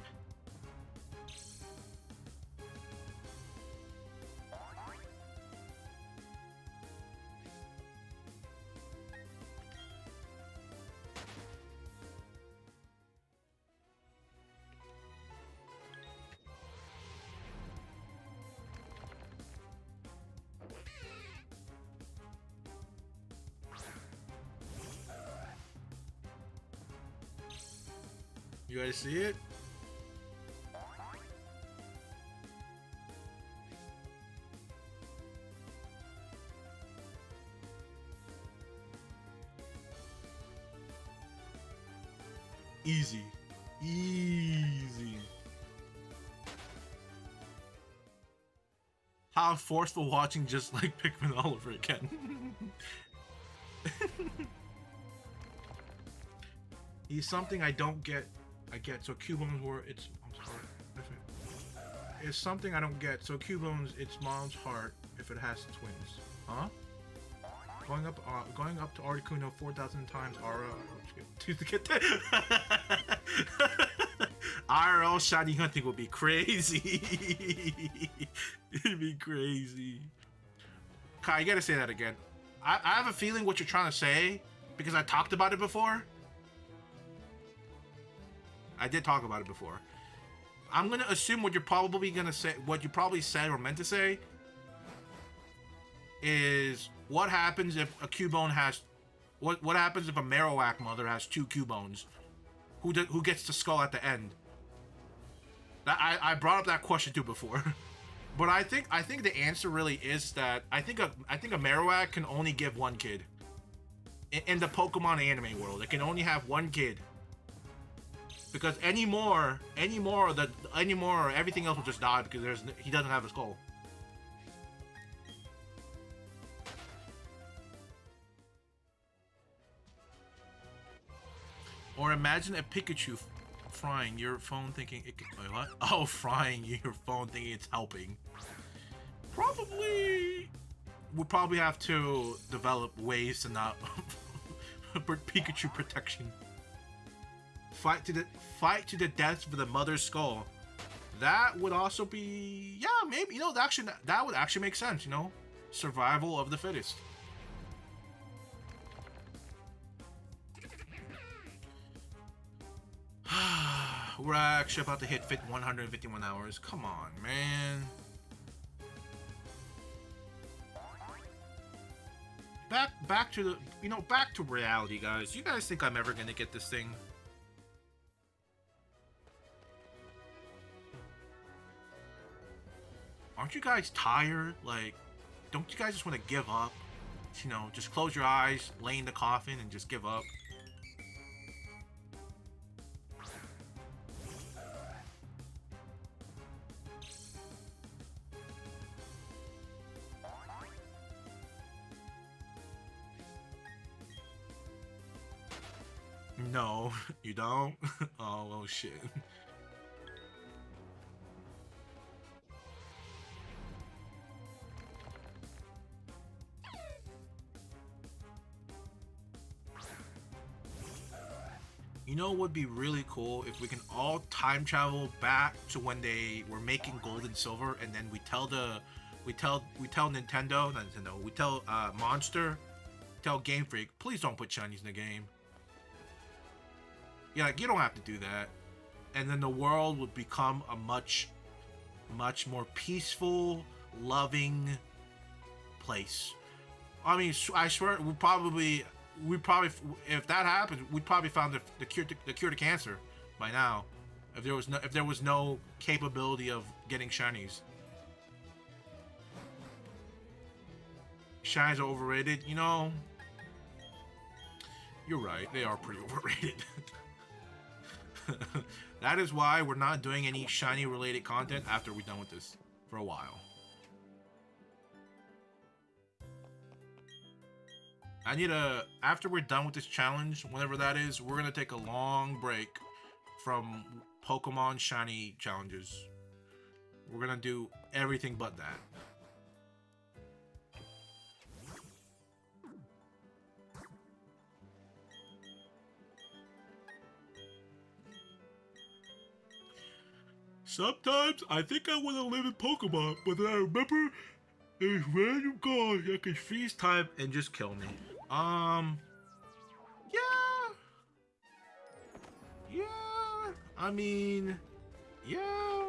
A: You guys see it? Easy. Easy. How forceful watching, just like Pikmin all over again. He's something I don't get. I get so Cubones were its mom's heart. It's something I don't get. So Cubones its mom's heart if it has twins. Huh? Going up to Articuno 4,000 times Aura to get that. IRL shiny hunting would be crazy. It'd be crazy. Kai, you gotta say that again. I have a feeling what you're trying to say because I talked about it before. I did talk about it before. I'm gonna assume what you're probably gonna say, what you probably said or meant to say, is what happens if a Cubone has, what happens if a Marowak mother has 2 Cubones, who gets the skull at the end? I brought up that question too before, but I think the answer really is that I think a Marowak can only give 1 kid. In the Pokemon anime world, it can only have 1 kid. Because any more, everything else will just die because he doesn't have a skull. Or imagine a Pikachu frying your phone thinking it can, wait, what? Oh, frying your phone thinking it's helping. We'll probably have to develop ways to not Pikachu protection. Fight to the death for the mother's skull. That would also be, yeah, maybe, you know, that would actually make sense, you know? Survival of the fittest. We're actually about to hit 151 hours. Come on, man. Back to the, you know, back to reality, guys. You guys think I'm ever gonna get this thing? Aren't you guys tired? Like, don't you guys just want to give up? You know, just close your eyes, lay in the coffin, and just give up. No, you don't? Oh, well, shit. You know what would be really cool if we can all time travel back to when they were making gold and silver, and then we tell Nintendo, we tell Monster, tell Game Freak, please don't put shinies in the game. Yeah, like, you don't have to do that. And then the world would become a much more peaceful, loving place. I mean, I swear, we probably, if that happened, we'd probably found the cure to cancer by now. If there was no capability of getting shinies. Shinies are overrated, you know. You're right, they are pretty overrated. That is why we're not doing any shiny related content after we're done with this for a while. I need a. After we're done with this challenge, whenever that is, we're gonna take a long break from Pokemon Shiny challenges. We're gonna do everything but that. Sometimes I think I want to live in Pokemon, but then I remember there's random guys that can freeze time and just kill me. Yeah. Yeah. I mean, yeah.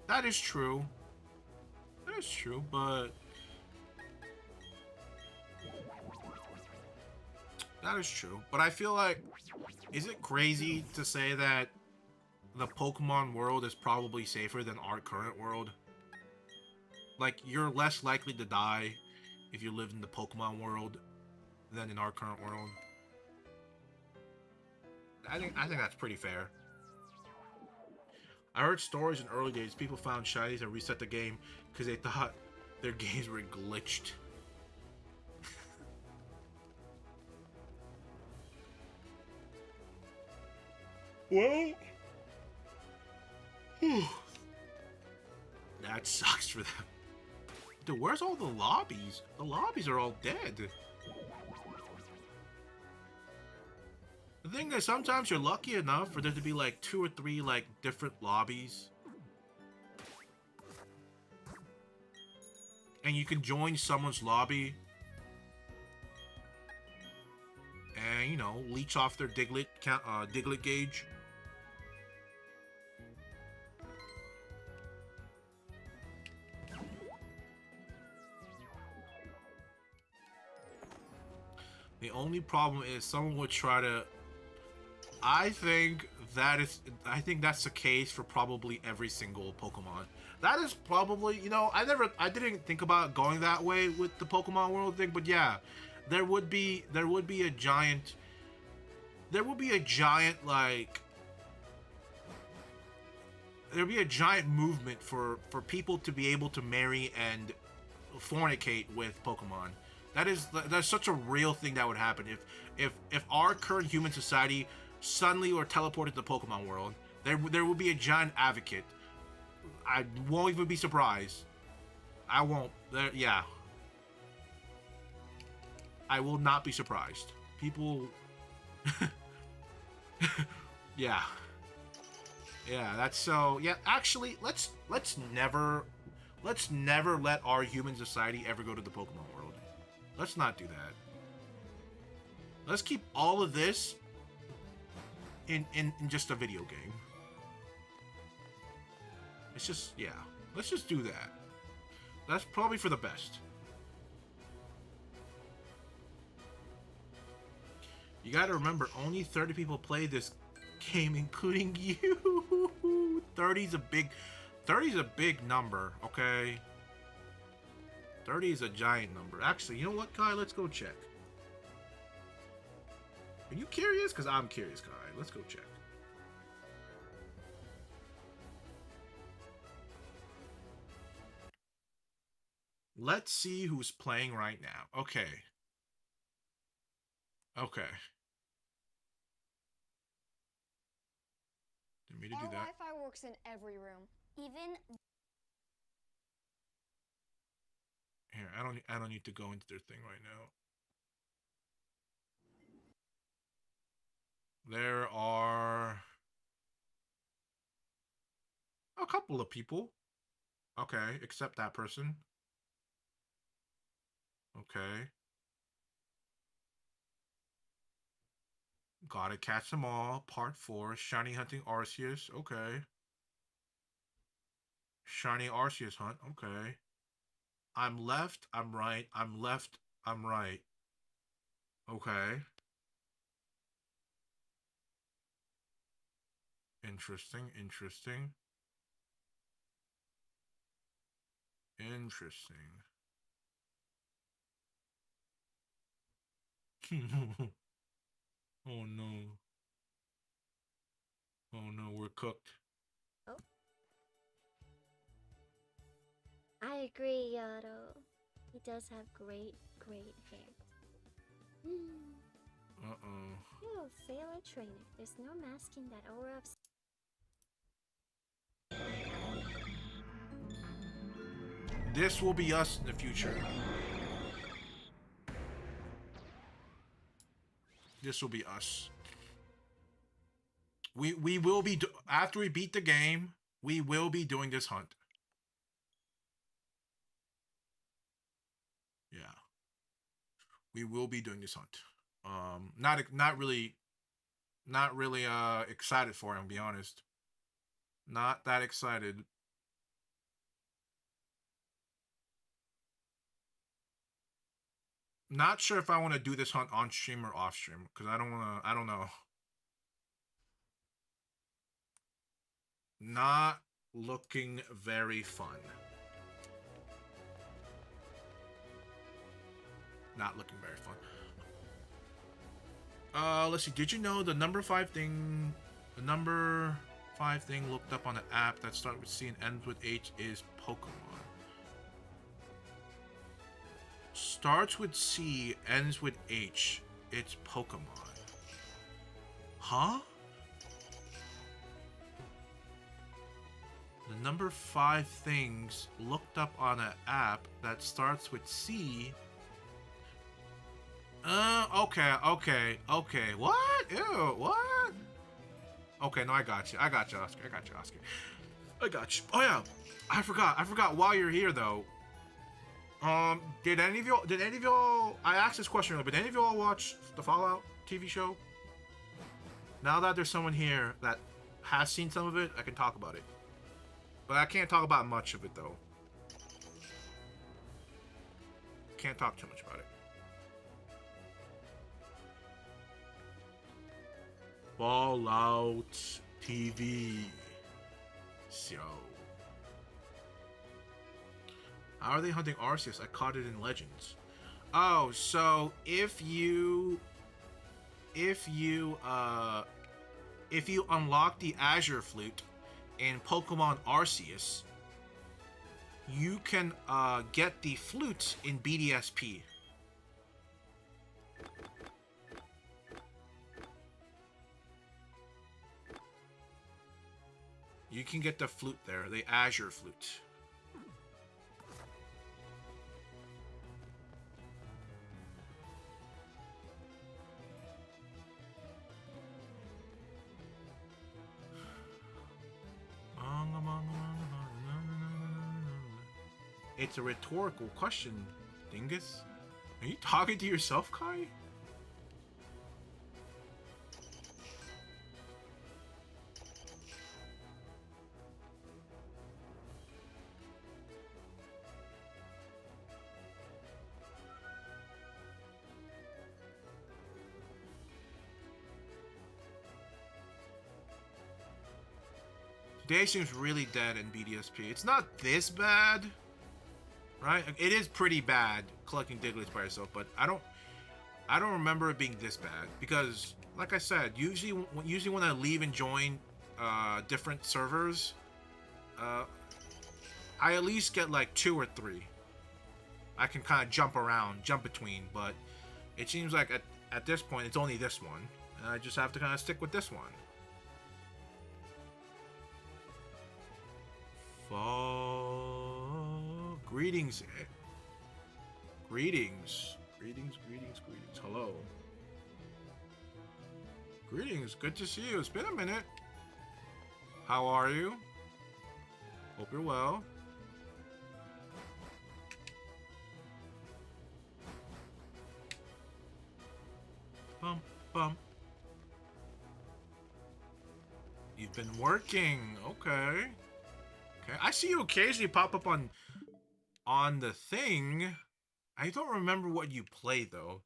A: That is true. That is true, but that is true. But I feel like, is it crazy to say that the Pokemon world is probably safer than our current world? Like, you're less likely to die if you live in the Pokemon world than in our current world. I think that's pretty fair. I heard stories in early days people found shinies and reset the game because they thought their games were glitched. Well, that sucks for them. Dude, where's all the lobbies? The lobbies are all dead. The thing is, sometimes you're lucky enough for there to be like 2 or 3 like different lobbies. And you can join someone's lobby and, you know, leech off their Diglett gauge. The only problem is someone would try to. I think that's the case for probably every single Pokemon. That is probably, you know, I didn't think about going that way with the Pokemon world thing, but yeah, there would be a giant like there'd be a giant movement for people to be able to marry and fornicate with Pokemon. That's such a real thing that would happen if our current human society suddenly were teleported to the Pokemon world. There would be a giant advocate. I won't even be surprised. I won't. Yeah. I will not be surprised. People. Yeah. Yeah. That's so. Yeah. Actually, let's never let our human society ever go to the Pokemon world. Let's not do that. Let's keep all of this in just a video game. It's just, yeah. Let's just do that. That's probably for the best. You gotta remember, only 30 people play this game, including you. 30's a big number, okay? 30 is a giant number. Actually, you know what, Kai? Let's go check. Are you curious? Because I'm curious, Kai. Let's go check. Let's see who's playing right now. Okay. Okay. Didn't mean to do that.
D: Our Wi-Fi works in every room. Even
A: Here, I don't need to go into their thing right now. There are a couple of people. Okay, except that person. Okay. Gotta catch them all. Part 4. Shiny hunting Arceus. Okay. Shiny Arceus hunt. Okay. I'm left. I'm right. I'm left. I'm right. Okay. Interesting. Interesting. Interesting. Oh no. Oh no, we're cooked.
E: I agree, Yato. He does have great, great hair.
A: Uh-oh.
E: Oh, sailor trainer. There's no masking that aura of.
A: This will be us in the future. This will be us. We will be after we beat the game, we will be doing this hunt. Yeah. We will be doing this hunt. Not really excited for it, to be honest. Not that excited. Not sure if I want to do this hunt on stream or off stream, because I don't know. Not looking very fun. Not looking very fun. Let's see. Did you know the number 5 thing looked up on the app that starts with C and ends with H is Pokemon? Starts with C, ends with H. It's Pokemon. Huh? The number 5 things looked up on an app that starts with C. Okay. What? Ew, what? Okay, no, I got you, Oscar. I got you. Oh yeah, I forgot. While you're here, though, did any of y'all? I asked this question earlier, but did any of y'all watch the Fallout TV show? Now that there's someone here that has seen some of it, I can talk about it. But I can't talk about much of it, though. Can't talk too much about it. Fallout TV show. How are they hunting Arceus? I caught it in Legends. Oh, so if you unlock the Azure Flute in Pokemon Arceus, you can get the flute in Bdsp. You can get the flute there, the Azure Flute. It's a rhetorical question, Dingus. Are you talking to yourself, Kai? Today seems really dead in BDSP. It's not this bad, right? It is pretty bad collecting Digletts by yourself, but I don't remember it being this bad because, like I said, usually when I leave and join different servers, I at least get like 2 or 3. I can kind of jump between, but it seems like at this point it's only this one, and I just have to kind of stick with this one. Greetings. Greetings. Hello. Greetings. Good to see you. It's been a minute. How are you? Hope you're well. Bum, bum. You've been working. Okay. Okay, I see you occasionally pop up on the thing. I don't remember what you play though.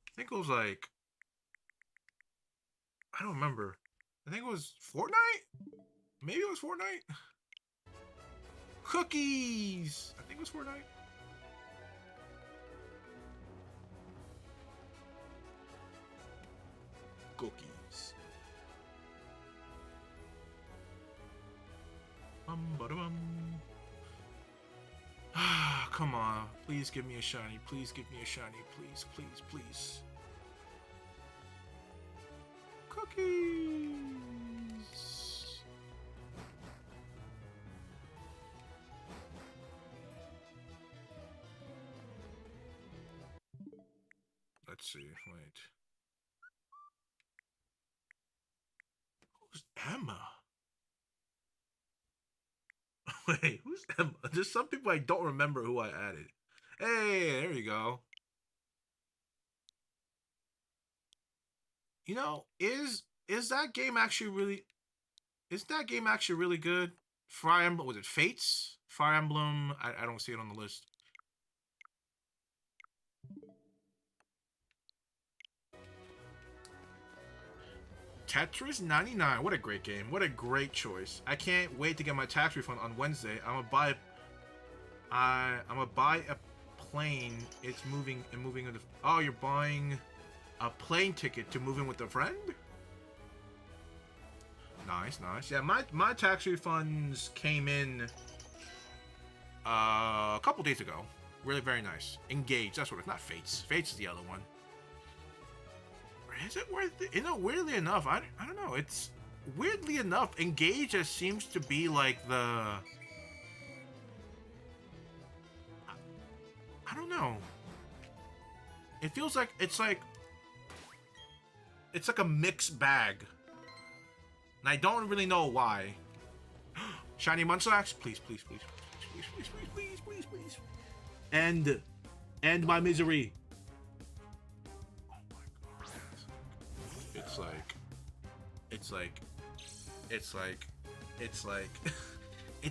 A: I think it was like, I don't remember. I think it was Fortnite? Maybe it was Fortnite? Cookies! I think it was Fortnite. Cookies. come on. Please give me a shiny. Please give me a shiny. Please, please, please. Cookies. Let's see. Wait. Who's Emma? Wait, who's Emma? There's some people I don't remember who I added. Hey, there you go. You know, is that game actually really good? Fire Emblem, was it Fates? Fire Emblem, I don't see it on the list. Tetris 99, what a great game. What a great choice. I can't wait to get my tax refund on Wednesday. I'm gonna buy a plane. It's moving into. Oh, you're buying a plane ticket to move in with a friend? Nice, nice. Yeah, my tax refunds came in a couple days ago. Really very nice. Engage, that's what it's not Fates. Fates is the other one. Is it worth it? You know, weirdly enough, I don't know. It's weirdly enough, Engage just seems to be like the I don't know. It feels like it's like a mixed bag. And I don't really know why. Shiny Munchlax, please, please, please, please, please, please, please, please, please. End my misery. Oh my god. It's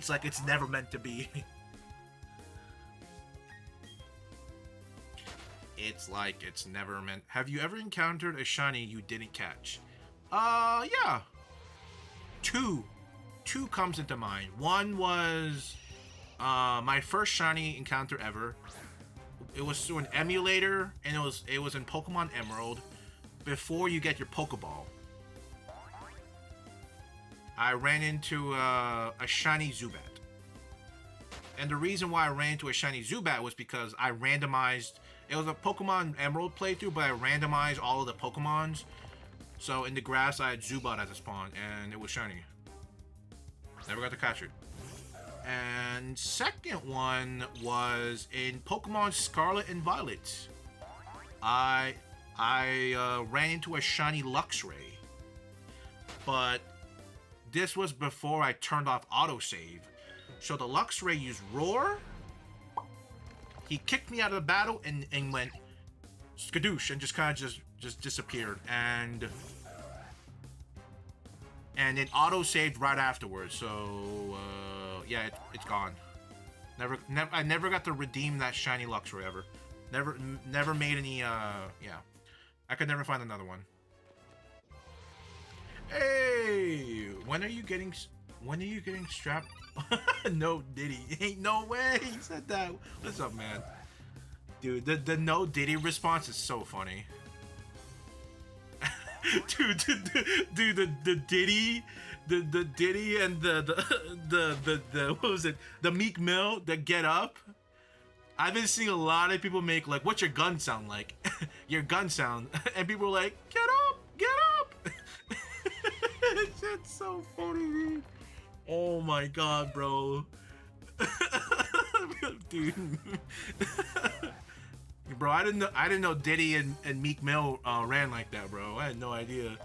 A: like it's never meant to be. It's like it's never meant. Have you ever encountered a shiny you didn't catch? Yeah. Two comes into mind. One was my first shiny encounter ever. It was through an emulator, and it was in Pokemon Emerald before you get your Pokeball. I ran into a shiny Zubat. And the reason why I ran into a shiny Zubat was because I randomized. It was a Pokemon Emerald playthrough, but I randomized all of the Pokemons. So in the grass, I had Zubat as a spawn, and it was shiny. Never got to catch it. And second one was in Pokemon Scarlet and Violet. I ran into a shiny Luxray, but this was before I turned off autosave. So the Luxray used Roar. He kicked me out of the battle and went skadoosh and just kind of just disappeared, and it auto-saved right afterwards. So yeah, it's gone. I never got to redeem that shiny Luxray ever. Never made any. Yeah, I could never find another one. Hey, when are you getting strapped? No Diddy. Ain't no way he said that. What's up, man? Dude, the no Diddy response is so funny. Dude, the Diddy, the Diddy and the what was it? The Meek Mill, the Get Up. I've been seeing a lot of people make like, what's your gun sound like? Your gun sound, and people are like, get up, get up. It's so funny, dude. Oh my god, bro. Dude. Bro, I didn't know Diddy and Meek Mill ran like that, bro. I had no idea.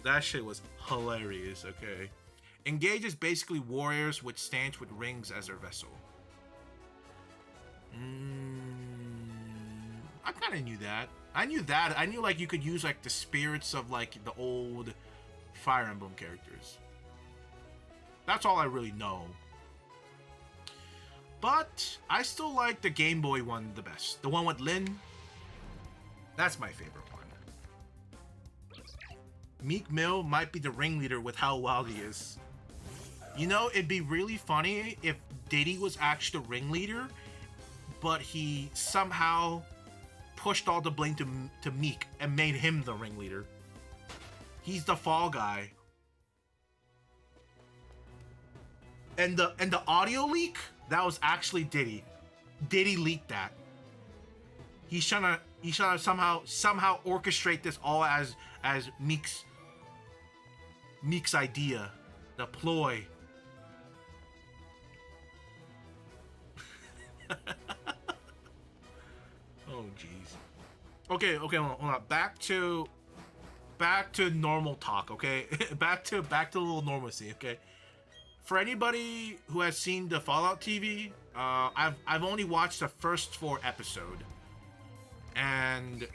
A: That shit was hilarious, okay. Engage is basically warriors with stance with rings as their vessel. I kind of knew that. I knew like you could use like the spirits of like the old Fire Emblem characters. That's all I really know. But I still like the Game Boy one the best. The one with Lyn. That's my favorite one. Meek Mill might be the ringleader with how wild he is. You know, it'd be really funny if Diddy was actually the ringleader, but he somehow pushed all the blame to Meek and made him the ringleader. He's the fall guy. And the audio leak, that was actually Diddy. Diddy leaked that. He's trying to somehow orchestrate this all as Meek's idea, the ploy. Oh jeez. Okay, hold on. Back to normal talk, okay? back to a little normalcy, okay? For anybody who has seen the Fallout TV, I've only watched the first 4 episodes, and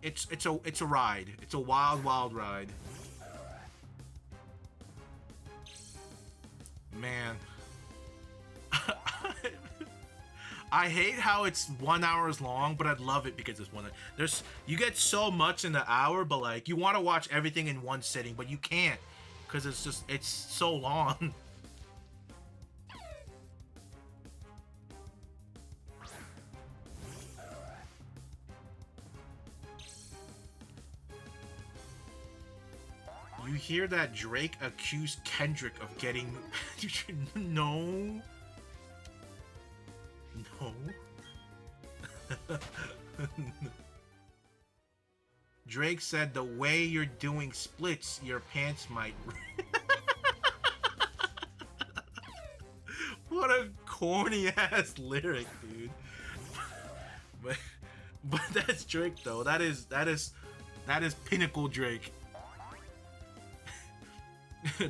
A: it's a ride. It's a wild ride. Man. I hate how it's 1 hour long, but I love it because it's 1 hour. You get so much in the hour, but like you want to watch everything in one sitting, but you can't because it's so long. You hear that Drake accused Kendrick of getting no. Drake said the way you're doing splits, your pants might. What a corny ass lyric, dude. But that's Drake though. That is pinnacle Drake.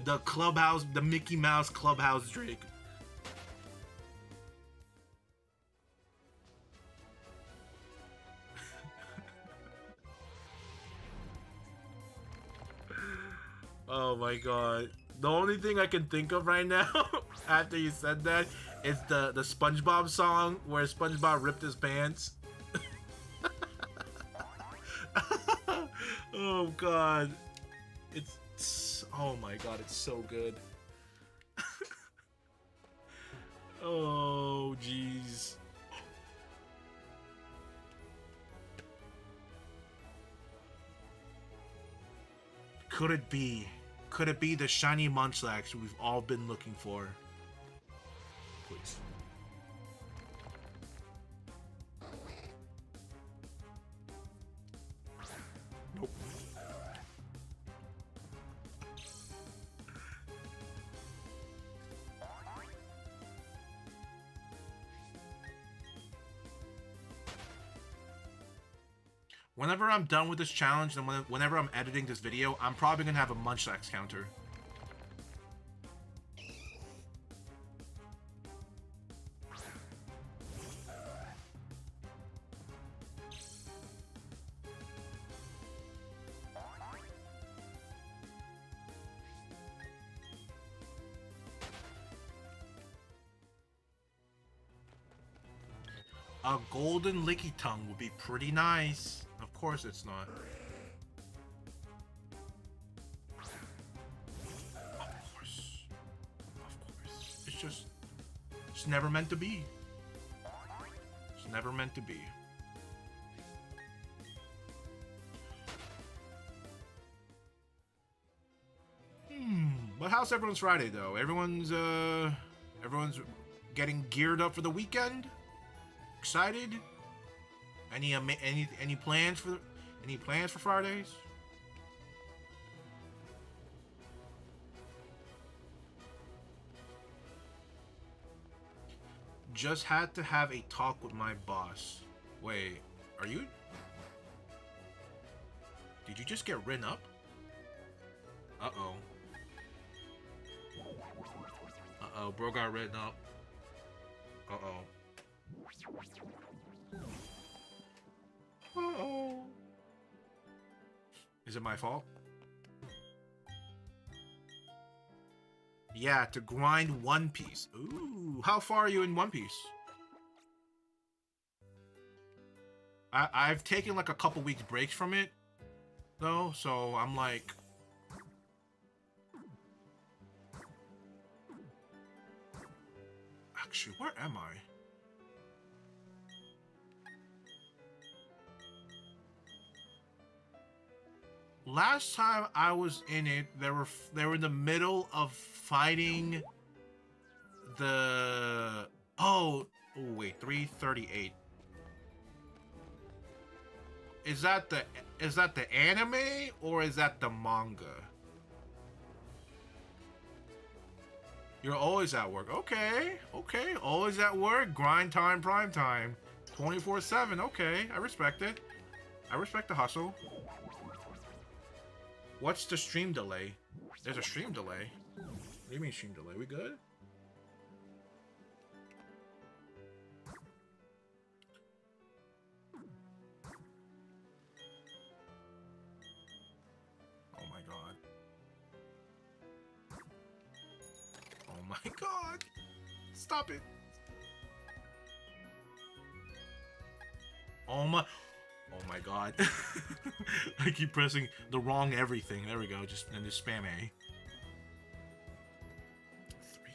A: The clubhouse, the Mickey Mouse clubhouse Drake. Oh my god. The only thing I can think of right now after you said that is the SpongeBob song where SpongeBob ripped his pants. Oh god. Oh my god, it's so good. Oh jeez. Could it be? Could it be the shiny Munchlax we've all been looking for? Please. Nope. Whenever I'm done with this challenge and whenever I'm editing this video, I'm probably gonna have a Munchlax counter. A golden licky tongue would be pretty nice. Of course it's not. Of course. It's never meant to be. It's never meant to be. But how's everyone's Friday though? Everyone's getting geared up for the weekend? Excited? Any plans for Fridays? Just had to have a talk with my boss. Wait, are you? Did you just get written up? Uh-oh. Uh-oh, bro got written up. Uh-oh. Uh-oh. Is it my fault? Yeah, to grind One Piece. Ooh, how far are you in One Piece? I've taken like a couple weeks breaks from it, though, so I'm like... Actually, where am I? last time I was in it, they were in the middle of fighting the wait, 338. Is that the anime or is that the manga? You're always at work. Okay. Always at work. Grind time, prime time. 24/7. Okay, I respect it. I respect the hustle. What's the stream delay? There's a stream delay. What do you mean stream delay? We good? Oh my god. Oh my god. Stop it. Oh my god. I keep pressing the wrong everything. There we go. Just spam A.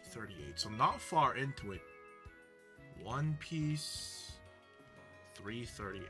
A: 338. So not far into it. One Piece 338.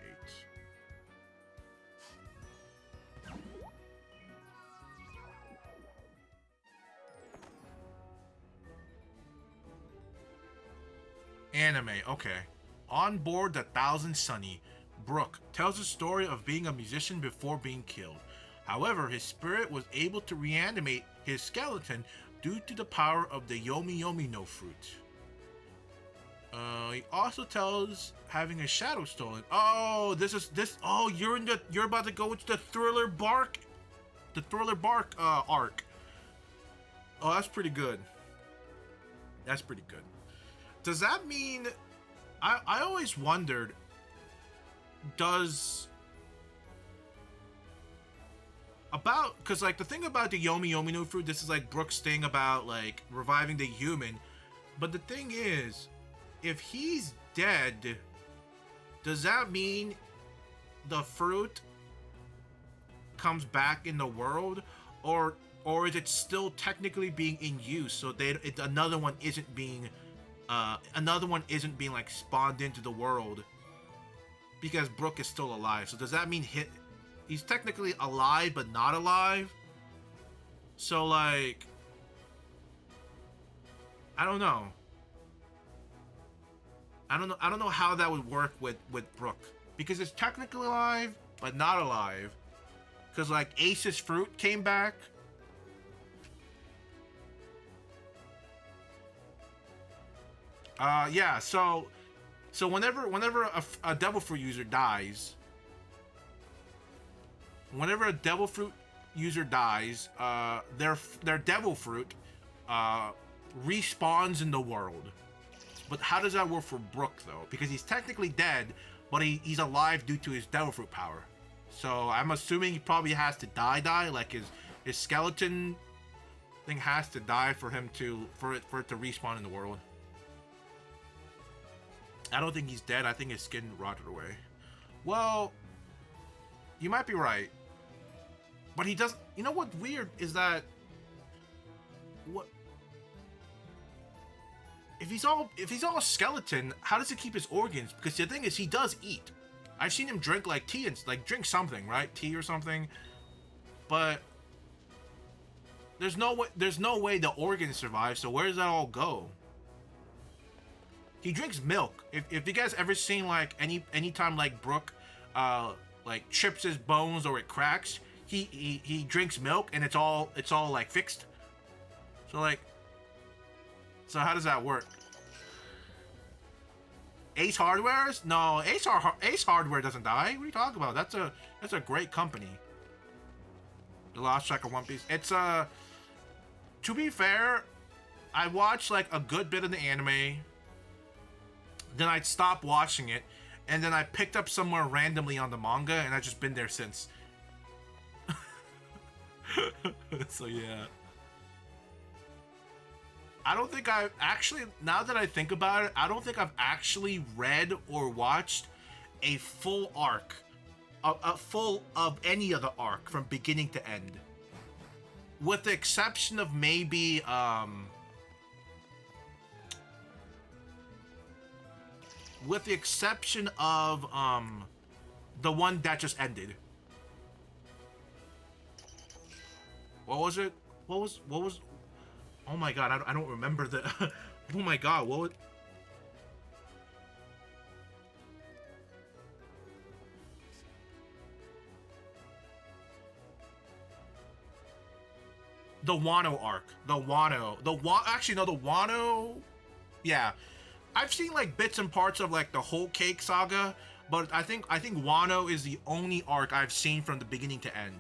A: Anime, okay. On board the Thousand Sunny, Brook tells the story of being a musician before being killed. However, his spirit was able to reanimate his skeleton due to the power of the Yomi Yomi no fruit. He also tells having a shadow stolen. Oh, you're about to go into the Thriller Bark arc. Oh, that's pretty good. That's pretty good. Does that mean... I always wondered, because like the thing about the Yomi Yomi no fruit, this is like Brook's thing about like reviving the human, but the thing is, if he's dead, does that mean the fruit comes back in the world, or is it still technically being in use, so another one isn't being like spawned into the world because Brook is still alive? So does that mean he's technically alive but not alive? So like, I don't know how that would work with Brook, because it's technically alive but not alive, because like Ace's fruit came back. Yeah, so whenever a devil fruit user dies, their devil fruit respawns in the world. But how does that work for Brook though? Because he's technically dead, but he's alive due to his devil fruit power. So I'm assuming he probably has to die, like his skeleton thing has to die for it to respawn in the world. I don't think he's dead. I think his skin rotted away. Well, you might be right. But he doesn't... You know what's weird is that... What... If he's all skeleton, how does he keep his organs? Because the thing is, he does eat. I've seen him drink like tea and like drink something, right? Tea or something. But there's no way the organs survive. So where does that all go? He drinks milk. If you guys ever seen like anytime like Brook like chips his bones or it cracks, he drinks milk and it's all like fixed. So how does that work? Ace Hardware's? No, Ace Hardware doesn't die. What are you talking about? That's a great company. The Lost Track of One Piece. It's to be fair, I watched like a good bit of the anime. Then I'd stop watching it, and then I picked up somewhere randomly on the manga, and I've just been there since. So yeah. I don't think I've actually, now that I think about it, I don't think I've actually read or watched a full arc, a full of any of the arc from beginning to end. With the exception of maybe, the one that just ended. What was it? What was? Oh my god, I don't remember the. Oh my god, what was? The Wano arc. Actually, no, the Wano. Yeah, I've seen like bits and parts of like the whole Cake Saga, but I think Wano is the only arc I've seen from the beginning to end.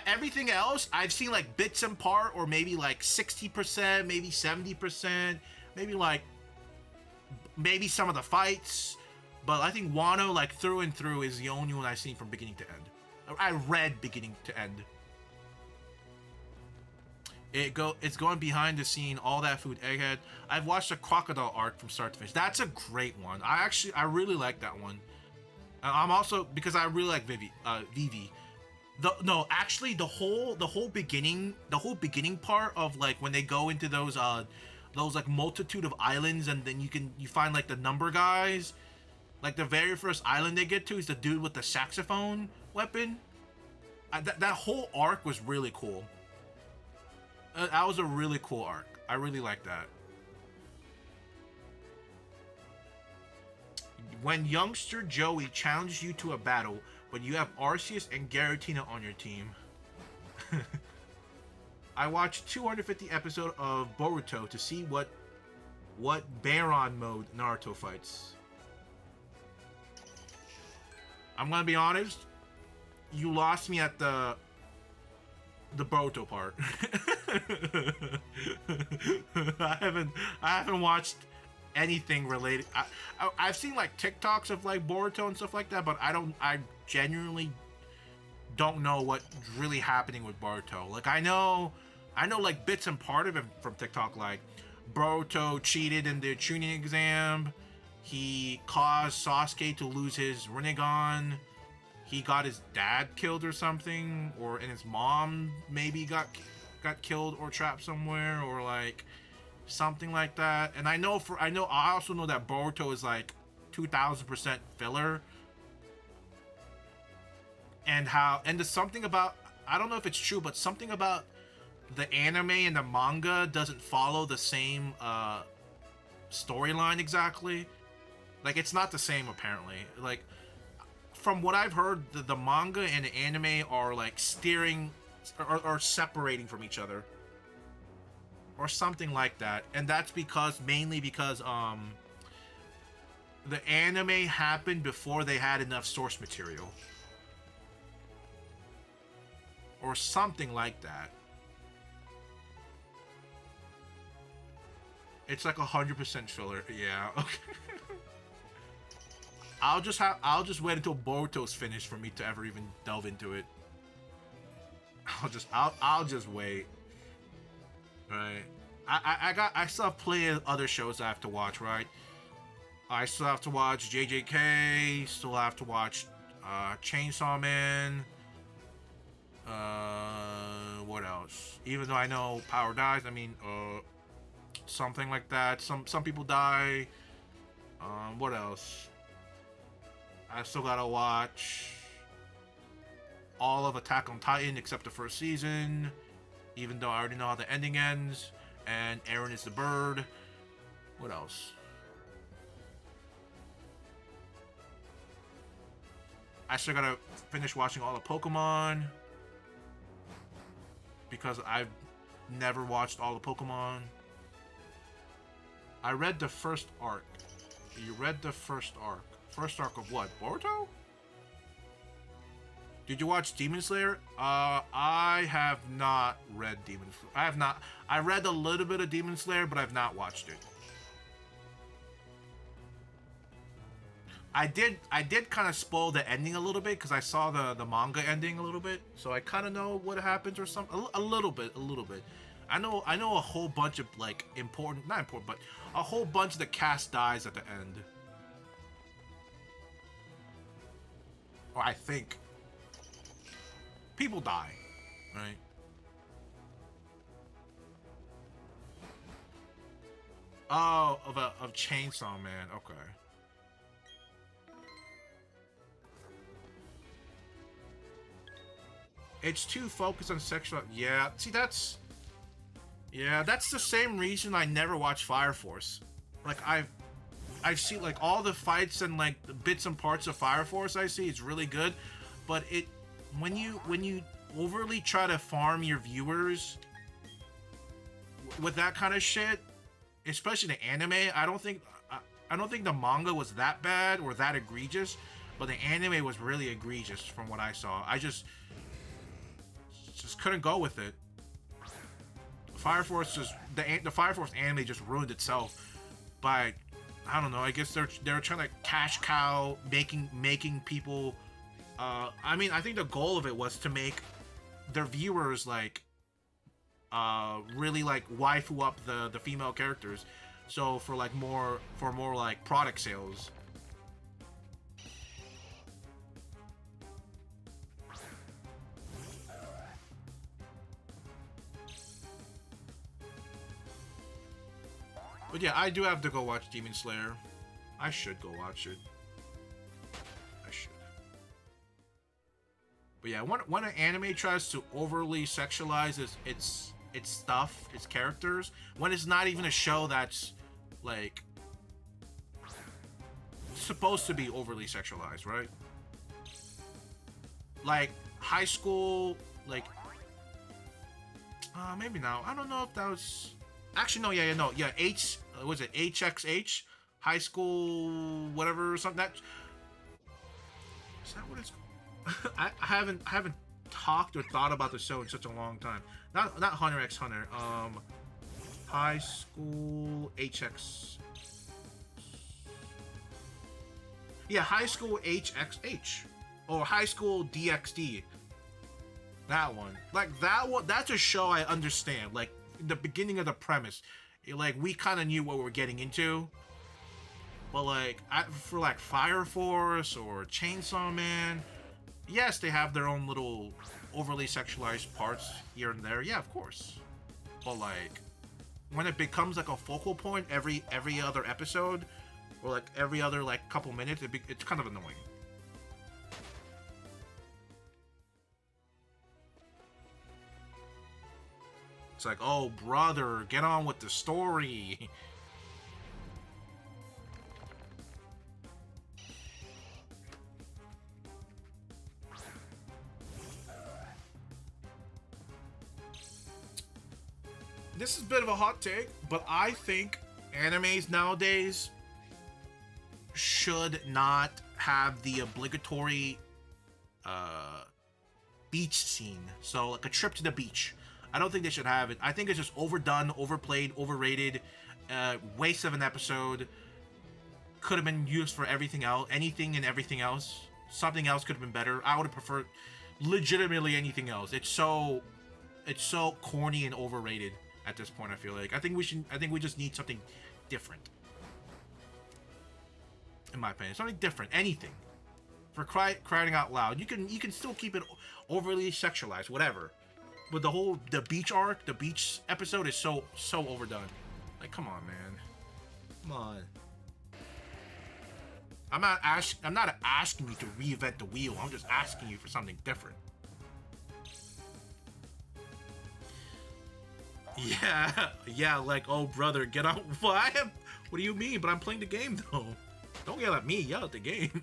A: Everything else I've seen like bits and part, or maybe like 60%, maybe 70%, maybe some of the fights. But I think Wano, like through and through, is the only one I've seen from beginning to end. I read beginning to end. It's going behind the scene, all that food, Egghead. I've watched the Crocodile arc from start to finish. That's a great one. I really like that one. I'm also, because I really like Vivi. The whole beginning part of like when they go into those like multitude of islands, and then you find like the number guys. Like the very first island they get to is the dude with the saxophone weapon. That whole arc was really cool. That was a really cool arc. I really like that. When youngster Joey challenges you to a battle, but you have Arceus and Giratina on your team. I watched 250 episode of Boruto to see what Baron mode Naruto fights. I'm gonna be honest, you lost me at the Boruto part. I haven't watched anything related. I've seen like TikToks of like Boruto and stuff like that, but I genuinely don't know what's really happening with Boruto. Like I know like bits and part of it from TikTok, like Boruto cheated in the Chunin exam. He caused Sasuke to lose his Rinnegan. He got his dad killed or something, and his mom maybe got killed or trapped somewhere, or like something like that. And I also know that Boruto is like 2000% filler. And there's something about, I don't know if it's true, but something about the anime and the manga doesn't follow the same storyline exactly. Like it's not the same apparently. Like from what I've heard, the manga and the anime are like steering or separating from each other, or something like that. And that's mainly because the anime happened before they had enough source material, or something like that. It's like 100% filler. Yeah. Okay. I'll just wait until Boruto's finished for me to ever even delve into it. I'll just wait. Right. I still have plenty of other shows I have to watch, right? I still have to watch JJK, still have to watch Chainsaw Man. What else? Even though I know Power dies, I mean, something like that. Some people die. What else? I still gotta watch all of Attack on Titan except the first season, even though I already know how the ending ends. And Aaron is the bird. What else? I still gotta finish watching all the Pokemon, because I've never watched all the Pokemon. I read the first arc. You read the first arc. First arc of what? Boruto? Did you watch Demon Slayer? I have not read Demon Slayer. I have not. I read a little bit of Demon Slayer, but I've not watched it. I did kind of spoil the ending a little bit, because I saw the manga ending a little bit, so I kind of know what happens or something. A little bit. I know a whole bunch of like not important, but a whole bunch of the cast dies at the end. Or I think people die, right? Oh, of Chainsaw Man. Okay. It's too focused on sexual. Yeah, see, that's the same reason I never watched Fire Force. Like I've seen like all the fights and like the bits and parts of Fire Force I see, it's really good, but when you overly try to farm your viewers with that kind of shit, especially the anime, I don't think the manga was that bad or that egregious, but the anime was really egregious from what I saw. I just couldn't go with it. Fire Force the Fire Force anime just ruined itself by, I don't know, I guess they're trying to cash cow, making people I mean, I think the goal of it was to make their viewers like really like waifu up the female characters, so for more like product sales. But yeah, I do have to go watch Demon Slayer. I should go watch it. I should. But yeah, when an anime tries to overly sexualize its stuff, its characters, when it's not even a show that's like supposed to be overly sexualized, right? Like high school, like maybe now. I don't know if that was actually no, yeah. Was it HXH? High school, whatever, or something. That is that what it's called? I haven't talked or thought about the show in such a long time. Not Hunter x Hunter. High school HX. Yeah, High School HXH or High School DxD. That one, like that one. That's a show I understand. Like the beginning of the premise, like we kind of knew what we were getting into. But like for like Fire Force or Chainsaw Man, yes, they have their own little overly sexualized parts here and there. Yeah, of course. But like when it becomes like a focal point every other episode, or like every other like couple minutes, it's kind of annoying. It's like, oh brother, get on with the story. This is a bit of a hot take, but I think animes nowadays should not have the obligatory beach scene. So like a trip to the beach. I don't think they should have it. I think it's just overdone, overplayed, overrated, waste of an episode. Could have been used for everything else, anything and everything else. Something else could have been better. I would have preferred legitimately anything else. It's so corny and overrated at this point. I feel like I think we just need something different. In my opinion, something different. Anything. For crying out loud, you can still keep it overly sexualized, whatever. But the beach arc, the beach episode is so overdone. Like, come on, man. Come on. I'm not asking you to reinvent the wheel. I'm just asking you for something different. Yeah, like, oh brother, get out. What do you mean? But I'm playing the game though. Don't yell at me, yell at the game.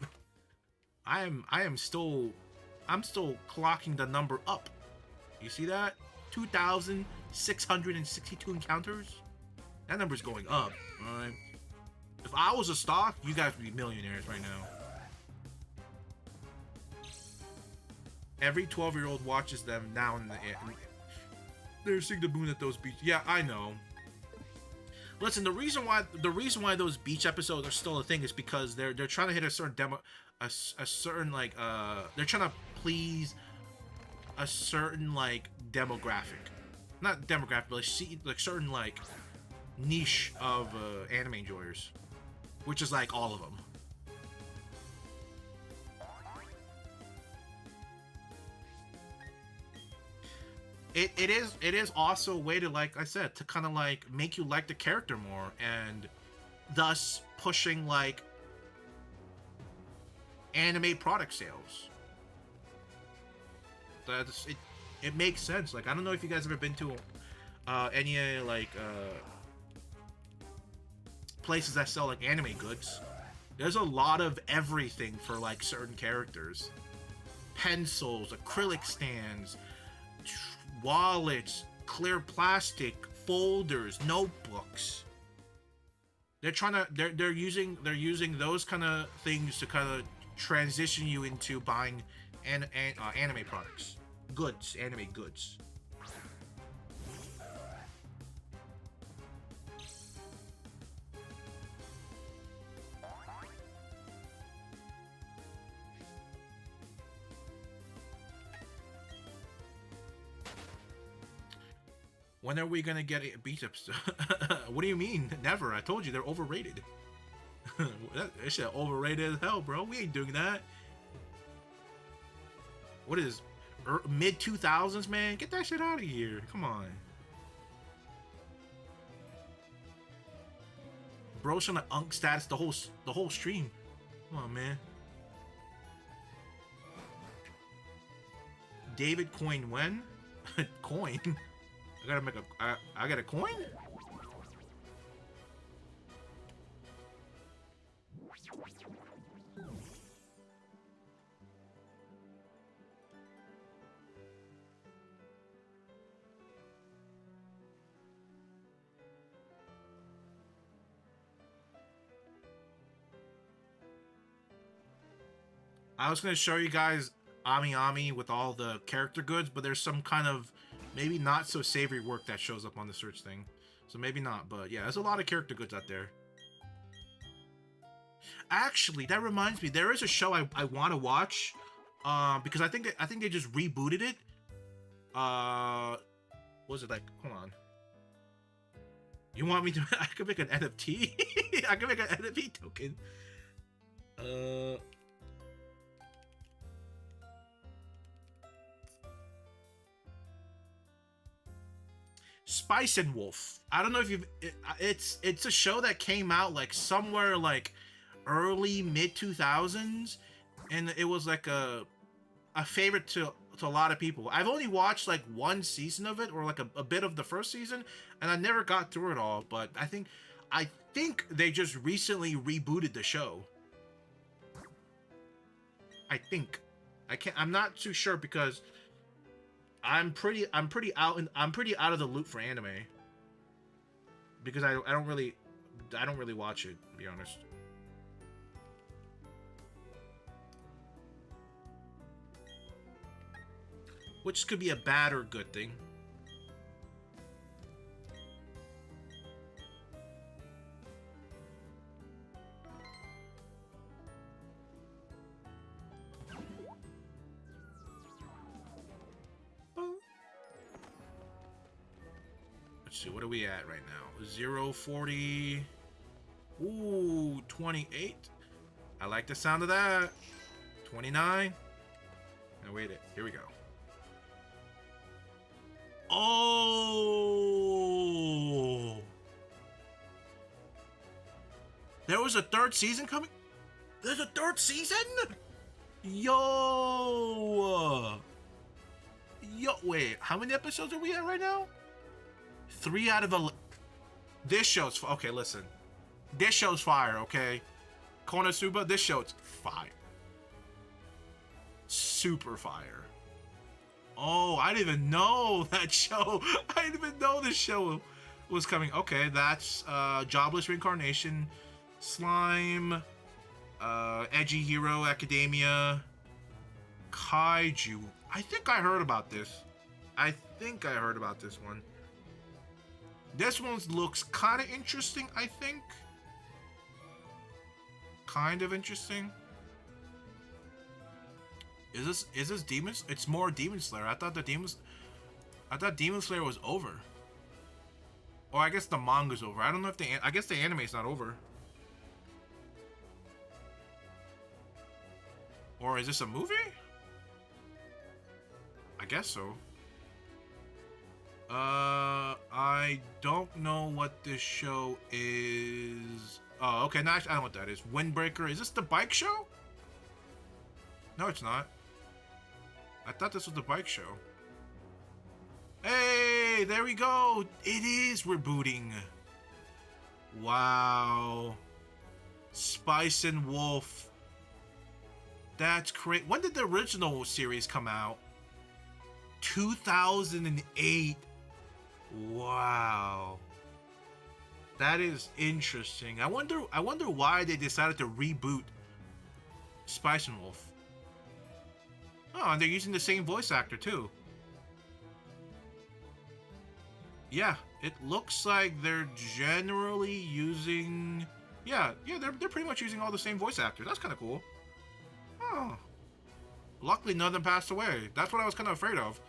A: I'm still clocking the number up. You see that? 2,662 encounters? That number's going up, alright? If I was a stock, you guys would be millionaires right now. Every 12-year-old watches them now in the they're seeing the moon at those beaches. Yeah, I know. Listen, the reason why those beach episodes are still a thing is because they're trying to hit a certain a certain like they're trying to please a certain like demographic, not demographic, but like certain like niche of anime enjoyers, which is like all of them. It is also a way to, like I said, to kind of like make you like the character more, and thus pushing like anime product sales. it makes sense. Like, I don't know if you guys ever been to any like places that sell like anime goods. There's a lot of everything for like certain characters. Pencils, acrylic stands, wallets, clear plastic, folders, notebooks. They're using those kind of things to kind of transition you into buying anime products, anime goods. When are we gonna get Bdsp? What do you mean? Never. I told you they're overrated. That shit overrated as hell, bro. We ain't doing that. What is mid 2000s, man? Get that shit out of here. Come on. Bro's trying to unk stats the whole stream. Come on, man. David coin when? Coin? I gotta make a. I got a coin? I was gonna show you guys Ami Ami with all the character goods, but there's some kind of maybe not so savory work that shows up on the search thing. So maybe not, but yeah, there's a lot of character goods out there. Actually, that reminds me, there is a show I want to watch, because I think they just rebooted it. What was it like? Hold on. You want me to? I could make an NFT. I could make an NFT token. Spice and Wolf. I don't know if you've. It's a show that came out like somewhere like early mid 2000s, and it was like a favorite to a lot of people. I've only watched like one season of it, or like a bit of the first season, and I never got through it all. But I think they just recently rebooted the show. I think. I'm not too sure because I'm pretty out of the loop for anime, because I don't really watch it, to be honest. Which could be a bad or good thing. Let's see, what are we at right now? 040. Ooh, 28. I like the sound of that. 29. Now wait it. Here we go. Oh! There was a third season coming? There's a third season? Yo! Wait, how many episodes are we at right now? 3 out of 11. This show's okay. Listen, this show's fire. Okay, Konosuba. This show's fire. Super fire. Oh, I didn't even know that show. I didn't even know this show was coming. Okay, that's Jobless Reincarnation, Slime, Edgy Hero Academia, Kaiju. I think I heard about this. I think I heard about this one. This one looks kind of interesting, I think. Kind of interesting. Is this Demons? It's more Demon Slayer. I thought Demon Slayer was over. Or I guess the manga's over. I don't know if I guess the anime's not over. Or is this a movie? I guess so. I don't know what this show is. Oh, okay. No, actually, I don't know what that is. Windbreaker. Is this the bike show? No, it's not. I thought this was the bike show. Hey, there we go. It is rebooting. Wow. Spice and Wolf. That's great. When did the original series come out? 2008. Wow. That is interesting. I wonder why they decided to reboot Spice and Wolf. Oh, and they're using the same voice actor too. Yeah, it looks like they're generally using... Yeah, they're pretty much using all the same voice actors. That's kind of cool. Oh. Luckily, none of them passed away. That's what I was kind of afraid of.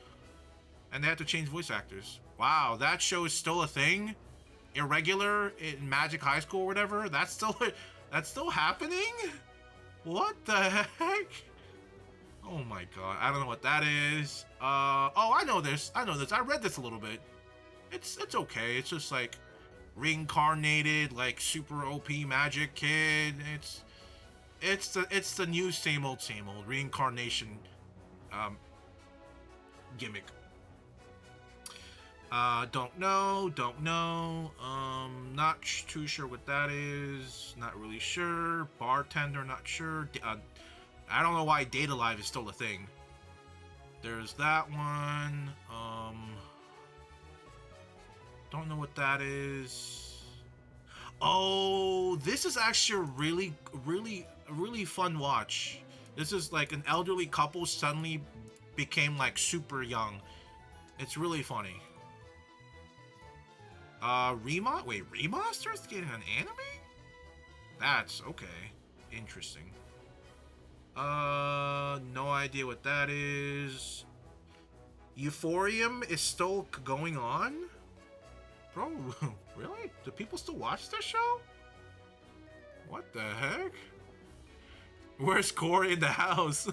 A: And they had to change voice actors. Wow, that show is still a thing? Irregular in Magic High School or whatever? That's still happening? What the heck? Oh my god, I don't know what that is. Oh, I know this. I read this a little bit. It's okay. It's just like reincarnated, like super OP magic kid. It's the new same old reincarnation gimmick. Don't know. Not too sure what that is. Not really sure. Bartender, not sure. I don't know why Data Live is still a thing. There's that one. Don't know what that is. Oh, this is actually a really fun watch. This is like an elderly couple suddenly became like super young. It's really funny. Remaster's getting an anime? That's okay. Interesting. No idea what that is. Euphorium is still going on? Bro, really? Do people still watch this show? What the heck? Where's Corey in the house?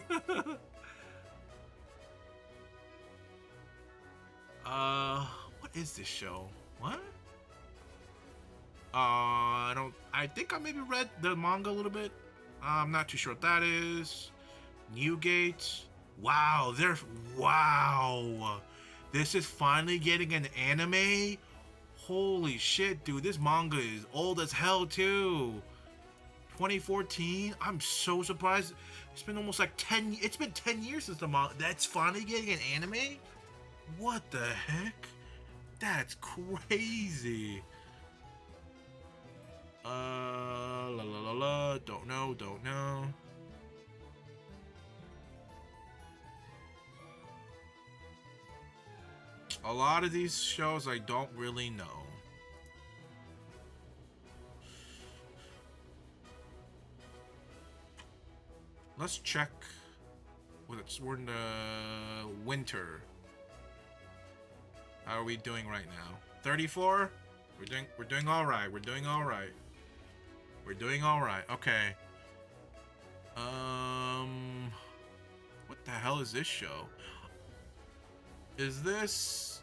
A: What is this show? What? I think I maybe read the manga a little bit. I'm not too sure what that is. Newgate. Wow, wow. This is finally getting an anime? Holy shit, dude. This manga is old as hell, too. 2014? I'm so surprised. It's been almost like 10... It's been 10 years since the manga... That's finally getting an anime? What the heck? That's crazy. Don't know. A lot of these shows I don't really know. Let's check. We're in the winter. How are we doing right now? 34? We're doing all right. Okay. What the hell is this show? Is this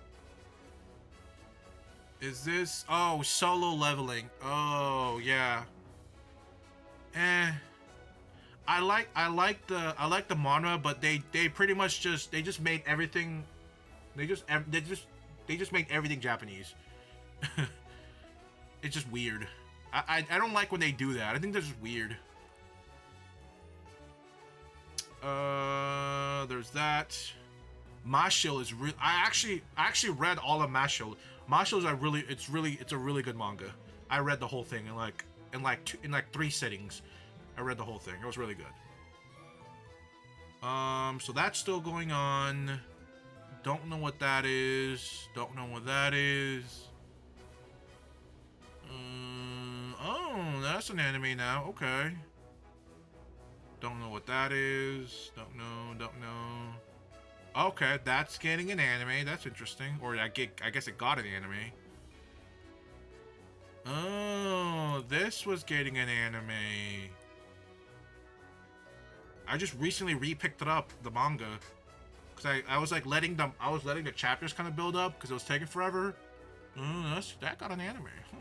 A: oh, Solo Leveling. Oh, yeah. I like the manga, but they pretty much just made everything they just made everything Japanese. It's just weird. I don't like when they do that. I think that's just weird. There's that. Mashle is real. I actually read all of Mashle. Mashle is it's a really good manga. I read the whole thing in like 3 sittings. I read the whole thing. It was really good. So that's still going on. Don't know what that is. Oh, that's an anime now. Okay. Don't know what that is. Don't know. Okay, that's getting an anime. That's interesting. Or I guess it got an anime. Oh, this was getting an anime. I just recently re-picked it up, the manga. Cause I was like letting the chapters kind of build up because it was taking forever. That got an anime. Huh.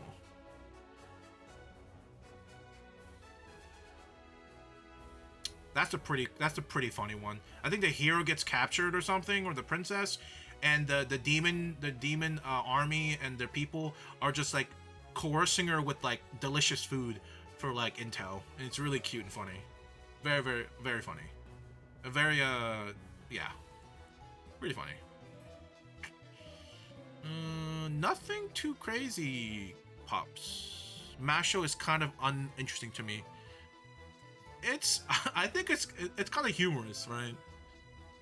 A: That's a pretty funny one. I think the hero gets captured or something, or the princess, and the demon army and their people are just like coercing her with like delicious food for like intel, and it's really cute and funny. Very, very, very funny. A very yeah, pretty funny. Nothing too crazy pops. Masho is kind of uninteresting to me. It's I think it's kind of humorous, right?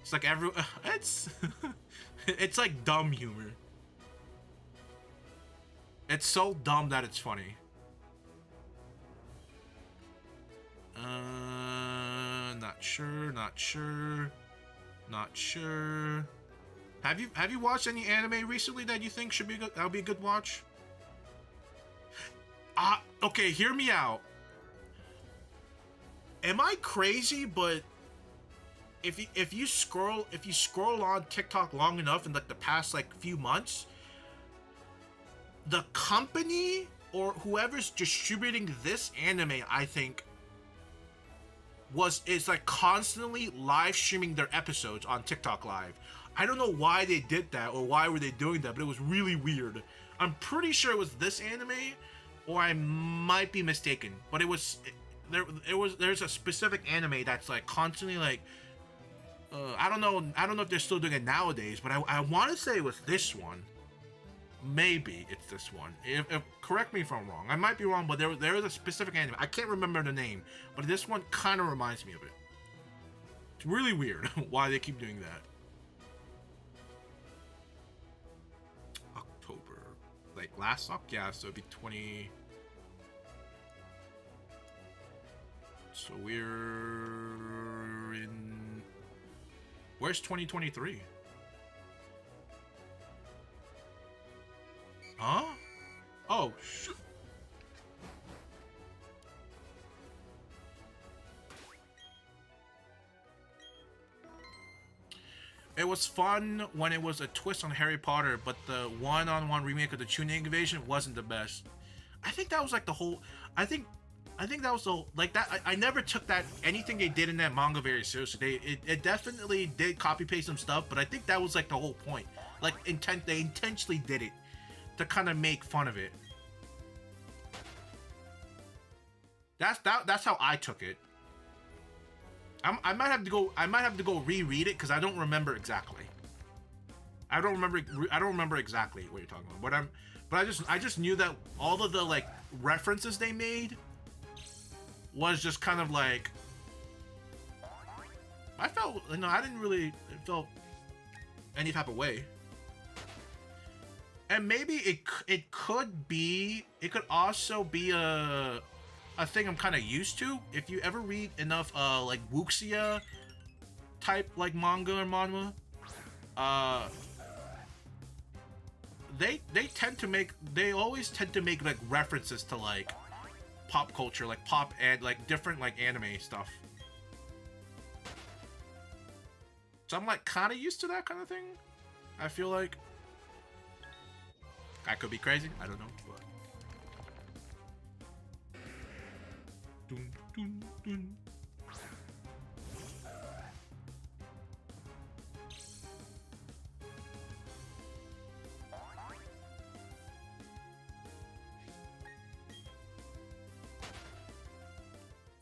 A: It's like it's it's like dumb humor. It's so dumb that it's funny. Not sure. Have you watched any anime recently that you think should be good? That would be a good watch. Okay, hear me out. Am I crazy? But if you scroll on TikTok long enough in like the past like few months, the company or whoever's distributing this anime, I think, is like constantly live streaming their episodes on TikTok Live. I don't know why they did that or why were they doing that, but it was really weird. I'm pretty sure it was this anime, or I might be mistaken. But there's a specific anime that's like constantly like I don't know if they're still doing it nowadays, but I want to say it was this one. Maybe it's this one. If correct me if I'm wrong. I might be wrong, but there is a specific anime. I can't remember the name, but this one kind of reminds me of it. It's really weird why they keep doing that. October, like last October, yeah. So it'd be 20. So we're in. Where's 2023? Huh? Oh, shoot. It was fun when it was a twist on Harry Potter, but the one-on-one remake of the Tuning Invasion wasn't the best. I think that was like the whole. I think that was the like that. I never took that anything they did in that manga very seriously. It definitely did copy paste some stuff, but I think that was like the whole point. Like they intentionally did it to kind of make fun of it. That's how I took it. I might have to go reread it because I don't remember exactly. I don't remember exactly what you're talking about. But I just knew that all of the like references they made was just kind of like I felt I didn't really feel any type of way. And maybe it could also be a thing I'm kind of used to. If you ever read enough like wuxia type like manga or manhwa, they always tend to make like references to like pop culture, like pop and like different like anime stuff. So I'm like kind of used to that kind of thing. I feel like I could be crazy. I don't know. But... Dun, dun, dun.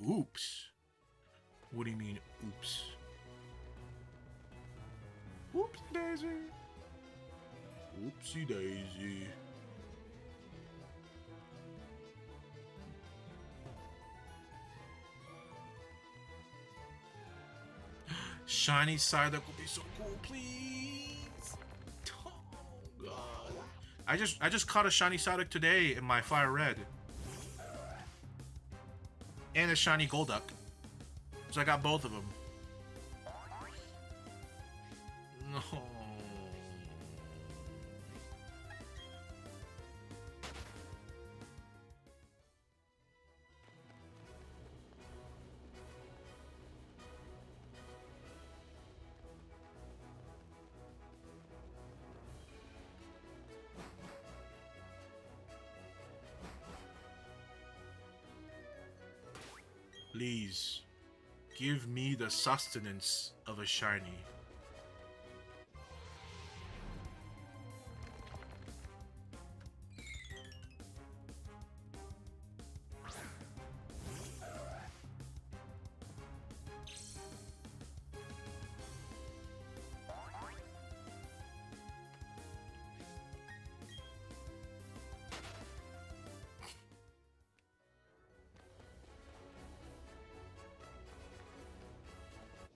A: Oops. What do you mean, oops? Oops, daisy. Oopsie daisy. Shiny Psyduck would be so cool, please. Oh god. I just caught a shiny Psyduck today in my Fire Red. And a shiny Golduck. So I got both of them. No. Please, give me the sustenance of a shiny.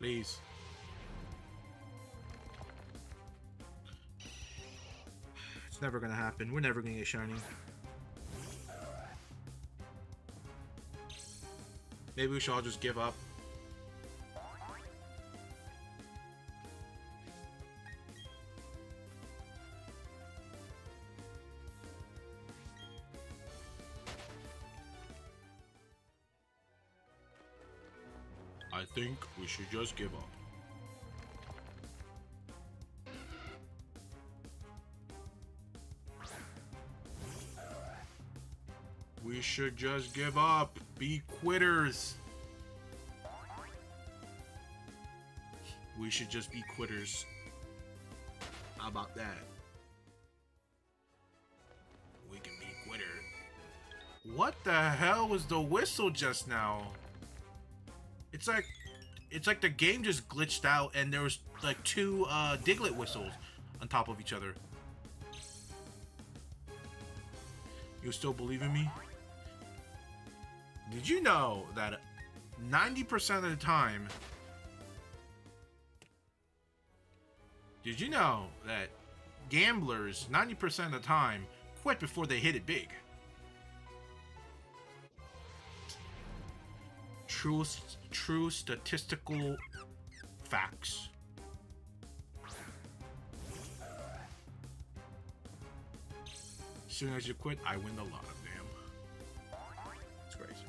A: Please. It's never gonna happen. We're never gonna get shiny. Maybe we should all just give up. I think we should just give up. We should just give up. Be quitters. We should just be quitters. How about that? We can be quitter. What the hell was the whistle just now? It's like the game just glitched out and there was like two Diglett whistles on top of each other. You still believe in me? Did you know that 90% of the time... Did you know that gamblers 90% of the time quit before they hit it big? True statistical facts. As soon as you quit, I win the lot of damn. It's crazy.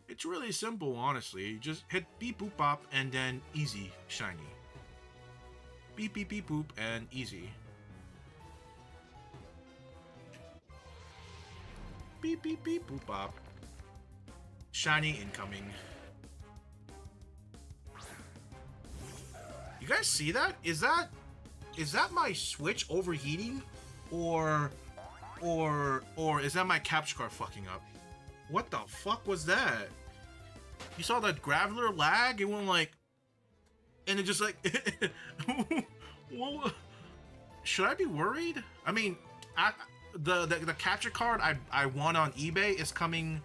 A: It's really simple, honestly. You just hit beep boop bop and then easy shiny. Beep beep beep boop and easy. Beep beep beep boop bop. Shiny incoming. You guys see that? Is that my Switch overheating? Or is that my capture card fucking up? What the fuck was that? You saw that Graveler lag? It went like... And it just like... Well, should I be worried? I mean, the capture card I won on eBay is coming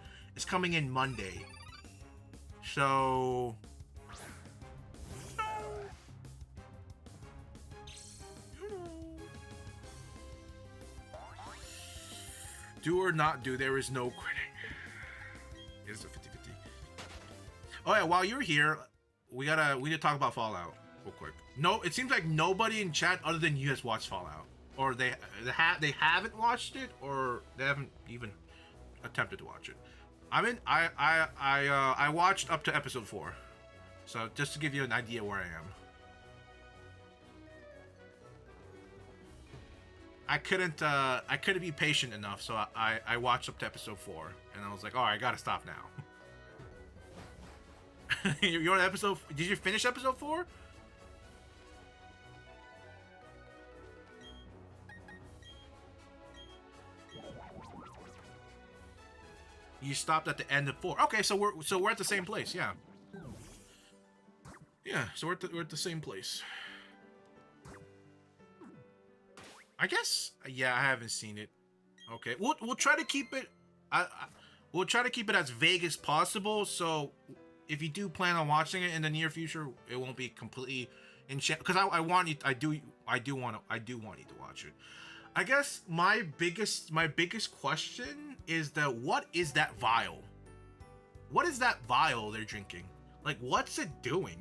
A: in Monday. So... Do or not do, there is no quitting. It's a 50-50. Oh yeah, while you're here, we need to talk about Fallout real quick. No, it seems like nobody in chat other than you has watched Fallout, or they haven't watched it, or they haven't even attempted to watch it. I watched up to episode 4, so just to give you an idea where I am. I couldn't be patient enough, so I watched up to episode 4, and I was like, oh, I gotta stop now. You're on episode... Did you finish episode 4? You stopped at the end of 4. Okay, so we're at the same place, yeah. Yeah, so we're at the same place. I guess, yeah, I haven't seen it. Okay, we'll try to keep it. We'll try to keep it as vague as possible. So, if you do plan on watching it in the near future, it won't be completely enchanted. Because I want you. I do want you to watch it. I guess my biggest question is that what is that vial? What is that vial they're drinking? Like, what's it doing?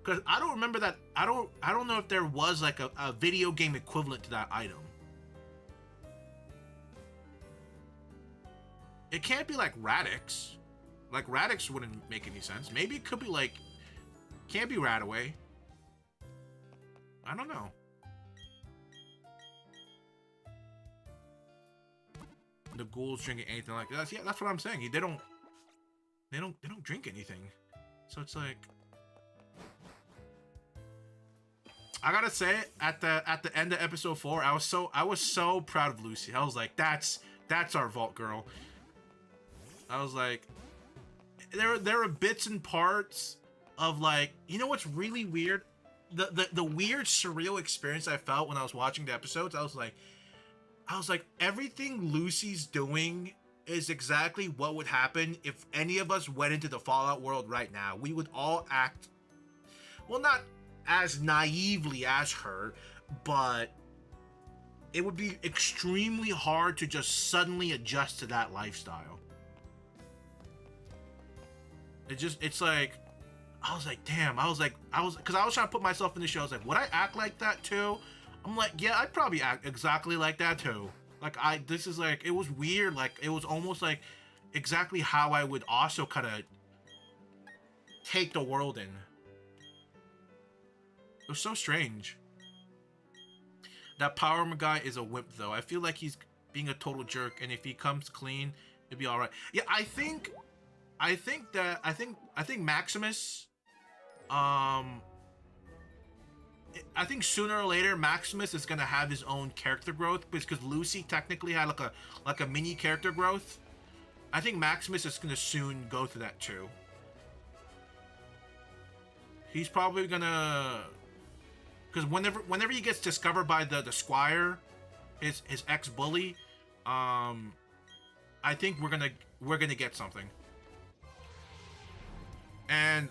A: Because I don't remember that. I don't know if there was like a video game equivalent to that item. It can't be like Radix. Like Radix wouldn't make any sense. Maybe it could be like... Can't be Radaway. I don't know. The ghouls drinking anything like that. Yeah, that's what I'm saying. They don't drink anything. So it's like... I gotta say, at the end of episode 4, I was so proud of Lucy. I was like, that's our vault girl. I was like, there are bits and parts of like, you know what's really weird? The weird surreal experience I felt when I was watching the episodes. I was like, everything Lucy's doing is exactly what would happen if any of us went into the Fallout world right now. We would all act, well, not as naively as her, but it would be extremely hard to just suddenly adjust to that lifestyle. It's like, I was like, damn, because I was trying to put myself in the show. I was like, would I act like that too? I'm like, yeah, I'd probably act exactly like that too. Like, this is like, it was weird. Like, it was almost like exactly how I would also kind of take the world in. It was so strange. That Power guy is a wimp, though. I feel like he's being a total jerk, and if he comes clean, it'd be all right. Yeah, I think Maximus, I think sooner or later Maximus is gonna have his own character growth, because Lucy technically had like a mini character growth. I think Maximus is gonna soon go through that too. He's probably gonna, because whenever he gets discovered by the Squire, his ex-bully, I think we're gonna get something. And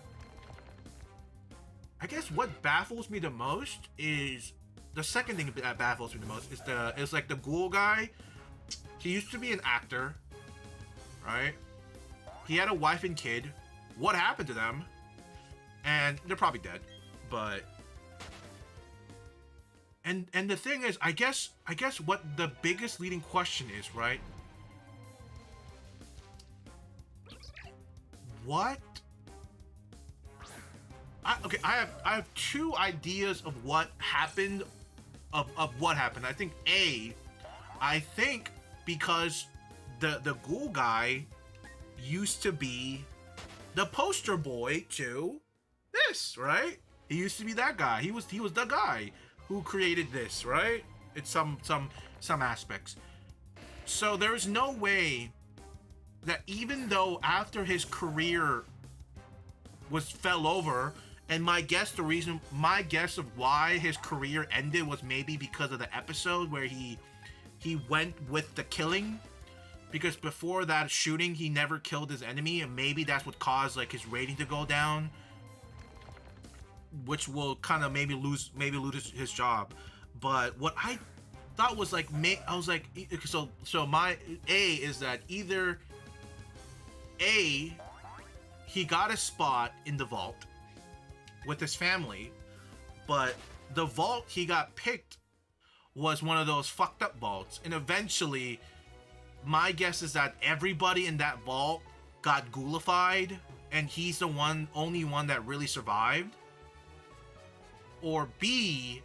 A: I guess what baffles me the most is the second thing that baffles me the most is like the ghoul guy. He used to be an actor, right? He had a wife and kid. What happened to them? And they're probably dead, but and the thing is, I guess what the biggest leading question is, right? What? I have two ideas of what happened, of what happened. I think I think because the ghoul guy used to be the poster boy to this, right? He used to be that guy. He was the guy who created this, right? It's some aspects. So there's no way that even though after his career fell over, and my guess of why his career ended was maybe because of the episode where he went with the killing, because before that shooting he never killed his enemy, and maybe that's what caused like his rating to go down, which will kind of maybe lose his job. But what I thought was like, I was like, so my is that either he got a spot in the vault with his family, but the vault he got picked was one of those fucked up vaults, and eventually my guess is that everybody in that vault got ghoulified and he's the only one that really survived. Or B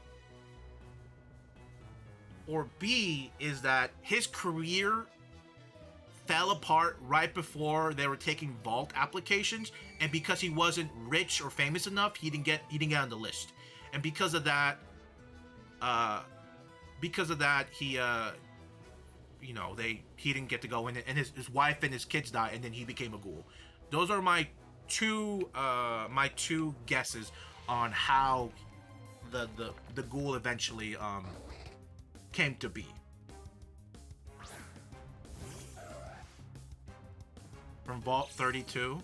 A: is that his career fell apart right before they were taking vault applications, and because he wasn't rich or famous enough, he didn't get on the list, and because of that he he didn't get to go in, and his wife and his kids died, and then he became a ghoul. Those are my two guesses on how the ghoul eventually came to be. From Vault 32?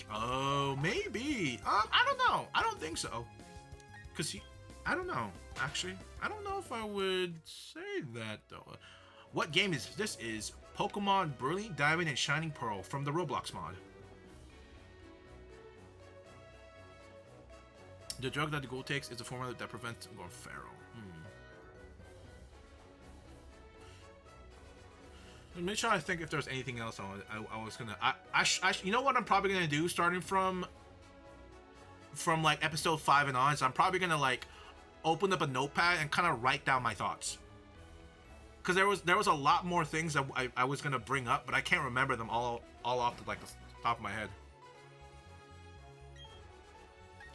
A: Oh, maybe. I don't know. I don't think so. I don't know. Actually, I don't know if I would say that, though. What game is this? Is Pokemon Brilliant Diamond and Shining Pearl from the Roblox mod. The drug that the ghoul takes is a formula that prevents him going feral. Let me try to think if there's anything else I was gonna. You know what I'm probably gonna do starting from like episode 5 and on, is I'm probably gonna like open up a notepad and kind of write down my thoughts, because there was a lot more things that I was gonna bring up, but I can't remember them all off the top of my head.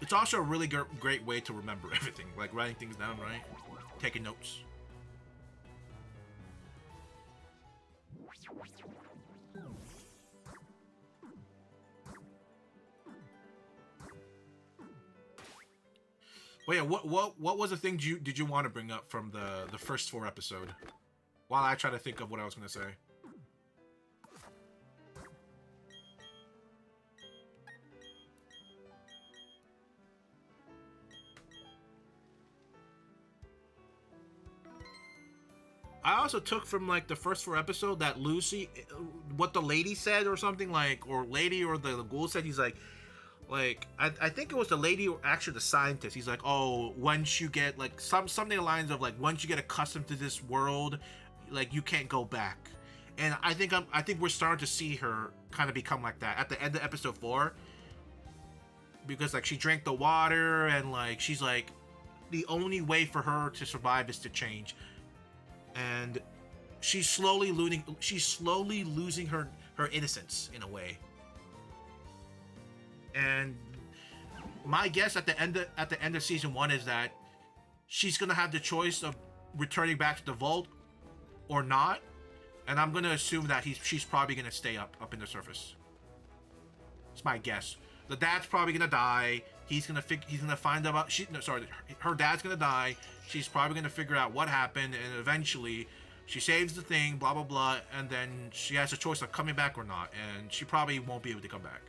A: It's also a really great way to remember everything, like writing things down, right? Taking notes. But yeah, what was the thing did you want to bring up from the first 4 episode? While I try to think of what I was gonna say. I also took from like the first 4 episodes that Lucy, what the lady said or something like, or lady or the ghoul said. He's like I think it was the lady or actually the scientist. He's like, oh, once you get like something along the lines of like once you get accustomed to this world, like you can't go back. And I think we're starting to see her kind of become like that at the end of episode 4, because like she drank the water and like she's like the only way for her to survive is to change, and she's slowly losing her innocence in a way. And my guess at the end of season 1 is that she's gonna have the choice of returning back to the vault or not, and I'm gonna assume that she's probably gonna stay up in the surface. It's my guess. The dad's probably gonna die. He's gonna find out. Her dad's gonna die. She's probably gonna figure out what happened, and eventually, she saves the thing. Blah blah blah, and then she has a choice of coming back or not, and she probably won't be able to come back.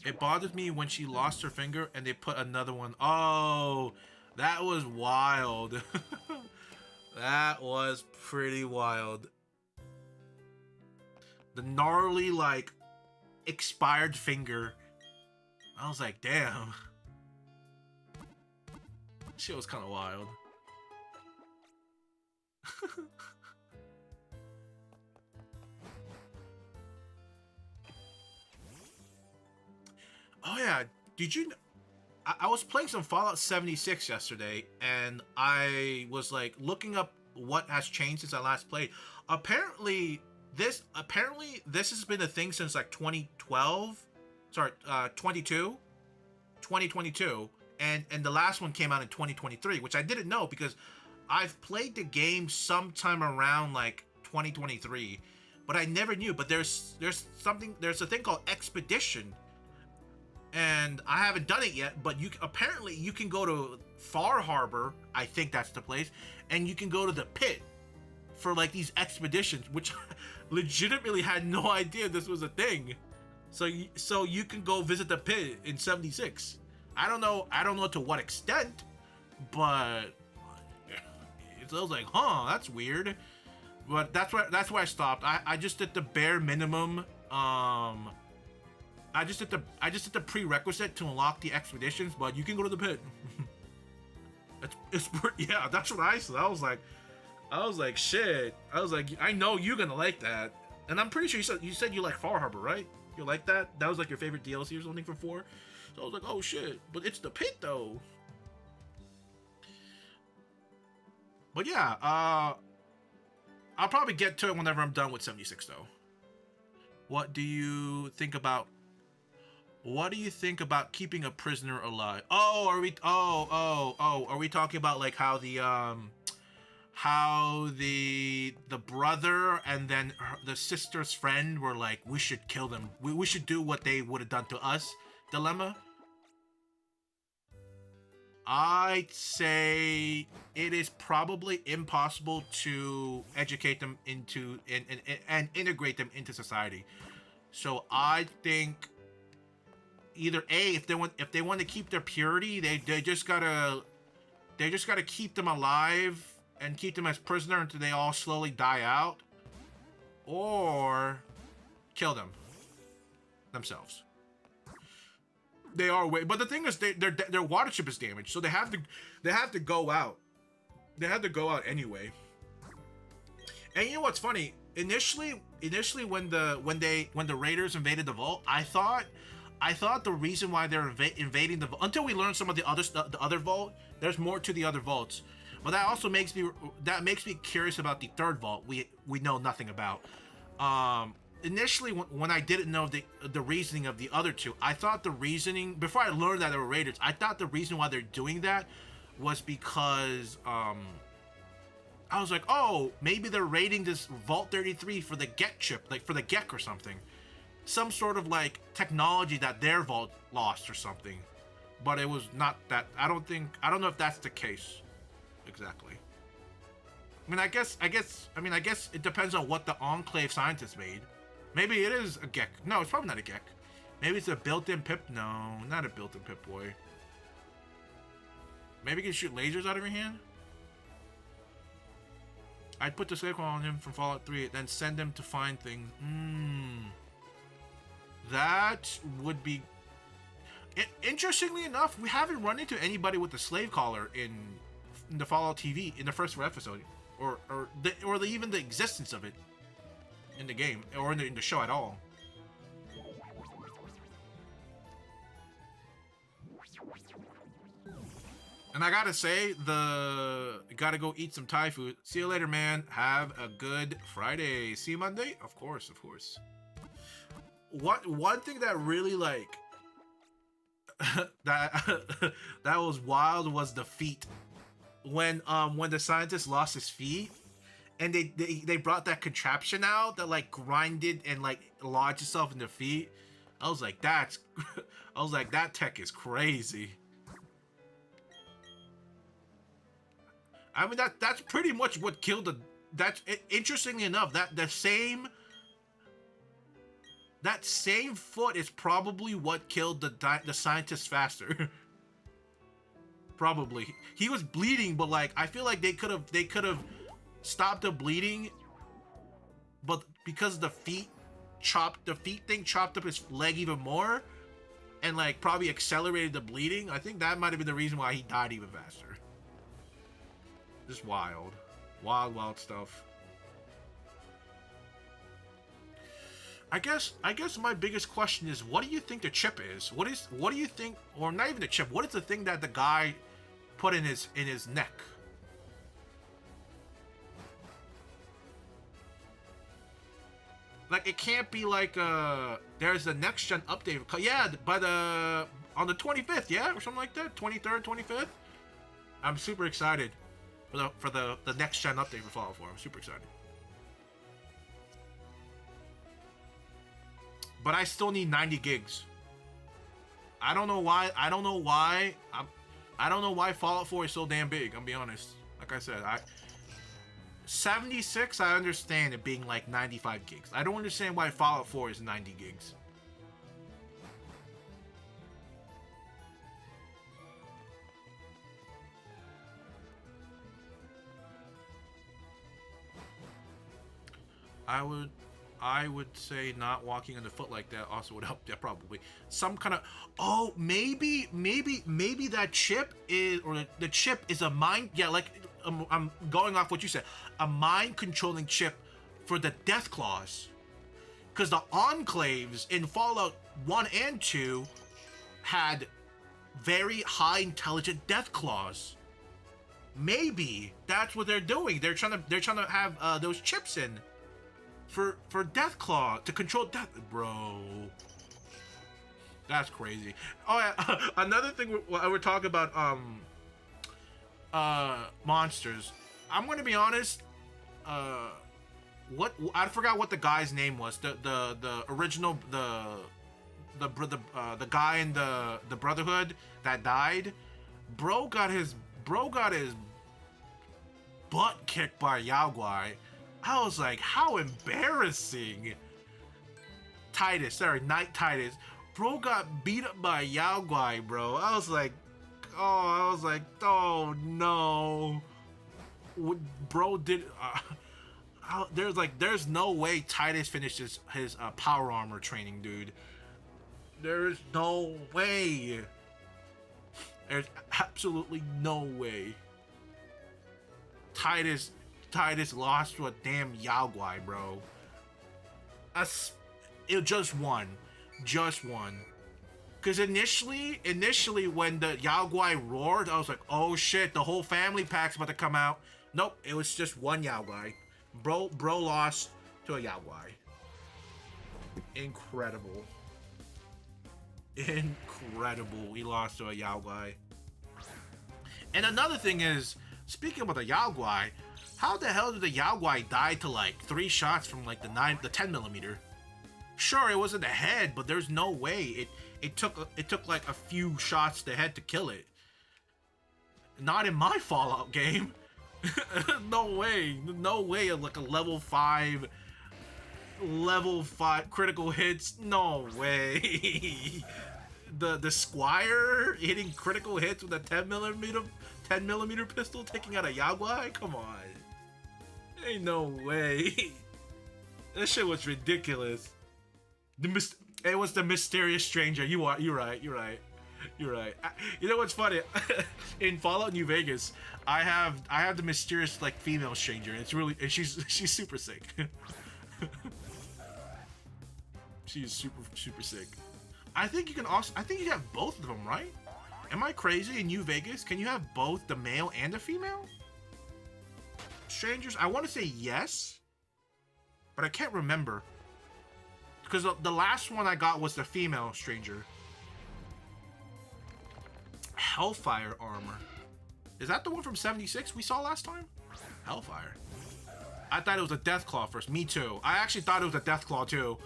A: It bothered me when she lost her finger and they put another one. Oh, that was wild. That was pretty wild. The gnarly, like, expired finger. I was like, damn. Shit was kind of wild. Oh yeah, did you... I was playing some Fallout 76 yesterday, and I was like looking up what has changed since I last played. Apparently this has been a thing since like 2022, and the last one came out in 2023, which I didn't know because I've played the game sometime around like 2023, but I never knew. But there's a thing called Expedition. And I haven't done it yet, but you can go to Far Harbor, I think that's the place, and you can go to the pit for like these expeditions, which I legitimately had no idea this was a thing. So you can go visit the pit in 76. I don't know to what extent, but it was like, huh, that's weird. But that's why I stopped. I just did the bare minimum. I just did the prerequisite to unlock the expeditions, but you can go to the pit. Yeah, that's what I said. I was like, shit. I was like, I know you're gonna like that, and I'm pretty sure you said you like Far Harbor, right? You like that? That was like your favorite DLC or something for 4. So I was like, oh shit, but it's the pit though. But yeah, I'll probably get to it whenever I'm done with 76 though. What do you think about keeping a prisoner alive? Oh, are we talking about like how the brother and then the sister's friend were like, we should kill them. We should do what they would have done to us dilemma? I'd say it is probably impossible to educate them into and integrate them into society. So I think either A, if they want to keep their purity, they just gotta keep them alive and keep them as prisoner until they all slowly die out, or kill them themselves. They are but the thing is, their watership is damaged, so they have to go out. They have to go out anyway. And you know what's funny? Initially when the raiders invaded the vault, I thought the reason why they're invading the vault, until we learn some of the other vault, there's more to the other vaults. But that also makes me curious about the third vault we know nothing about. Initially, when I didn't know the reasoning of the other two, I thought the reasoning, before I learned that they were raiders, I thought the reason why they're doing that was because I was like, oh, maybe they're raiding this Vault 33 for the Gek chip, like for the Gek or something. Some sort of like technology that their vault lost or something. But it was not that. I don't know if that's the case exactly. I guess it depends on what the Enclave scientists made. Maybe it is a Gek. No, it's probably not a Gek. Maybe it's a built-in Pip. No, not a built-in Pip-Boy. Maybe you can shoot lasers out of your hand? I'd put the slave call on him from Fallout 3, then send him to find things. That would be... Interestingly enough, we haven't run into anybody with the slave collar in the Fallout TV, in the first episode. Or even the existence of it in the game, or in the show at all. And I gotta say, gotta go eat some Thai food. See you later, man. Have a good Friday. See you Monday? Of course, of course. One thing that really, like, that was wild was the feet. When the scientist lost his feet, and they brought that contraption out that, like, grinded and, like, lodged itself in the feet. I was like, that tech is crazy. I mean, that's pretty much what killed the... Interestingly enough, that same foot is probably what killed the scientist faster. Probably. He was bleeding, but, like, I feel like they could have stopped the bleeding, but because the feet thing chopped up his leg even more, and, like, probably accelerated the bleeding. I think that might have been the reason why he died even faster. Just wild stuff. I guess my biggest question is, what do you think the chip is? What do you think, or not even the chip? What is the thing that the guy put in his neck? Like, it can't be like there's a next gen update. Yeah, on the 25th, yeah, or something like that. 23rd, 25th. I'm super excited for the next gen update for Fallout 4. I'm super excited. But I still need 90 gigs. I don't know why Fallout 4 is so damn big. I'm gonna be honest. Like I said, 76, I understand it being like 95 gigs. I don't understand why Fallout 4 is 90 gigs. I would say not walking on the foot like that also would help. Yeah, probably. Some kind of... Oh, maybe that chip is... Or the chip is a mind... Yeah, like, I'm going off what you said. A mind-controlling chip for the Death Claws. Because the Enclaves in Fallout 1 and 2 had very high intelligent Death Claws. Maybe that's what they're doing. They're trying to have those chips in. For Deathclaw to control death, bro. That's crazy. Oh yeah, another thing we're talking about monsters. I'm gonna be honest. What I forgot what the guy's name was. The original the guy in the Brotherhood that died. Bro got his butt kicked by Yaogwai. I was like, how embarrassing. Night Titus. Bro got beat up by Yaogwai, bro. I was like, oh no. Bro did... there's no way Titus finished his power armor training, dude. There's no way. There's absolutely no way. Titus lost to a damn Yaogwai, bro. It just one. Because initially when the Yaogwai roared, I was like, oh shit, the whole family pack's about to come out. Nope, it was just one Yaogwai. Bro lost to a Yaogwai. Incredible. He lost to a Yaogwai. And another thing is, speaking about the Yaogwai, how the hell did the Yaogwai die to like 3 shots from like the 10mm? Sure, it wasn't the head, but there's no way it took like a few shots to the head to kill it. Not in my Fallout game. No way like a level 5 level 5 critical hits. No way. The Squire hitting critical hits with a 10 millimeter pistol, taking out a Yagwai. Come on, ain't no way. That shit was ridiculous. It was the mysterious stranger. You're right. You're right. You know what's funny? In Fallout New Vegas, I have the mysterious like female stranger. And she's super sick. She's super sick. I think you have both of them, right? Am I crazy? In New Vegas, can you have both the male and the female strangers? I want to say yes, but I can't remember. Because the last one I got was the female stranger. Hellfire armor. Is that the one from 76 we saw last time? Hellfire. I thought it was a Deathclaw first. Me too. I actually thought it was a Deathclaw too.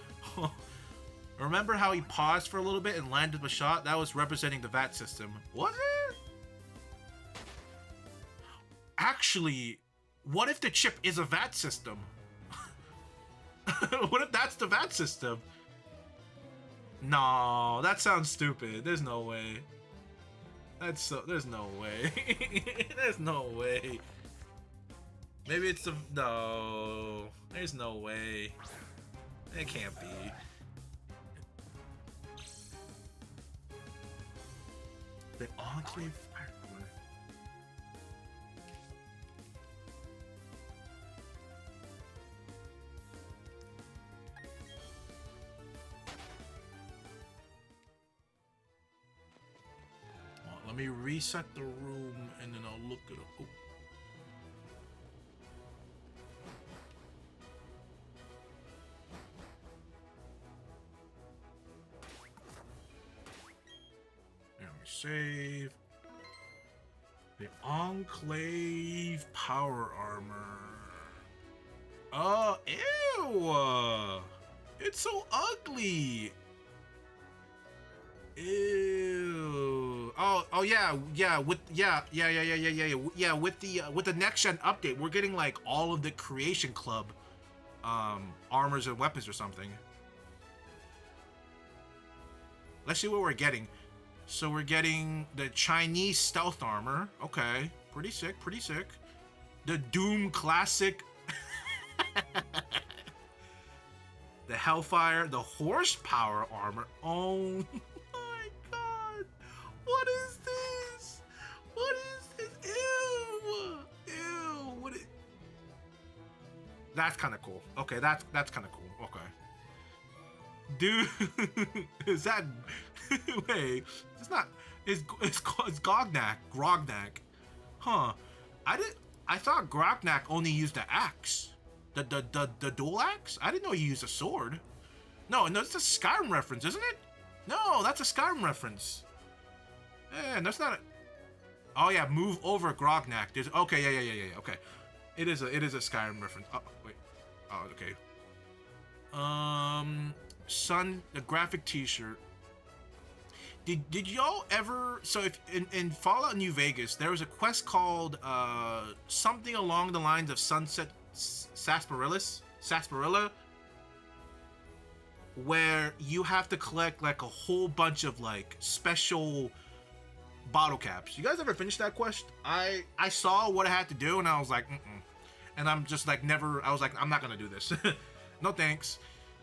A: Remember how he paused for a little bit and landed the shot? That was representing the VAT system. Was it? Actually, what if the chip is a VAT system? What if that's the VAT system? No, that sounds stupid. There's no way. There's no way. There's no way. Maybe it's no. There's no way. It can't be. The Enclave Fire. Let me reset the room and then I'll look at it. Oh. Let me save. The Enclave Power Armor. Oh, ew! It's so ugly! Ew. Oh yeah, with the next gen update, we're getting like all of the Creation Club armors and weapons or something. Let's see what we're getting. So we're getting the Chinese stealth armor. Okay, pretty sick. The Doom Classic. The Hellfire, the Horsepower armor. Oh my god. What is this? What is this? Ew. What is... That's kind of cool. Okay, that's kind of cool. Okay. Dude, is that... Wait, it's not... It's Grognak. Huh. I thought Grognak only used the axe. The dual axe? I didn't know he used a sword. No, it's a Skyrim reference, isn't it? No, that's a Skyrim reference. Yeah, that's not a... Oh yeah, move over Grognak. There's... Okay, yeah. Okay. It is a Skyrim reference. Oh, wait. Oh, okay. The graphic t-shirt. Did y'all ever... So if in Fallout New Vegas, there was a quest called something along the lines of Sunset Sarsaparilla, where you have to collect like a whole bunch of like special bottle caps. You guys ever finish that quest? I saw what I had to do and I was like, and I'm just like I was like, I'm not gonna do this. No thanks.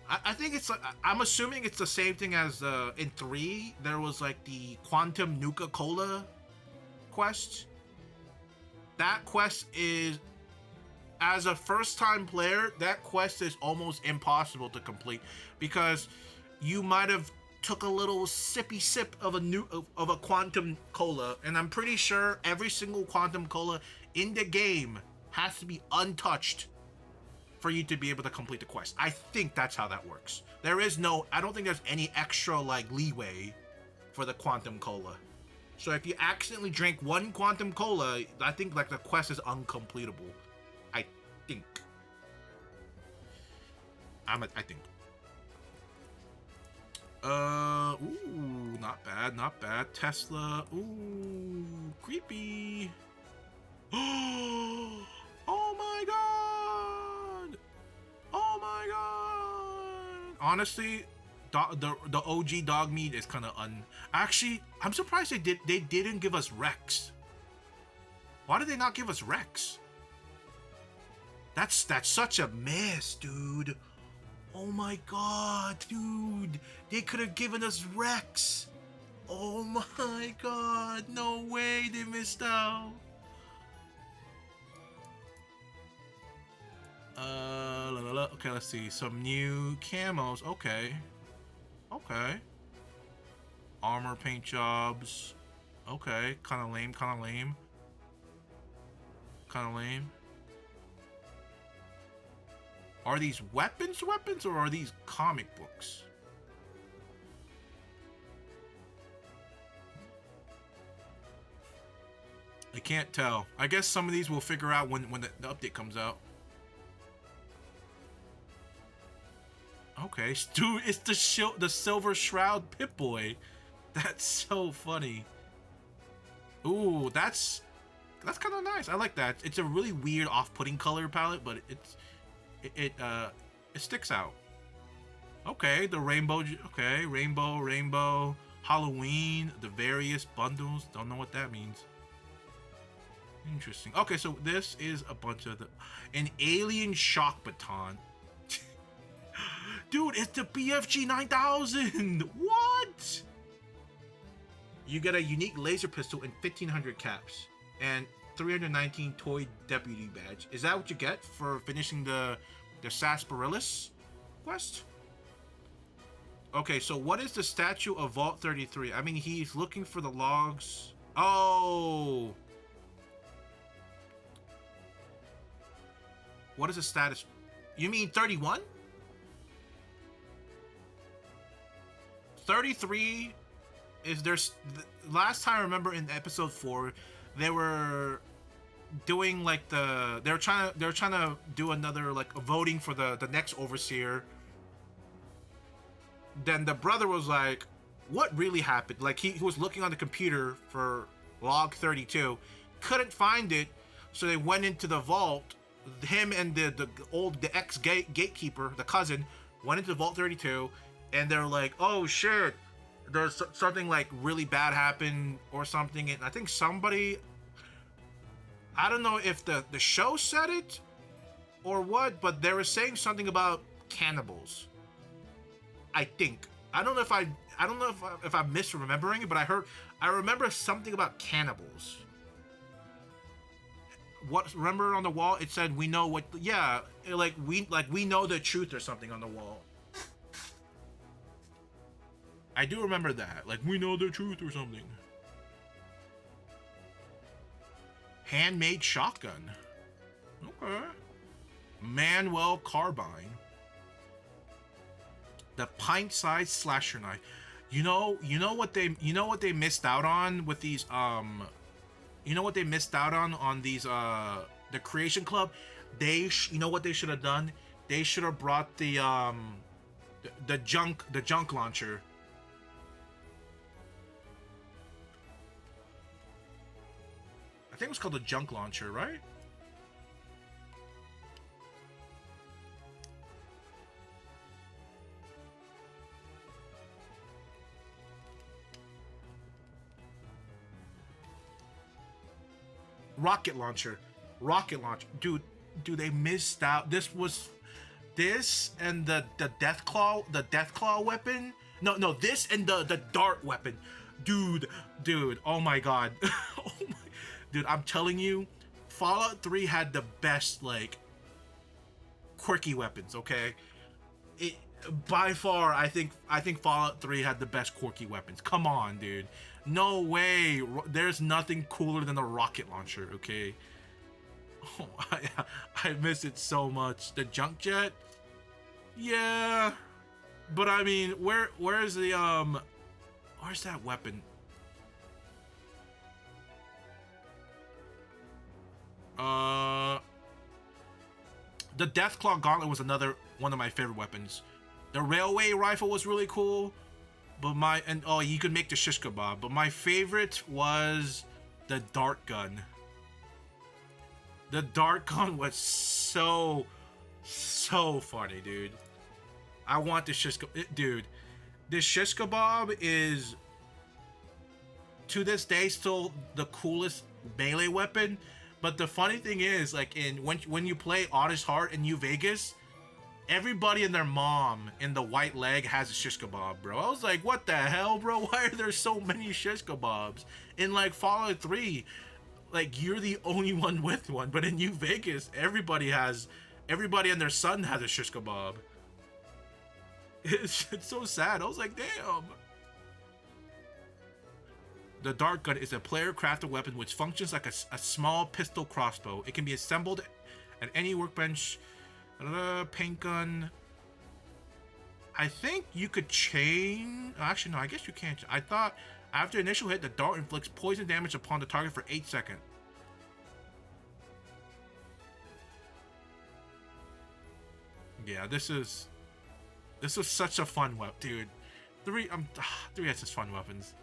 A: I think it's I'm assuming it's the same thing as in 3 there was like the Quantum Nuka-Cola quest. That quest is, as a first-time player, that quest is almost impossible to complete because you might have took a little sippy sip of a Quantum Cola, and I'm pretty sure every single Quantum Cola in the game has to be untouched for you to be able to complete the quest. I think that's how that works. I don't think there's any extra like leeway for the Quantum Cola. So if you accidentally drink one Quantum Cola, I think like the quest is uncompletable. I think. I think. Ooh, not bad. Tesla. Ooh, creepy. Oh my god. honestly, the OG dog meat is kind of Actually, I'm surprised they didn't give us Rex. Why did they not give us Rex? That's such a mess, dude. Oh my god, dude. They could have given us Rex. Oh my god. No way they missed out. Okay, let's see. Some new camos. Okay. Okay. Armor paint jobs. Okay. Kind of lame, kind of lame. Kind of lame. Are these weapons or are these comic books? I can't tell. I guess some of these we'll figure out when the update comes out. Okay, dude, it's the Silver Shroud Pip-Boy. That's so funny. Ooh, that's kind of nice. I like that. It's a really weird, off-putting color palette, but it sticks out. Okay, the rainbow. Okay, rainbow, Halloween, the various bundles. Don't know what that means. Interesting. Okay, so this is a bunch of an alien shock baton. Dude, it's the BFG 9000. What? You get a unique laser pistol and 1500 caps and 319 toy deputy badge. Is that what you get for finishing the Sarsaparillas quest? Okay, so what is the statue of Vault 33? I mean, he's looking for the logs. Oh. What is the status? You mean 31? 33 is there's last time I remember in episode 4 they were doing like they're trying to do another like a voting for the next overseer. Then the brother was like, what really happened? Like he was looking on the computer for log 32, couldn't find it, so they went into the vault. Him and the ex gatekeeper, the cousin, went into vault 32, and they're like, oh shit, there's something like really bad happened or something. And I think somebody, I don't know if the show said it or what, but they were saying something about cannibals. I think. I don't know if I'm misremembering it, but I remember something about cannibals. What, remember on the wall it said we know what, yeah, we know the truth or something on the wall. I do remember that, like we know the truth or something. Handmade shotgun. Okay. Manuel carbine. The pint-sized slasher knife. You know what they missed out on with these you know what they missed out on these the Creation Club? You know what they should have done? They should have brought the junk launcher. I think it was called the junk launcher, right? Rocket launcher. Dude, they missed out. This and the Deathclaw weapon. No, this and the dart weapon. Dude, oh my god. Oh my, dude, I'm telling you, Fallout 3 had the best like quirky weapons, okay? By far, I think Fallout 3 had the best quirky weapons. Come on, dude. No way. There's nothing cooler than a rocket launcher, okay? Oh, I miss it so much. The junk jet? Yeah. But I mean, where's the where's that weapon? The Deathclaw Gauntlet was another one of my favorite weapons. The railway rifle was really cool, but you could make the shish kebab. But my favorite was the dart gun. The dart gun was so funny, dude. I want this shish kebab. Dude, this shish kebab is, to this day, still the coolest melee weapon. But the funny thing is, like, when you play Honest Heart in New Vegas, everybody and their mom in the white leg has a shish kebab, bro. I was like, what the hell, bro? Why are there so many shish kebabs? In, like, Fallout 3, like, you're the only one with one. But in New Vegas, everybody and their son has a shish kebab. It's so sad. I was like, damn. The dart gun is a player-crafted weapon which functions like a small pistol crossbow. It can be assembled at any workbench. Paint gun. I think you could chain. Actually, no. I guess you can't. I thought after initial hit, the dart inflicts poison damage upon the target for 8 seconds. Yeah, this is such a fun weapon, dude. 3 has such fun weapons.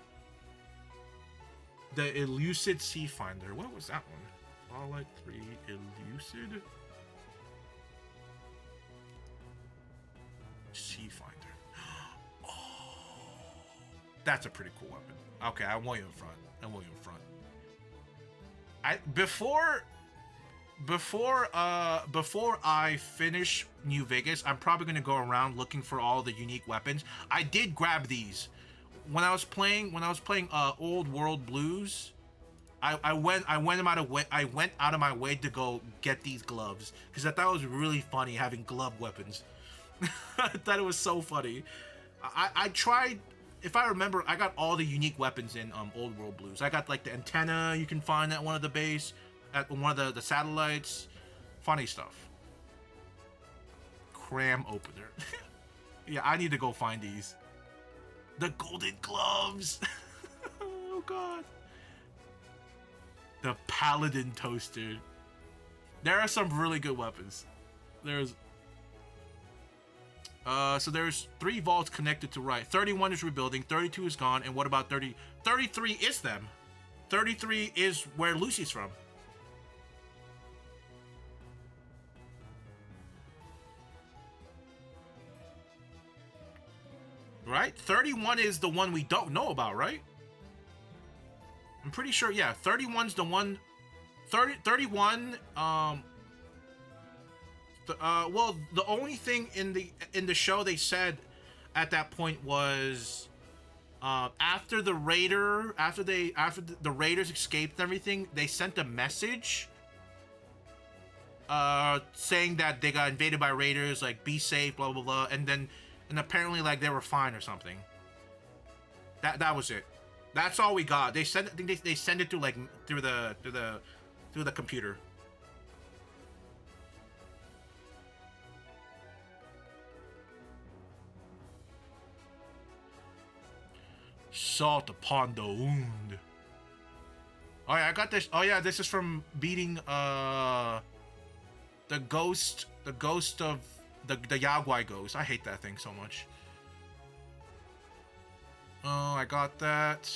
A: The Elucid Sea Finder. What was that one? Fallout 3 Elucid Sea Finder. Oh, that's a pretty cool weapon. Okay, I want you in front. Before I finish New Vegas, I'm probably gonna go around looking for all the unique weapons. I did grab these when I was playing Old World Blues. I went out of my way to go get these gloves because I thought it was really funny having glove weapons. I thought it was so funny. I tried, if I remember, I got all the unique weapons in Old World Blues. I got like the antenna you can find at one of the base, at one of the satellites. Funny stuff. Cram opener. Yeah, I need to go find these. The golden gloves. Oh god. The paladin toaster. There are some really good weapons. So there's 3 vaults connected to right. 31 is rebuilding, 32 is gone, and what about 30? 33 is them. 33 is where Lucy's from. Right? 31 is the one we don't know about, right? I'm pretty sure, yeah. 31's the one. 31. Well, the only thing in the show they said at that point was, after the Raiders escaped and everything, they sent a message, saying that they got invaded by Raiders, like be safe, blah blah blah, and apparently like they were fine or something. That was it. That's all we got. They sent. I think they sent it to like through the computer. Salt upon the wound. Oh yeah, I got this. Oh yeah, this is from beating the ghost of the Yaguai ghost. I hate that thing so much. Oh, I got that.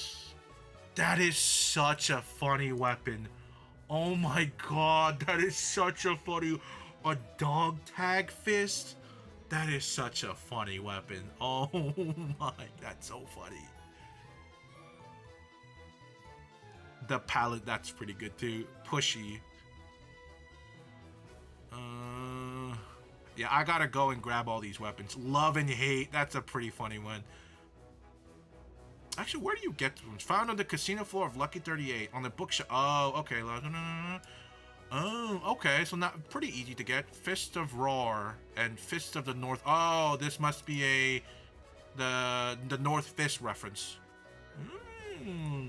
A: That is such a funny weapon. Oh my god, that is such a funny. A dog tag fist. That is such a funny weapon. Oh my, that's so funny. The pallet, that's pretty good too. Pushy. Yeah, I gotta go and grab all these weapons. Love and hate, that's a pretty funny one. Actually, where do you get these ones? Found on the casino floor of Lucky 38 on the bookshelf. Oh, okay. Oh, okay. So not pretty easy to get. Fist of Roar and Fist of the North. Oh, this must be the North Fist reference.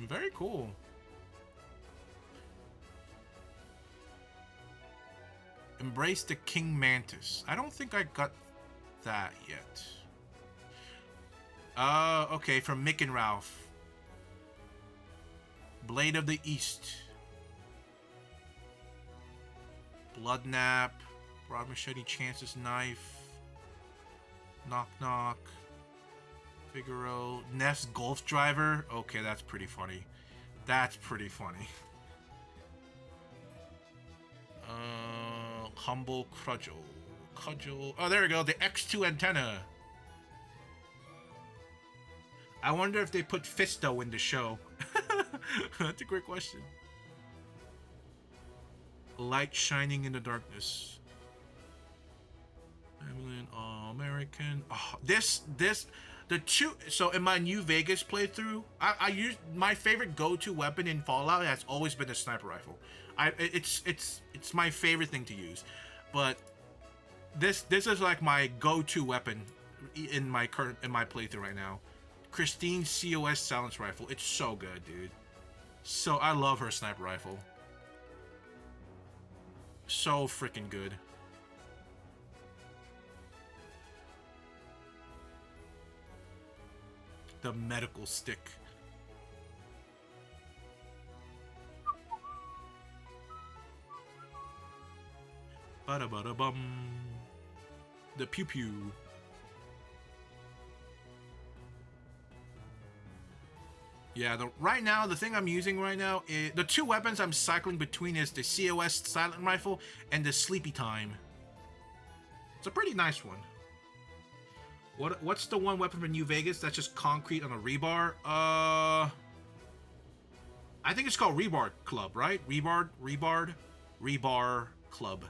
A: Very cool. Embrace the King Mantis. I don't think I got that yet. Okay, from Mick and Ralph. Blade of the East. Bloodnap. Broad Machete Chance's Knife. Knock Knock. Figaro. Neff's Golf Driver. Okay, that's pretty funny. That's pretty funny. Humble Cudgel. Oh, there we go. The X2 antenna. I wonder if they put Fisto in the show. That's a great question. Light shining in the darkness. American. Oh, the two. So in my New Vegas playthrough, I use my favorite go-to weapon in Fallout has always been the sniper rifle. It's my favorite thing to use, but this is like my go-to weapon in my playthrough right now. Christine COS silence rifle. It's so good, dude. So I love her sniper rifle. So freaking good. The medical stick. Ba-da-ba-da-bum. The pew-pew. Yeah, right now, the thing I'm using right now is the two weapons I'm cycling between is the COS silent rifle and the Sleepy Time. It's a pretty nice one. What's the one weapon for New Vegas that's just concrete on a rebar? I think it's called Rebar Club, right? Rebar Club.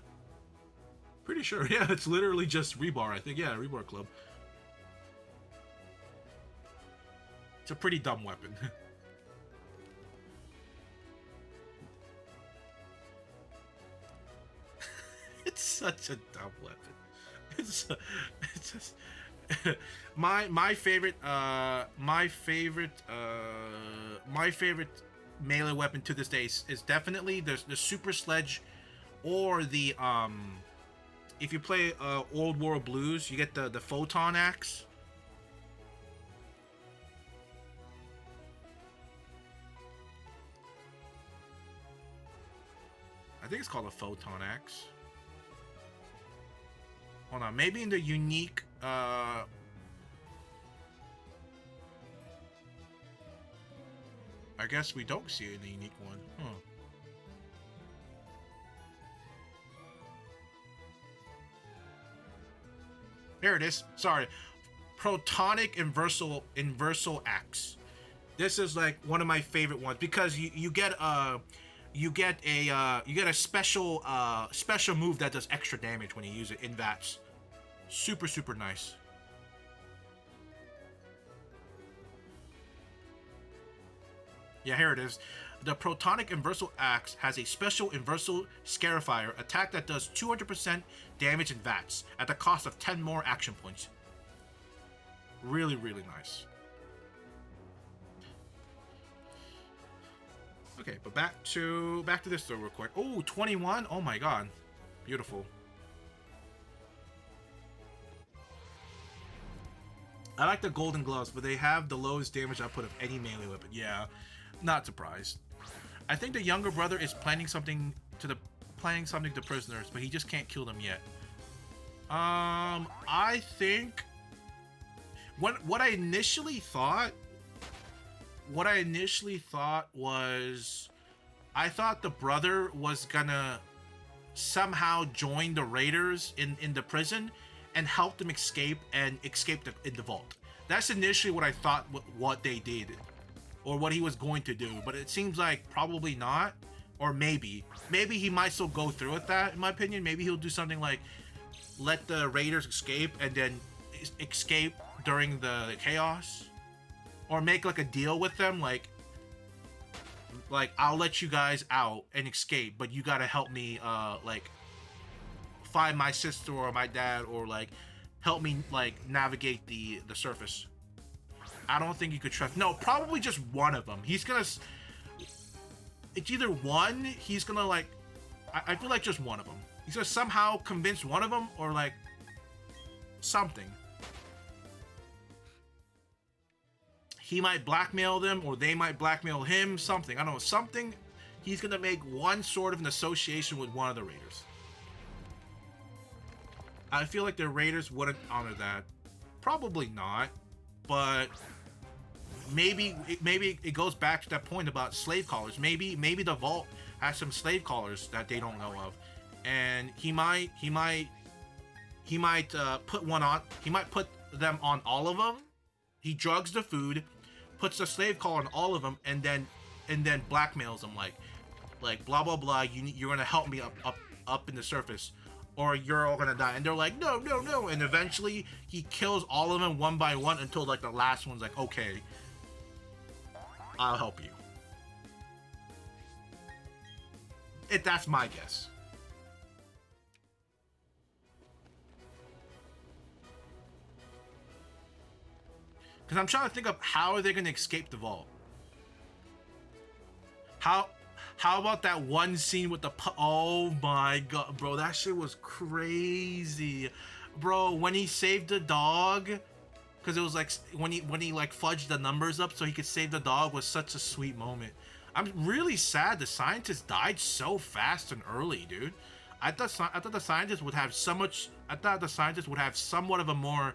A: Pretty sure. Yeah, it's literally just rebar, I think. Yeah, Rebar Club. It's a pretty dumb weapon. It's such a dumb weapon. It's just my favorite melee weapon to this day is definitely the Super Sledge, or the if you play Old World Blues, you get the Photon Axe. I think it's called a Photon Axe. Hold on, maybe in the unique I guess we don't see it in the unique one. Huh. Here it is. Sorry. Protonic Inversal Axe. This is like one of my favorite ones because you get a special move that does extra damage when you use it in VATS. Super nice. Yeah, here it is. The Protonic Inversal Axe has a special Inversal Scarifier attack that does 200% damage in VATS at the cost of 10 more action points. Really nice. Okay, but back to this though real quick. Oh, 21. Oh my god. Beautiful. I like the golden gloves, but they have the lowest damage output of any melee weapon. Yeah, not surprised. I think the younger brother is planning something to prisoners, but he just can't kill them yet. I think what I initially thought was I thought the brother was gonna somehow join the raiders in the prison and help them escape in the vault. That's initially what I thought what they did, or what he was going to do, but it seems like probably not, or maybe he might still go through with that. In my opinion, maybe he'll do something like let the raiders escape and then escape during the chaos, or make like a deal with them, like I'll let you guys out and escape, but you gotta help me like find my sister or my dad, or like help me like navigate the surface. I don't think you could trust. No, probably just one of them. It's either one. He's gonna like. I feel like just one of them. He's gonna somehow convince one of them, or like something. He might blackmail them, or they might blackmail him. Something. I don't know. Something. He's gonna make one sort of an association with one of the raiders. I feel like the raiders wouldn't honor that. Probably not, but maybe it goes back to that point about slave collars. Maybe the vault has some slave collars that they don't know of, and he might put one on. He might put them on all of them. He drugs the food, puts a slave collar on all of them, and then blackmails them like blah blah blah. You're gonna help me up in the surface, or you're all gonna die. And they're like, no no no. And eventually he kills all of them one by one until like the last one's like, okay, I'll help you. That's my guess. Because I'm trying to think of how are they going to escape the vault. How about that one scene with the oh my god, bro, that shit was crazy, bro. When he saved the dog, because it was like when he like fudged the numbers up so he could save the dog, was such a sweet moment. I'm really sad the scientist died so fast and early, dude. I thought the scientist would have so much. I thought the scientist would have somewhat of a more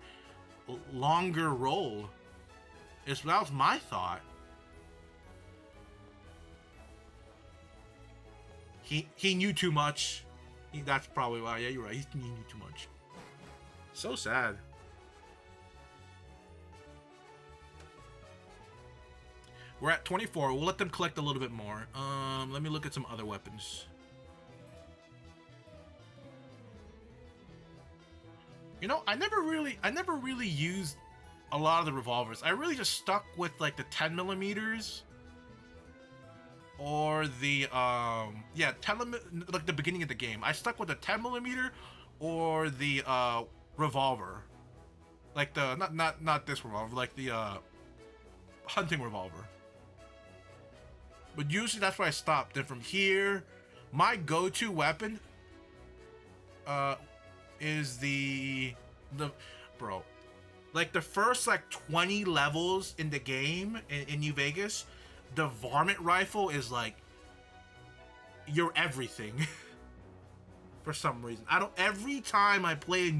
A: longer role. That was my thought. He knew too much. That's probably why. Yeah, you're right. He knew too much. So sad. We're at 24. We'll let them collect a little bit more. Let me look at some other weapons. You know, I never really used a lot of the revolvers. I really just stuck with like the 10 millimeters or the like the beginning of the game. I stuck with the 10 millimeter or the revolver, like the not this revolver, like the hunting revolver. But usually that's where I stopped. Then from here, my go-to weapon is the bro. Like the first like 20 levels in the game in New Vegas, the varmint rifle is like your everything. For some reason, every time I play like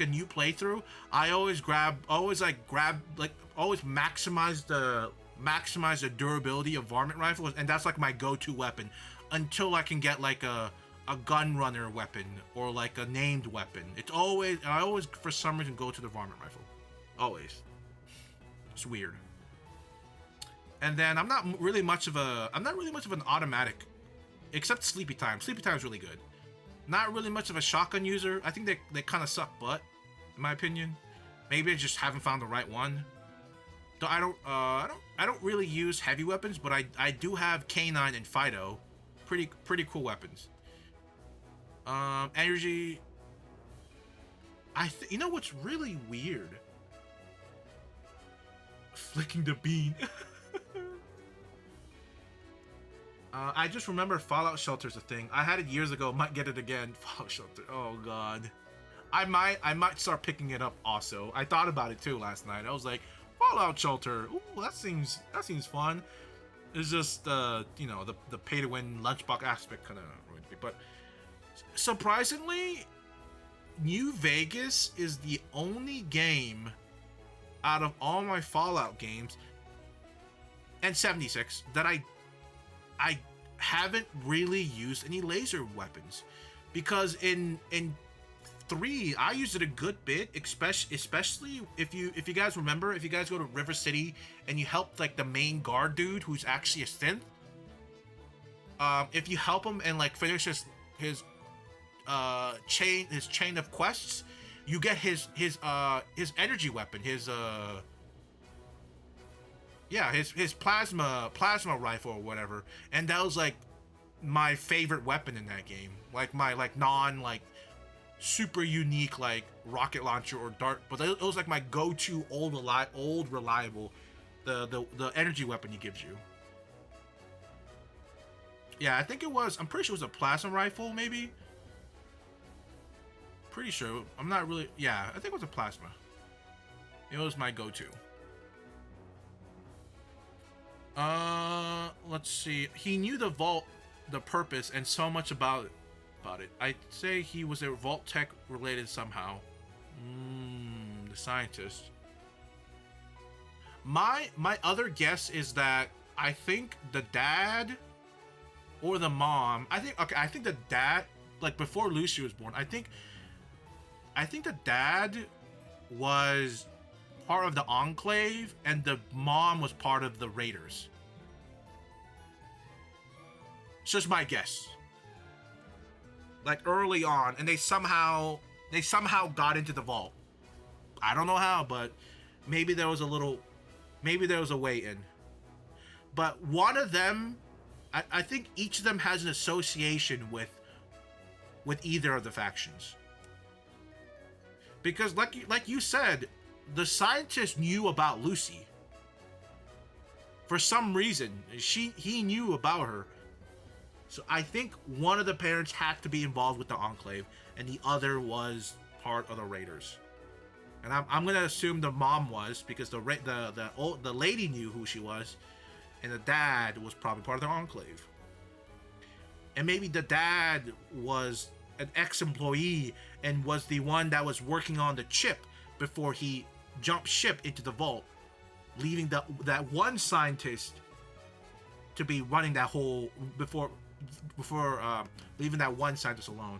A: a new playthrough, I always maximize the durability of varmint rifles, and that's like my go-to weapon until I can get like a gun runner weapon or like a named weapon. I always for some reason go to the varmint rifle. Always. It's weird. And then I'm not really much of an automatic, except Sleepy Time. Sleepy Time is really good. Not really much of a shotgun user. I think they kind of suck butt, in my opinion. Maybe I just haven't found the right one. So I don't really use heavy weapons, but I do have K9 and Fido. Pretty cool weapons. Energy. You know what's really weird? Flicking the bean. I just remember Fallout Shelter's a thing. I had it years ago. Might get it again. Fallout Shelter. Oh god. I might start picking it up also. I thought about it too last night. I was like, Fallout Shelter. Ooh, that seems fun. It's just you know, the pay to win lunchbox aspect kind of ruins me. But surprisingly, New Vegas is the only game out of all my Fallout games and 76 that I haven't really used any laser weapons, because in 3 I used it a good bit, especially if you guys remember, if you guys go to River City and you help like the main guard dude who's actually a synth. If you help him and like finish his chain of quests, you get his energy weapon, his plasma rifle or whatever, and that was like my favorite weapon in that game. Like my non super unique like rocket launcher or dart, but it was like my go-to old reliable the energy weapon he gives you. Yeah, I'm pretty sure it was a plasma rifle, maybe. Pretty sure. I'm not really. Yeah, I think it was a plasma. It was my go-to. Let's see. He knew the vault, the purpose, and so much about it. I'd say he was a vault tech related somehow. The scientist. My other guess is that I think the dad or the mom. I think the dad, like before Lucy was born. I think the dad was part of the Enclave, and the mom was part of the Raiders. It's just my guess. Like early on, and they somehow got into the vault. I don't know how, but maybe there was a way in. But one of them, I think each of them has an association with either of the factions. Because like you said, the scientist knew about Lucy. For some reason, he knew about her. So I think one of the parents had to be involved with the Enclave, and the other was part of the Raiders. And I'm gonna assume the mom was, because the lady knew who she was, and the dad was probably part of the Enclave. And maybe the dad was an ex-employee and was the one that was working on the chip before he jumped ship into the vault, leaving that one scientist to be running that whole before leaving that one scientist alone.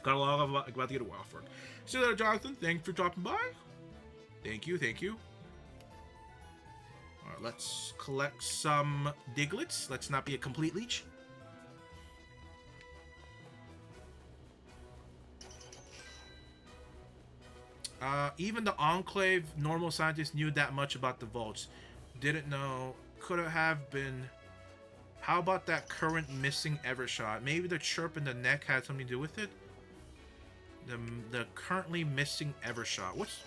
A: Got a lot of about to get a while for it. See you later, Jonathan. Thanks for dropping by. Thank you. Alright, let's collect some Diglets. Let's not be a complete leech. Even the Enclave normal scientists knew that much about the vaults. Didn't know. Could have been. How about that current missing Evershot? Maybe the chirp in the neck had something to do with it? The currently missing Evershot. What's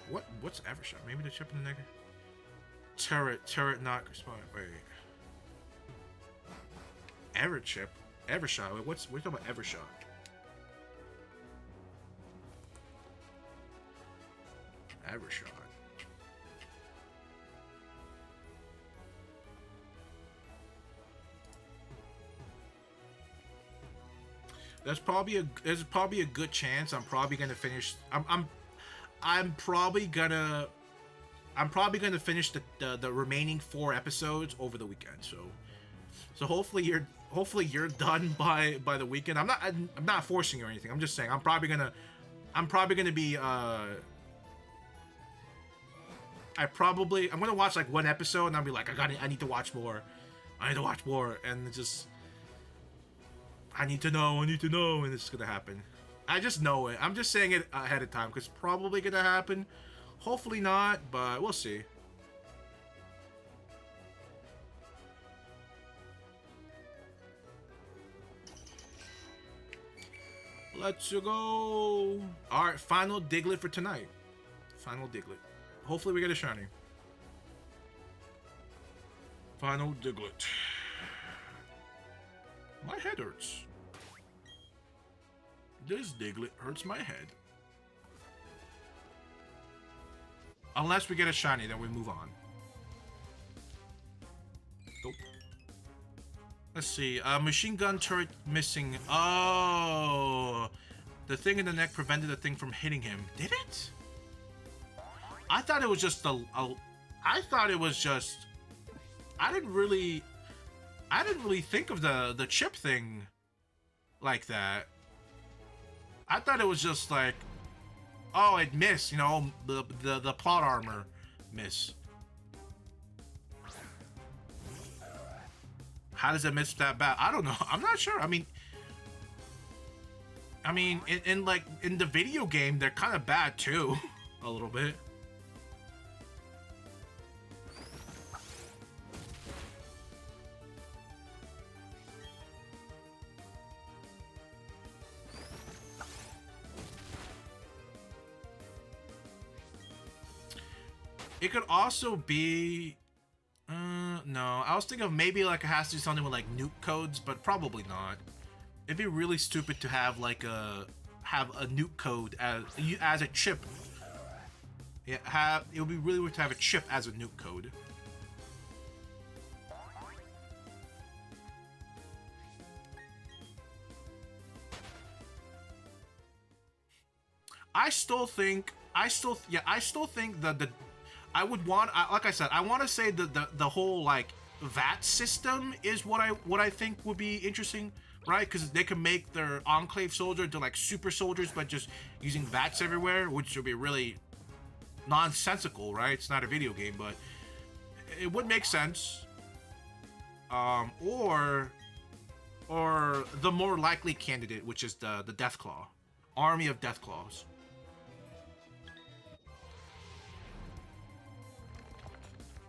A: Evershot? Maybe the chip in the neck? Turret not responding. Wait. Evershot. Wait, we're talking about Evershot. Evershot. There's probably a good chance I'm probably gonna finish. I'm probably gonna finish the remaining 4 episodes over the weekend. So hopefully you're done by the weekend. I'm not forcing you or anything. I'm just saying I'm probably gonna be I'm gonna watch like 1 episode and I'll be like I need to watch more. And it's just I need to know, and it's gonna happen. I just know it. I'm just saying it ahead of time because it's probably gonna happen. Hopefully not, but we'll see. Let's go. All right, final Diglett for tonight. Final Diglett. Hopefully we get a shiny. Final Diglett. My head hurts. This Diglett hurts my head. Unless we get a shiny, then we move on. Nope. Let's see. Machine gun turret missing. Oh, the thing in the neck prevented the thing from hitting him. Did it? I thought it was just I didn't really think of the chip thing like that. I thought it was just like, oh, it missed, you know, the plot armor miss. How does it miss that bad? I don't know. I'm not sure. I mean, in the video game, they're kind of bad too, a little bit. It could also be, no, I was thinking of maybe like it has to do something with like nuke codes, but probably not. It'd be really stupid to have like a nuke code as a chip. Yeah, it would be really weird to have a chip as a nuke code. I still think that I would want, like I said, I want to say the whole like VAT system is what I think would be interesting, right? Because they can make their Enclave soldier into like super soldiers, but just using VATs everywhere, which would be really nonsensical, right? It's not a video game, but it would make sense. Or the more likely candidate, which is the Deathclaw, army of Deathclaws.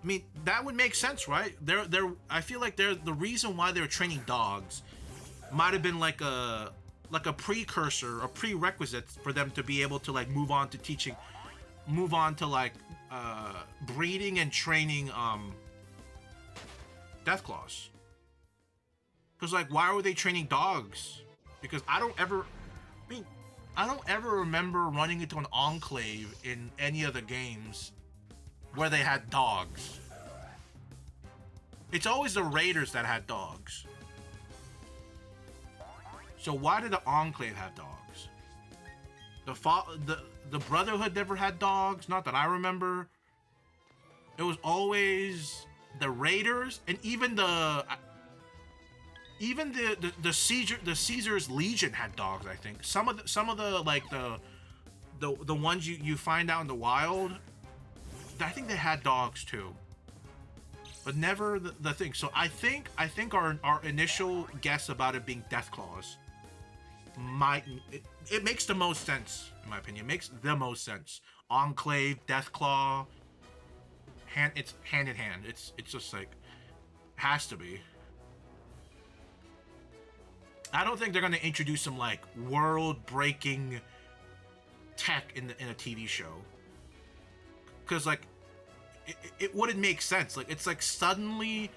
A: I mean, that would make sense, right? I feel like the reason why they're training dogs might have been like a precursor, a prerequisite for them to be able to like move on to like breeding and training Deathclaws. Because like, why were they training dogs? Because I don't ever remember running into an enclave in any of the games where they had dogs. It's always the raiders that had dogs. So why did the enclave have dogs? The Brotherhood never had dogs, not that I remember. It was always the raiders, and even the Caesar's Legion had dogs. I think some of the like the ones you find out in the wild, I think they had dogs too, but never the thing. So I think our initial guess about it being Deathclaws it makes the most sense, in my opinion. It makes the most sense. Enclave, Deathclaw, it's hand in hand. It's just like, has to be. I don't think they're gonna introduce some like world-breaking tech in a TV show, because like it wouldn't make sense. Like, it's like suddenly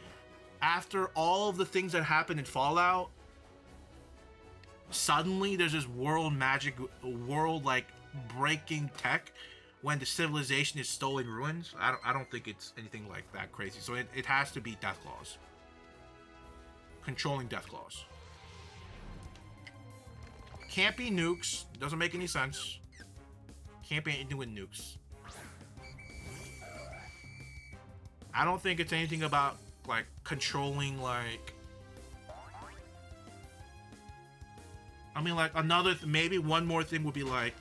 A: after all of the things that happened in Fallout, suddenly there's this world like breaking tech when the civilization is still in ruins. I don't think it's anything like that crazy. So it has to be Deathclaws. Controlling Deathclaws. Can't be nukes. Doesn't make any sense. Can't be anything with nukes. I don't think it's anything about like controlling like. I mean, like maybe one more thing would be like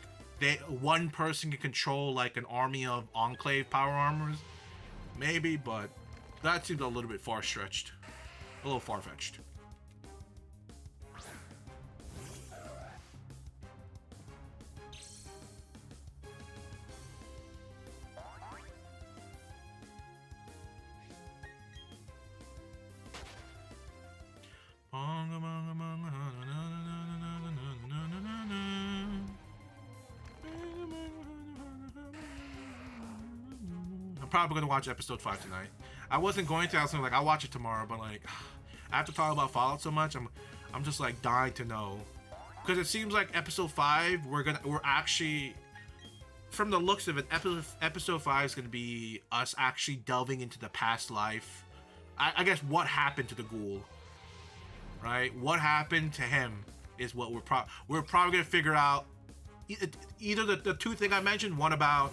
A: one person can control like an army of Enclave power armors, maybe, but that seems a little bit far-stretched, a little far-fetched. I'm probably gonna watch episode 5 tonight. I wasn't going to. I was like, I'll watch it tomorrow, but like, after talking about Fallout so much, I'm just like dying to know, because it seems like episode 5 we're actually, from the looks of it, episode 5 is gonna be us actually delving into the past life. I guess what happened to the ghoul, right? What happened to him is what we're probably gonna figure out. Either the two things I mentioned, one about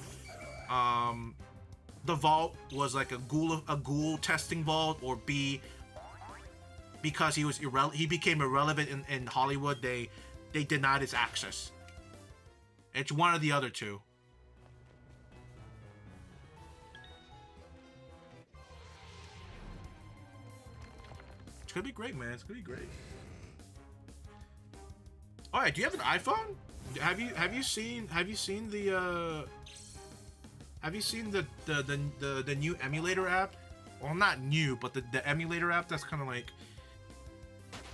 A: the vault was like a ghoul testing vault, or B, because he became irrelevant in Hollywood, they denied his access. It's one or the other two. It's gonna be great, man. It's gonna be great. All right, do you have an iPhone? Have you seen the new emulator app? Well, not new, but the emulator app that's kind of like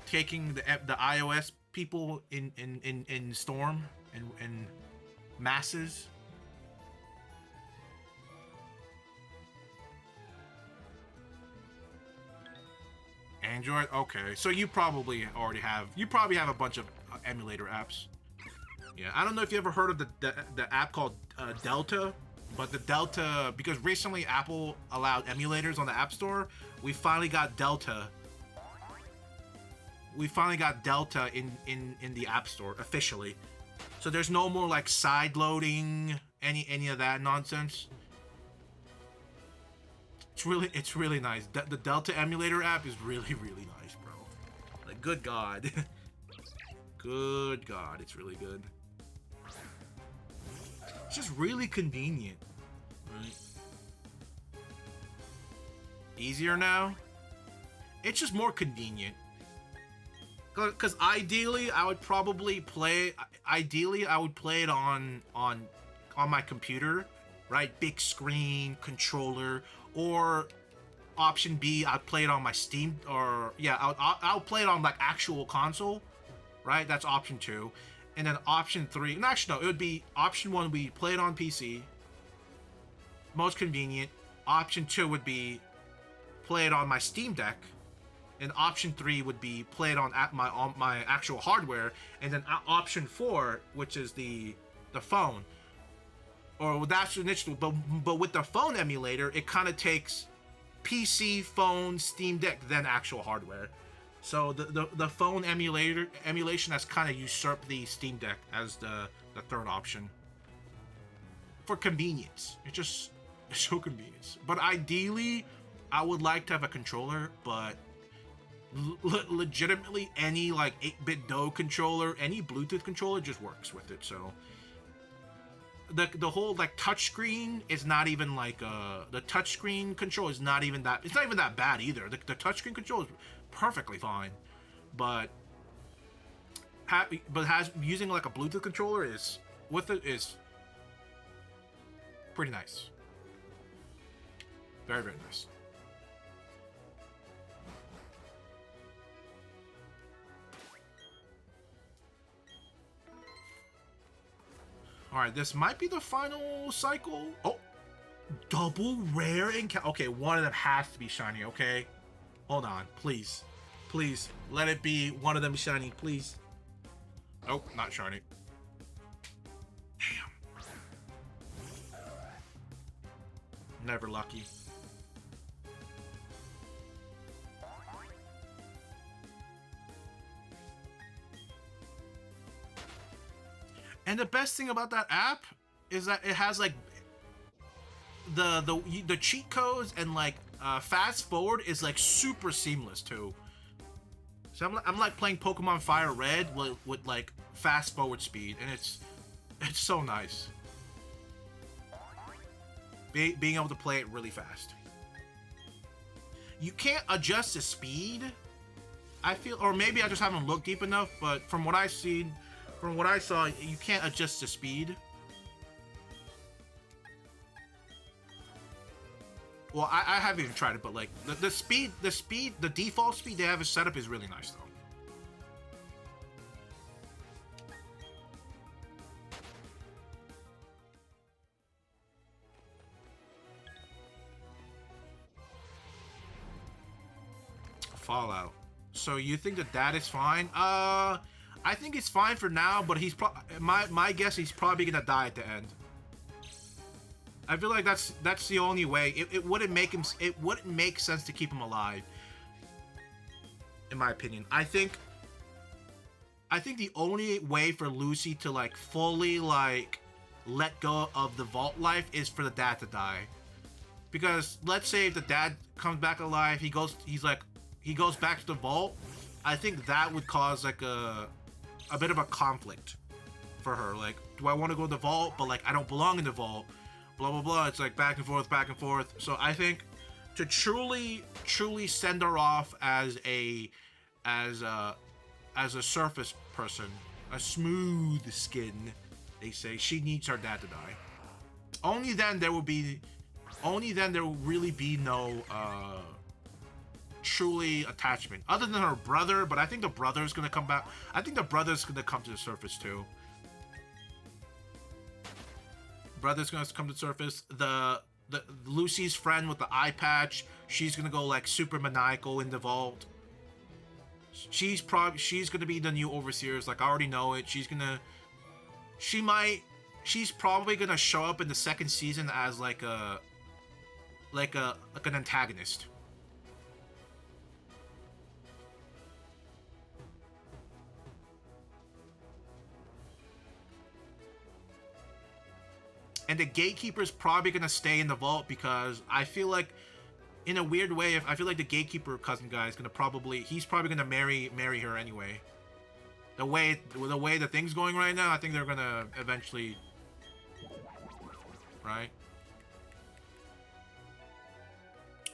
A: taking the iOS people in storm and masses. Android? Okay, so you probably have a bunch of emulator apps. Yeah, I don't know if you ever heard of the app called Delta, but the Delta, because recently Apple allowed emulators on the App Store, we finally got Delta. We finally got Delta in the App Store officially. So there's no more like side loading, any of that nonsense. It's really nice. The Delta emulator app is really nice, bro. Like, good God. Good God, it's really good. It's just really convenient. Right. Easier now? It's just more convenient. Because ideally, I would probably play. Ideally, I would play it on my computer, right? Big screen, controller, or option B, I'd play it on my Steam, or yeah, I'll play it on like actual console, right? That's option 2, and then option 3. And actually, no, it would be option 1 would be play it on PC. Most convenient. Option 2 would be play it on my Steam Deck. And option 3 would be play it on my actual hardware, and then option 4, which is the phone, or that's initially. But with the phone emulator, it kind of takes PC, phone, Steam Deck, then actual hardware. So the phone emulation has kind of usurped the Steam Deck as the third option for convenience. It's so convenient. But ideally, I would like to have a controller, but legitimately any like 8-bit DOE controller, any Bluetooth controller just works with it. So the whole like touchscreen is not even like the touchscreen control is not even that, it's not even that bad either. The touchscreen control is perfectly fine, but using like a Bluetooth controller is pretty nice. Very, very nice. Alright, this might be the final cycle. Oh, double rare encounter. Okay, one of them has to be shiny, okay? Hold on, please. Please, let it be one of them shiny, please. Oh, not shiny. Damn. Never lucky. And the best thing about that app is that it has like the cheat codes, and like fast forward is like super seamless too. So I'm like playing Pokemon Fire Red with like fast forward speed, and it's so nice. Being able to play it really fast. You can't adjust the speed, I feel, or maybe I just haven't looked deep enough, but from what I saw, you can't adjust the speed. Well, I haven't even tried it, but like the default speed they have set up is really nice though. Fallout. So you think that is fine? I think it's fine for now, but my guess he's probably gonna die at the end. I feel like that's the only way. It wouldn't make sense to keep him alive, in my opinion. I think the only way for Lucy to like fully like let go of the vault life is for the dad to die. Because let's say if the dad comes back alive, he goes back to the vault. I think that would cause like a bit of a conflict for her. Like, do I want to go to the vault, but like I don't belong in the vault? Blah blah blah. It's like back and forth, back and forth. So I think to truly send her off as a surface person, a smooth skin, they say, she needs her dad to die. Only then there will really be no truly attachment, other than her brother. But I think the brother's gonna come back. I think the brother's gonna come to the surface too. Brother's gonna come to the surface. The Lucy's friend with the eye patch, she's gonna go like super maniacal in the vault. She's gonna be the new overseers. Like, I already know it. She's probably gonna show up in the second season as like an antagonist. And the gatekeeper's probably gonna stay in the vault, because I feel like, in a weird way, I feel like the gatekeeper cousin guy is he's probably gonna marry her anyway. The way the thing's going right now, I think they're gonna eventually, right?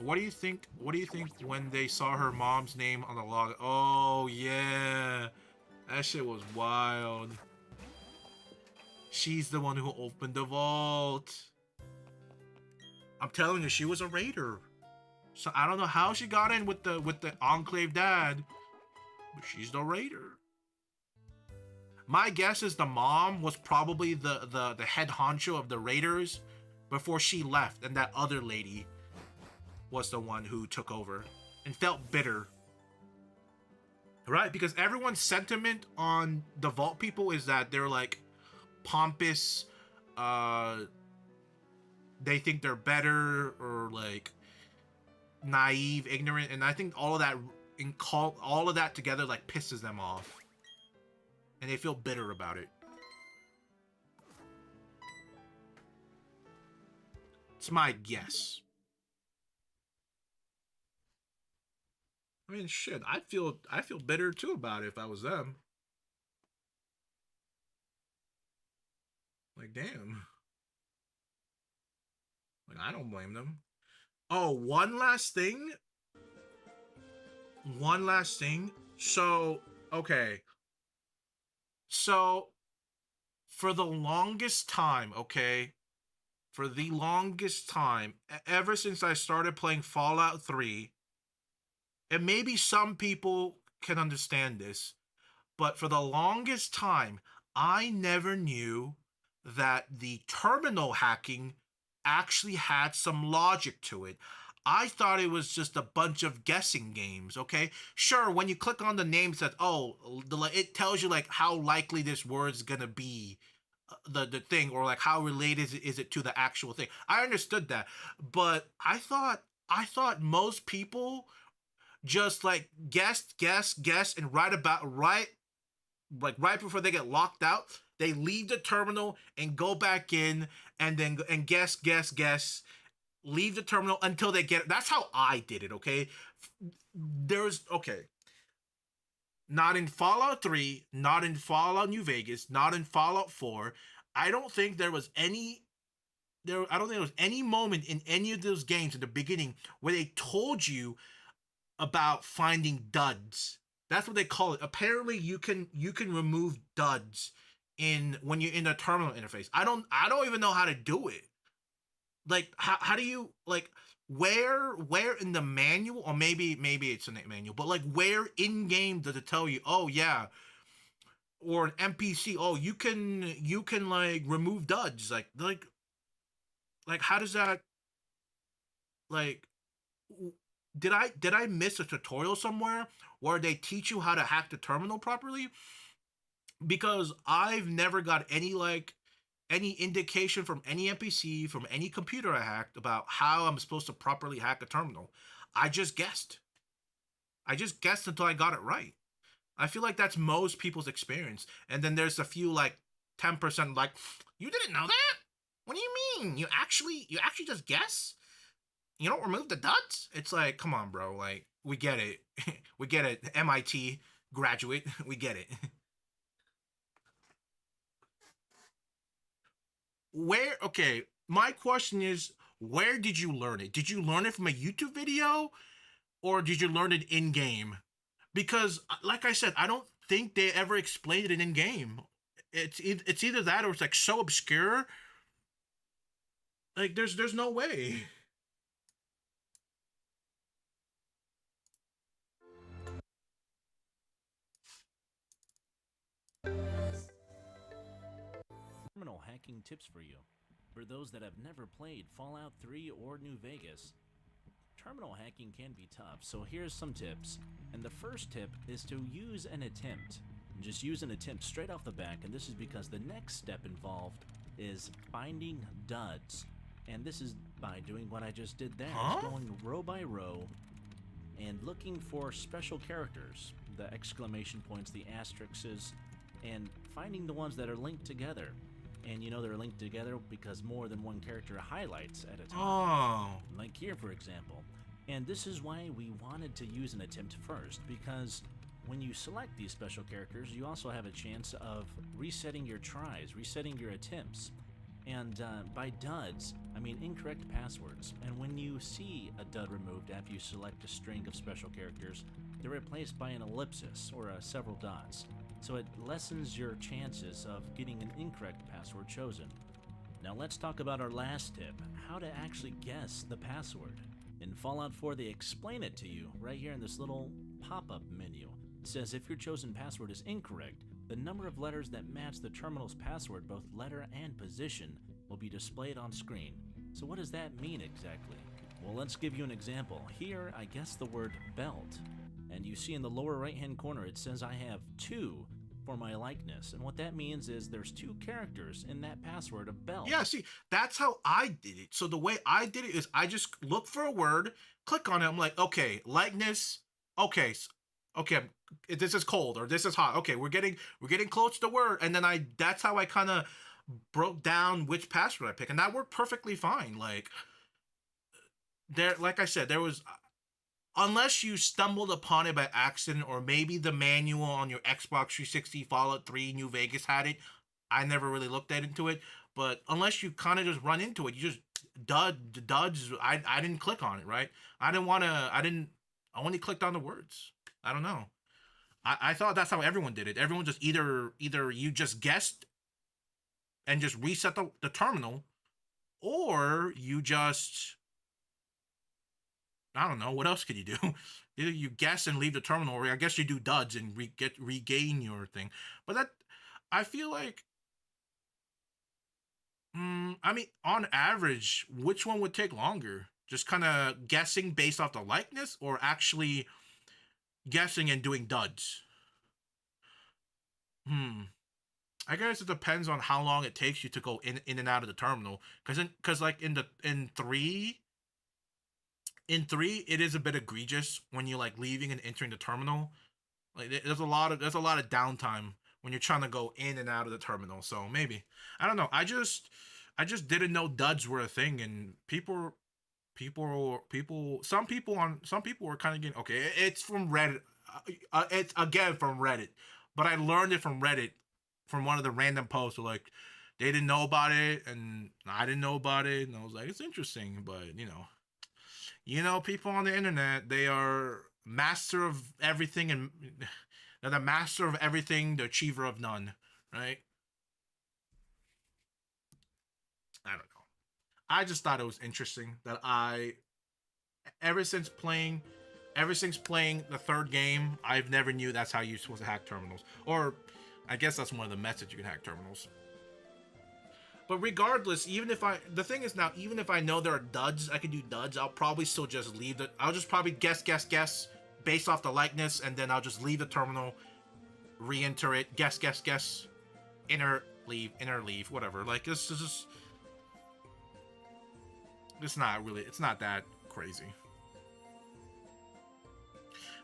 A: What do you think? What do you think when they saw her mom's name on the log? Oh yeah, that shit was wild. She's the one who opened the vault. I'm telling you, she was a raider. So I don't know how she got in with the Enclave dad, but she's the raider. My guess is the mom was probably the head honcho of the raiders before she left, and that other lady was the one who took over and felt bitter. Right? Because everyone's sentiment on the Vault people is that they're like pompous, they think they're better, or like naive, ignorant, and I think all of that together like pisses them off. And they feel bitter about it. It's my guess. I mean, shit, I feel bitter too about it if I was them. Like, damn. Like, I don't blame them. Oh, one last thing. So, okay. So, for the longest time, ever since I started playing Fallout 3, and maybe some people can understand this, but for the longest time, I never knew that the terminal hacking actually had some logic to it. I thought it was just a bunch of guessing games, okay? Sure, when you click on the name, it says, oh, it tells you, like, how likely this word's gonna be, the thing, or, like, how related is it to the actual thing. I understood that, but I thought most people just, like, guess, and right before they get locked out, they leave the terminal and go back in and then guess, leave the terminal until they get it. That's how I did it, okay? Not in Fallout 3, not in Fallout New Vegas, not in Fallout 4. I don't think there was any moment in any of those games at the beginning where they told you about finding duds. That's what they call it. Apparently, you can remove duds when you're in the terminal interface. I don't even know how to do it. Like, how do you, like, where in the manual, or maybe it's in the manual, but like where in game does it tell you, oh yeah, or an NPC, oh you can like remove duds, like how does that, like, did I miss a tutorial somewhere where they teach you how to hack the terminal properly? Because I've never got any indication from any NPC, from any computer I hacked, about how I'm supposed to properly hack a terminal. I just guessed until I got it right. I feel like that's most people's experience. And then there's a few, like, 10% like, you didn't know that? What do you mean? You actually just guess? You don't remove the duds? It's like, come on, bro. Like, we get it. We get it. MIT graduate. We get it. My question is, where did you learn it? Did you learn it from a YouTube video, or did you learn it in game? Because, like I said, I don't think they ever explained it in game. It's either that, or it's like so obscure. Like, there's no way.
F: Terminal hacking tips for you. For those that have never played Fallout 3 or New Vegas, terminal hacking can be tough, so here's some tips. And the first tip is to use an attempt. Just use an attempt straight off the back, and this is because the next step involved is finding duds. And this is by doing what I just did there.
A: Huh?
F: It's going row by row and looking for special characters, the exclamation points, the asterisks, and finding the ones that are linked together. And you know they're linked together because more than one character highlights at a time.
A: Oh.
F: Like here, for example. And this is why we wanted to use an attempt first, because when you select these special characters, you also have a chance of resetting your tries, resetting your attempts. And by duds, I mean incorrect passwords. And when you see a dud removed after you select a string of special characters, they're replaced by an ellipsis or several dots. So it lessens your chances of getting an incorrect password chosen. Now let's talk about our last tip, how to actually guess the password. In Fallout 4, they explain it to you right here in this little pop-up menu. It says if your chosen password is incorrect, the number of letters that match the terminal's password, both letter and position, will be displayed on screen. So what does that mean exactly? Well, let's give you an example. Here, I guess the word belt. And you see in the lower right-hand corner, it says I have 2 for my likeness. And what that means is there's 2 characters in that password of belt.
A: Yeah, see, that's how I did it. So the way I did it is I just look for a word, click on it. I'm like, okay, likeness. Okay, okay, this is cold or this is hot. Okay, we're getting close to the word, and then that's how I kind of broke down which password I pick, and that worked perfectly fine. Like like I said, there was, unless you stumbled upon it by accident, or maybe the manual on your Xbox 360 Fallout 3 New Vegas had it. I never really looked into it, but unless you kind of just run into it, you just duds. I didn't click on it, right? I only clicked on the words. I don't know. I thought that's how everyone did it. Everyone just either you just guessed and just reset the terminal, or you just, I don't know, what else could you do? Either you guess and leave the terminal, or I guess you do duds and regain your thing. But that, I feel like, I mean, on average, which one would take longer? Just kind of guessing based off the likeness, or actually guessing and doing duds? I guess it depends on how long it takes you to go in and out of the terminal. Because like in three, it is a bit egregious when you're like leaving and entering the terminal. Like there's a lot of downtime when you're trying to go in and out of the terminal. So maybe, I don't know. I just didn't know duds were a thing, and some people were kind of getting, okay, it's from Reddit. It's again from Reddit, but I learned it from Reddit, from one of the random posts. Like, they didn't know about it and I didn't know about it, and I was like, it's interesting. But people on the internet, they are master of everything, and they're the master of everything, the achiever of none, right? I don't know. I just thought it was interesting that ever since playing the third game, I've never knew that's how you're supposed to hack terminals. Or I guess that's one of the methods you can hack terminals. But regardless, the thing is now, even if I know there are duds, I can do duds, I'll probably still just leave I'll just probably guess based off the likeness, and then I'll just leave the terminal, re-enter it, guess, enter, leave, whatever. Like, this is just, it's not that crazy.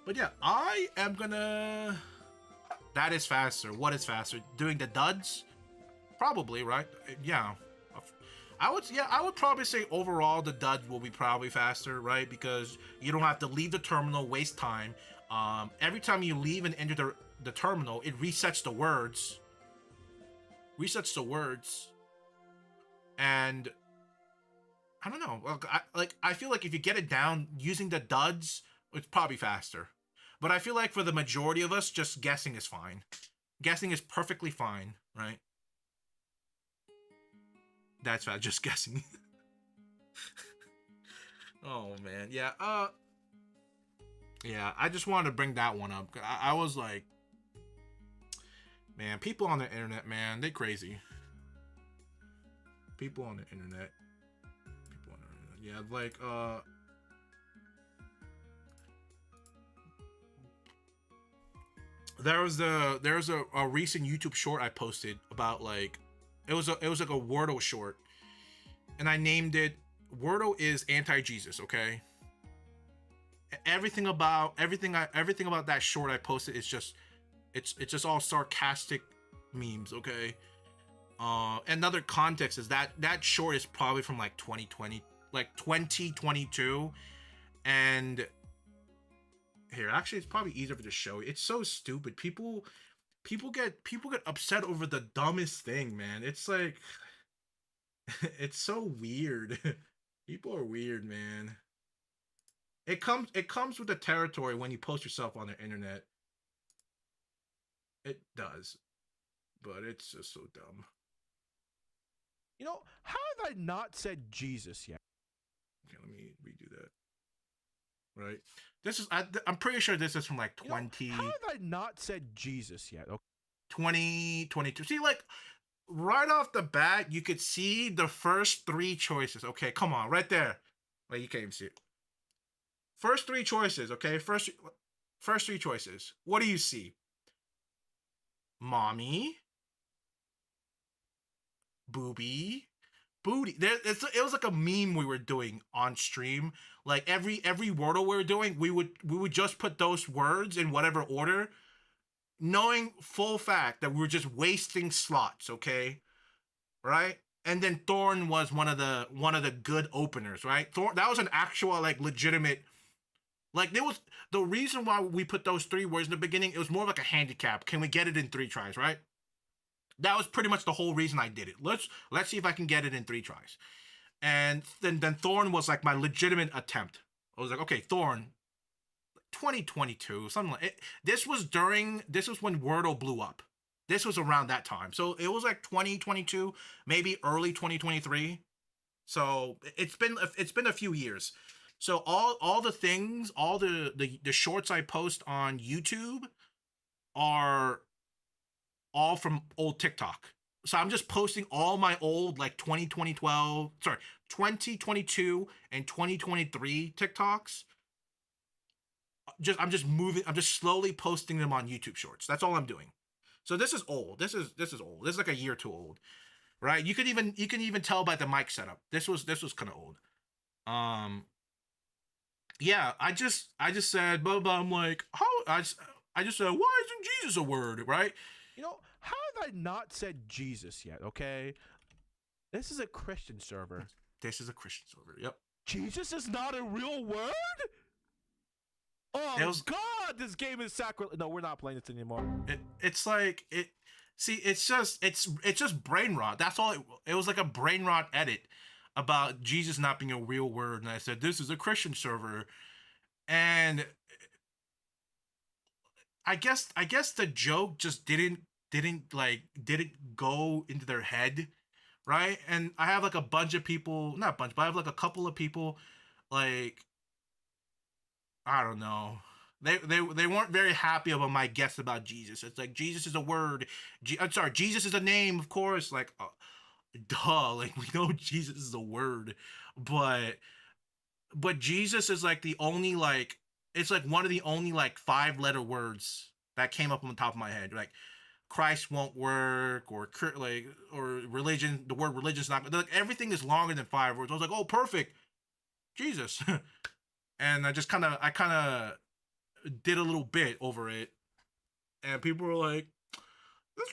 A: But yeah, I am gonna, that is faster. What is faster? Doing the duds? Probably, right? Yeah. I would probably say overall the duds will be probably faster, right? Because you don't have to leave the terminal, waste time. Every time you leave and enter the terminal, it resets the words. And I don't know. I feel like if you get it down using the duds, it's probably faster. But I feel like for the majority of us, just guessing is fine. Guessing is perfectly fine, right? That's right, just guessing. Oh man, yeah. Yeah. I just wanted to bring that one up. I was like, man, people on the internet, man, they crazy. People on the internet. Yeah, like there was a recent YouTube short I posted about, like, it was like a Wordle short, and I named it "Wordle is Anti-Jesus." Okay. Everything about that short I posted is just, it's just all sarcastic memes. Okay. Another context is that short is probably from like 2020, like 2022, and here, actually, it's probably easier for the show. It's so stupid. People get upset over the dumbest thing, man. It's like, It's so weird. People are weird, man. It comes with the territory when you post yourself on the internet. It does, but it's just so dumb.
B: You know, how have I not said Jesus yet?
A: Okay, let me redo that. Right. I'm pretty sure this is from like
B: You know, how have I not said Jesus yet? Okay.
A: 2022. See, like right off the bat, you could see the first three choices. Okay, come on, right there. Like you can't even see it. First three choices. Okay, first three choices. What do you see? Mommy, booby, booty. It was like a meme we were doing on stream. Like every Wordle we were doing, we would just put those words in whatever order, knowing full fact that we were just wasting slots. Okay, right? And then Thorn was one of the good openers, right? Thorn, that was an actual like legitimate, like there was the reason why we put those three words in the beginning. It was more like a handicap. Can we get it in 3 tries, right? That was pretty much the whole reason I did it. Let's see if I can get it in 3 tries. And then Thorn was like my legitimate attempt. I was like, okay, Thorn, 2022, something like it. This was when Wordle blew up. This was around that time. So it was like 2022, maybe early 2023. So it's been a few years. So all the things, all the shorts I post on YouTube are all from old TikTok. So I'm just posting all my old like 2022 and 2023 TikToks. I'm just slowly posting them on YouTube Shorts. That's all I'm doing. So this is old. This is old. This is like a year too old, right? You can even tell by the mic setup. This was kind of old. Yeah, I just said blah blah. I'm like, how I just said, why isn't Jesus a word, right?
B: You know, how have I not said Jesus yet? Okay. This is a Christian server.
A: This is a Christian server. Yep.
B: Jesus is not a real word? Oh God, this game is sacrilege. No, we're not playing this anymore.
A: It's like it. See, it's just brain rot. That's all. It was like a brain rot edit about Jesus not being a real word, and I said this is a Christian server, and I guess the joke just didn't go into their head, right? And I have like a bunch of people, not a bunch, but I have like a couple of people, like I don't know. They weren't very happy about my guess about Jesus. It's like Jesus is a word. I'm sorry, Jesus is a name, of course. Like, duh. Like we know Jesus is a word, but Jesus is like the only like it's like one of the only like 5-letter words that came up on the top of my head. Like Christ won't work, or like or religion. The word religion's not. Like, everything is longer than 5 words. I was like, oh, perfect, Jesus. And I kind of did a little bit over it, and people were like, this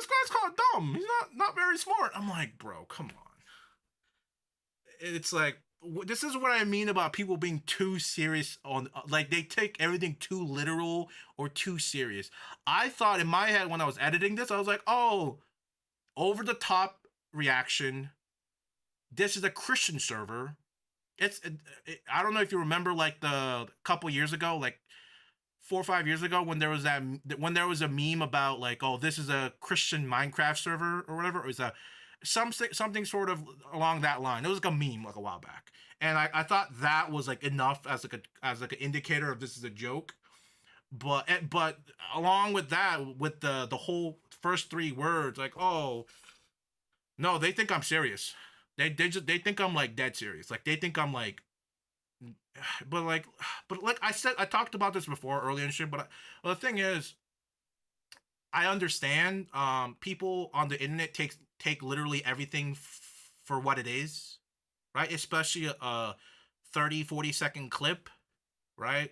A: guy's kind of dumb. He's not very smart. I'm like, bro, come on. It's like this is what I mean about people being too serious on like they take everything too literal or too serious. I thought in my head when I was editing this, I was like, oh, over the top reaction. This is a Christian server. I don't know if you remember like the couple years ago, like 4 or 5 years ago, when there was a meme about like, oh, this is a Christian Minecraft server or whatever. It was something sort of along that line. It was like a meme like a while back, and I thought that was like enough as like an indicator of this is a joke. But along with that, with the whole first 3 words, like, oh no, they think I'm serious. They think I'm like dead serious. Like they think I'm like, but like I said, I talked about this before earlier and shit. But the thing is, I understand people on the internet take literally everything for what it is, right? Especially a 30-40 second clip, right?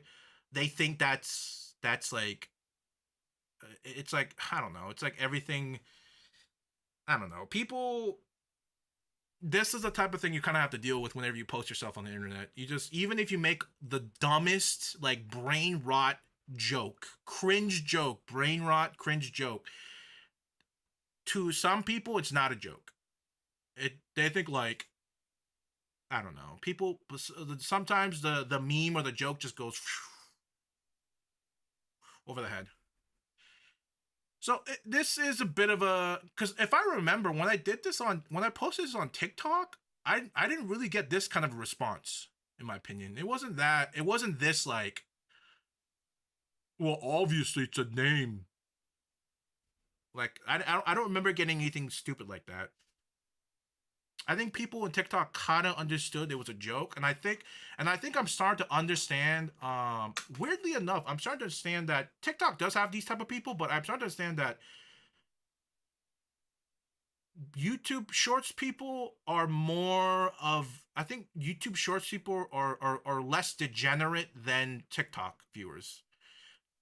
A: They think that's like it's like I don't know. It's like everything. I don't know. People. This is the type of thing you kind of have to deal with whenever you post yourself on the internet. You just, even if you make the dumbest, like brain rot joke, cringe joke, brain rot, cringe joke, to some people, it's not a joke. they think like, I don't know. People sometimes the meme or the joke just goes over the head. So this is a bit of a, because if I remember when I posted this on TikTok, I didn't really get this kind of a response. In my opinion, it wasn't this like, well, obviously it's a name. Like I don't remember getting anything stupid like that. I think people in TikTok kind of understood it was a joke, and I think I'm starting to understand. Weirdly enough, I'm starting to understand that TikTok does have these type of people, but I'm starting to understand that YouTube Shorts people are more of. I think YouTube Shorts people are less degenerate than TikTok viewers.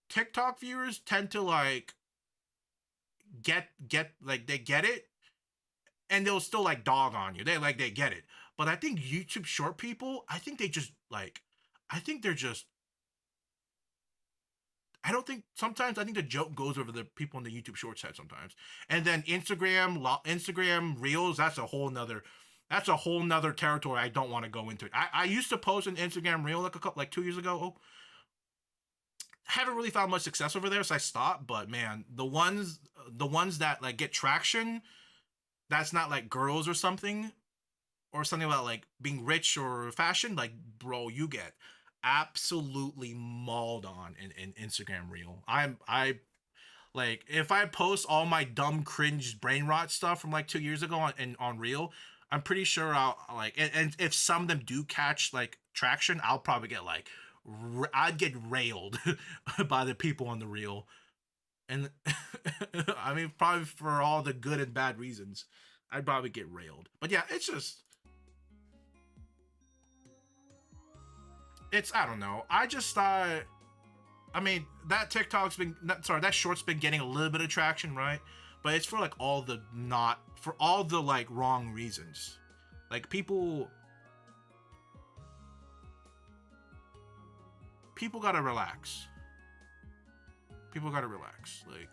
A: TikTok viewers tend to like get like they get it, and they'll still like dog on you. They get it. But I think YouTube Short people, I think they just like, I think they're just. I don't think sometimes I think the joke goes over the people in the YouTube Shorts head sometimes, and then Instagram Reels. That's a whole nother territory I don't want to go into. I used to post an Instagram Reel like 2 years ago. Haven't really found much success over there, so I stopped. But man, the ones that like get traction, that's not like girls or something about like being rich or fashion. Like, bro, you get absolutely mauled on in Instagram Reel. I like, if I post all my dumb cringe brain rot stuff from like 2 years ago on Reel, I'm pretty sure I'll like, and if some of them do catch like traction, I'll probably get like I'd get railed by the people on the Reel. And I mean, probably for all the good and bad reasons, I'd probably get railed. But yeah, I don't know. I just thought, I mean, that short's been getting a little bit of traction, right? But it's for like all the like wrong reasons. Like people gotta relax. People gotta relax. Like,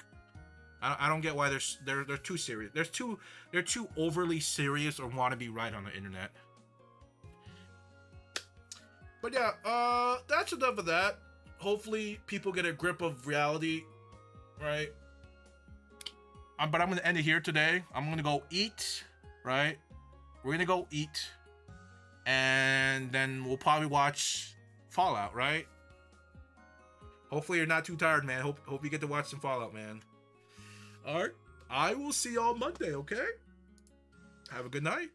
A: I don't get why they're too serious. They're too overly serious or want to be right on the internet. But yeah, that's enough of that. Hopefully people get a grip of reality, right? But I'm gonna end it here today. I'm gonna go eat, right? We're gonna go eat, and then we'll probably watch Fallout, right? Hopefully you're not too tired, man. Hope you get to watch some Fallout, man. All right, I will see y'all Monday. Okay. Have a good night.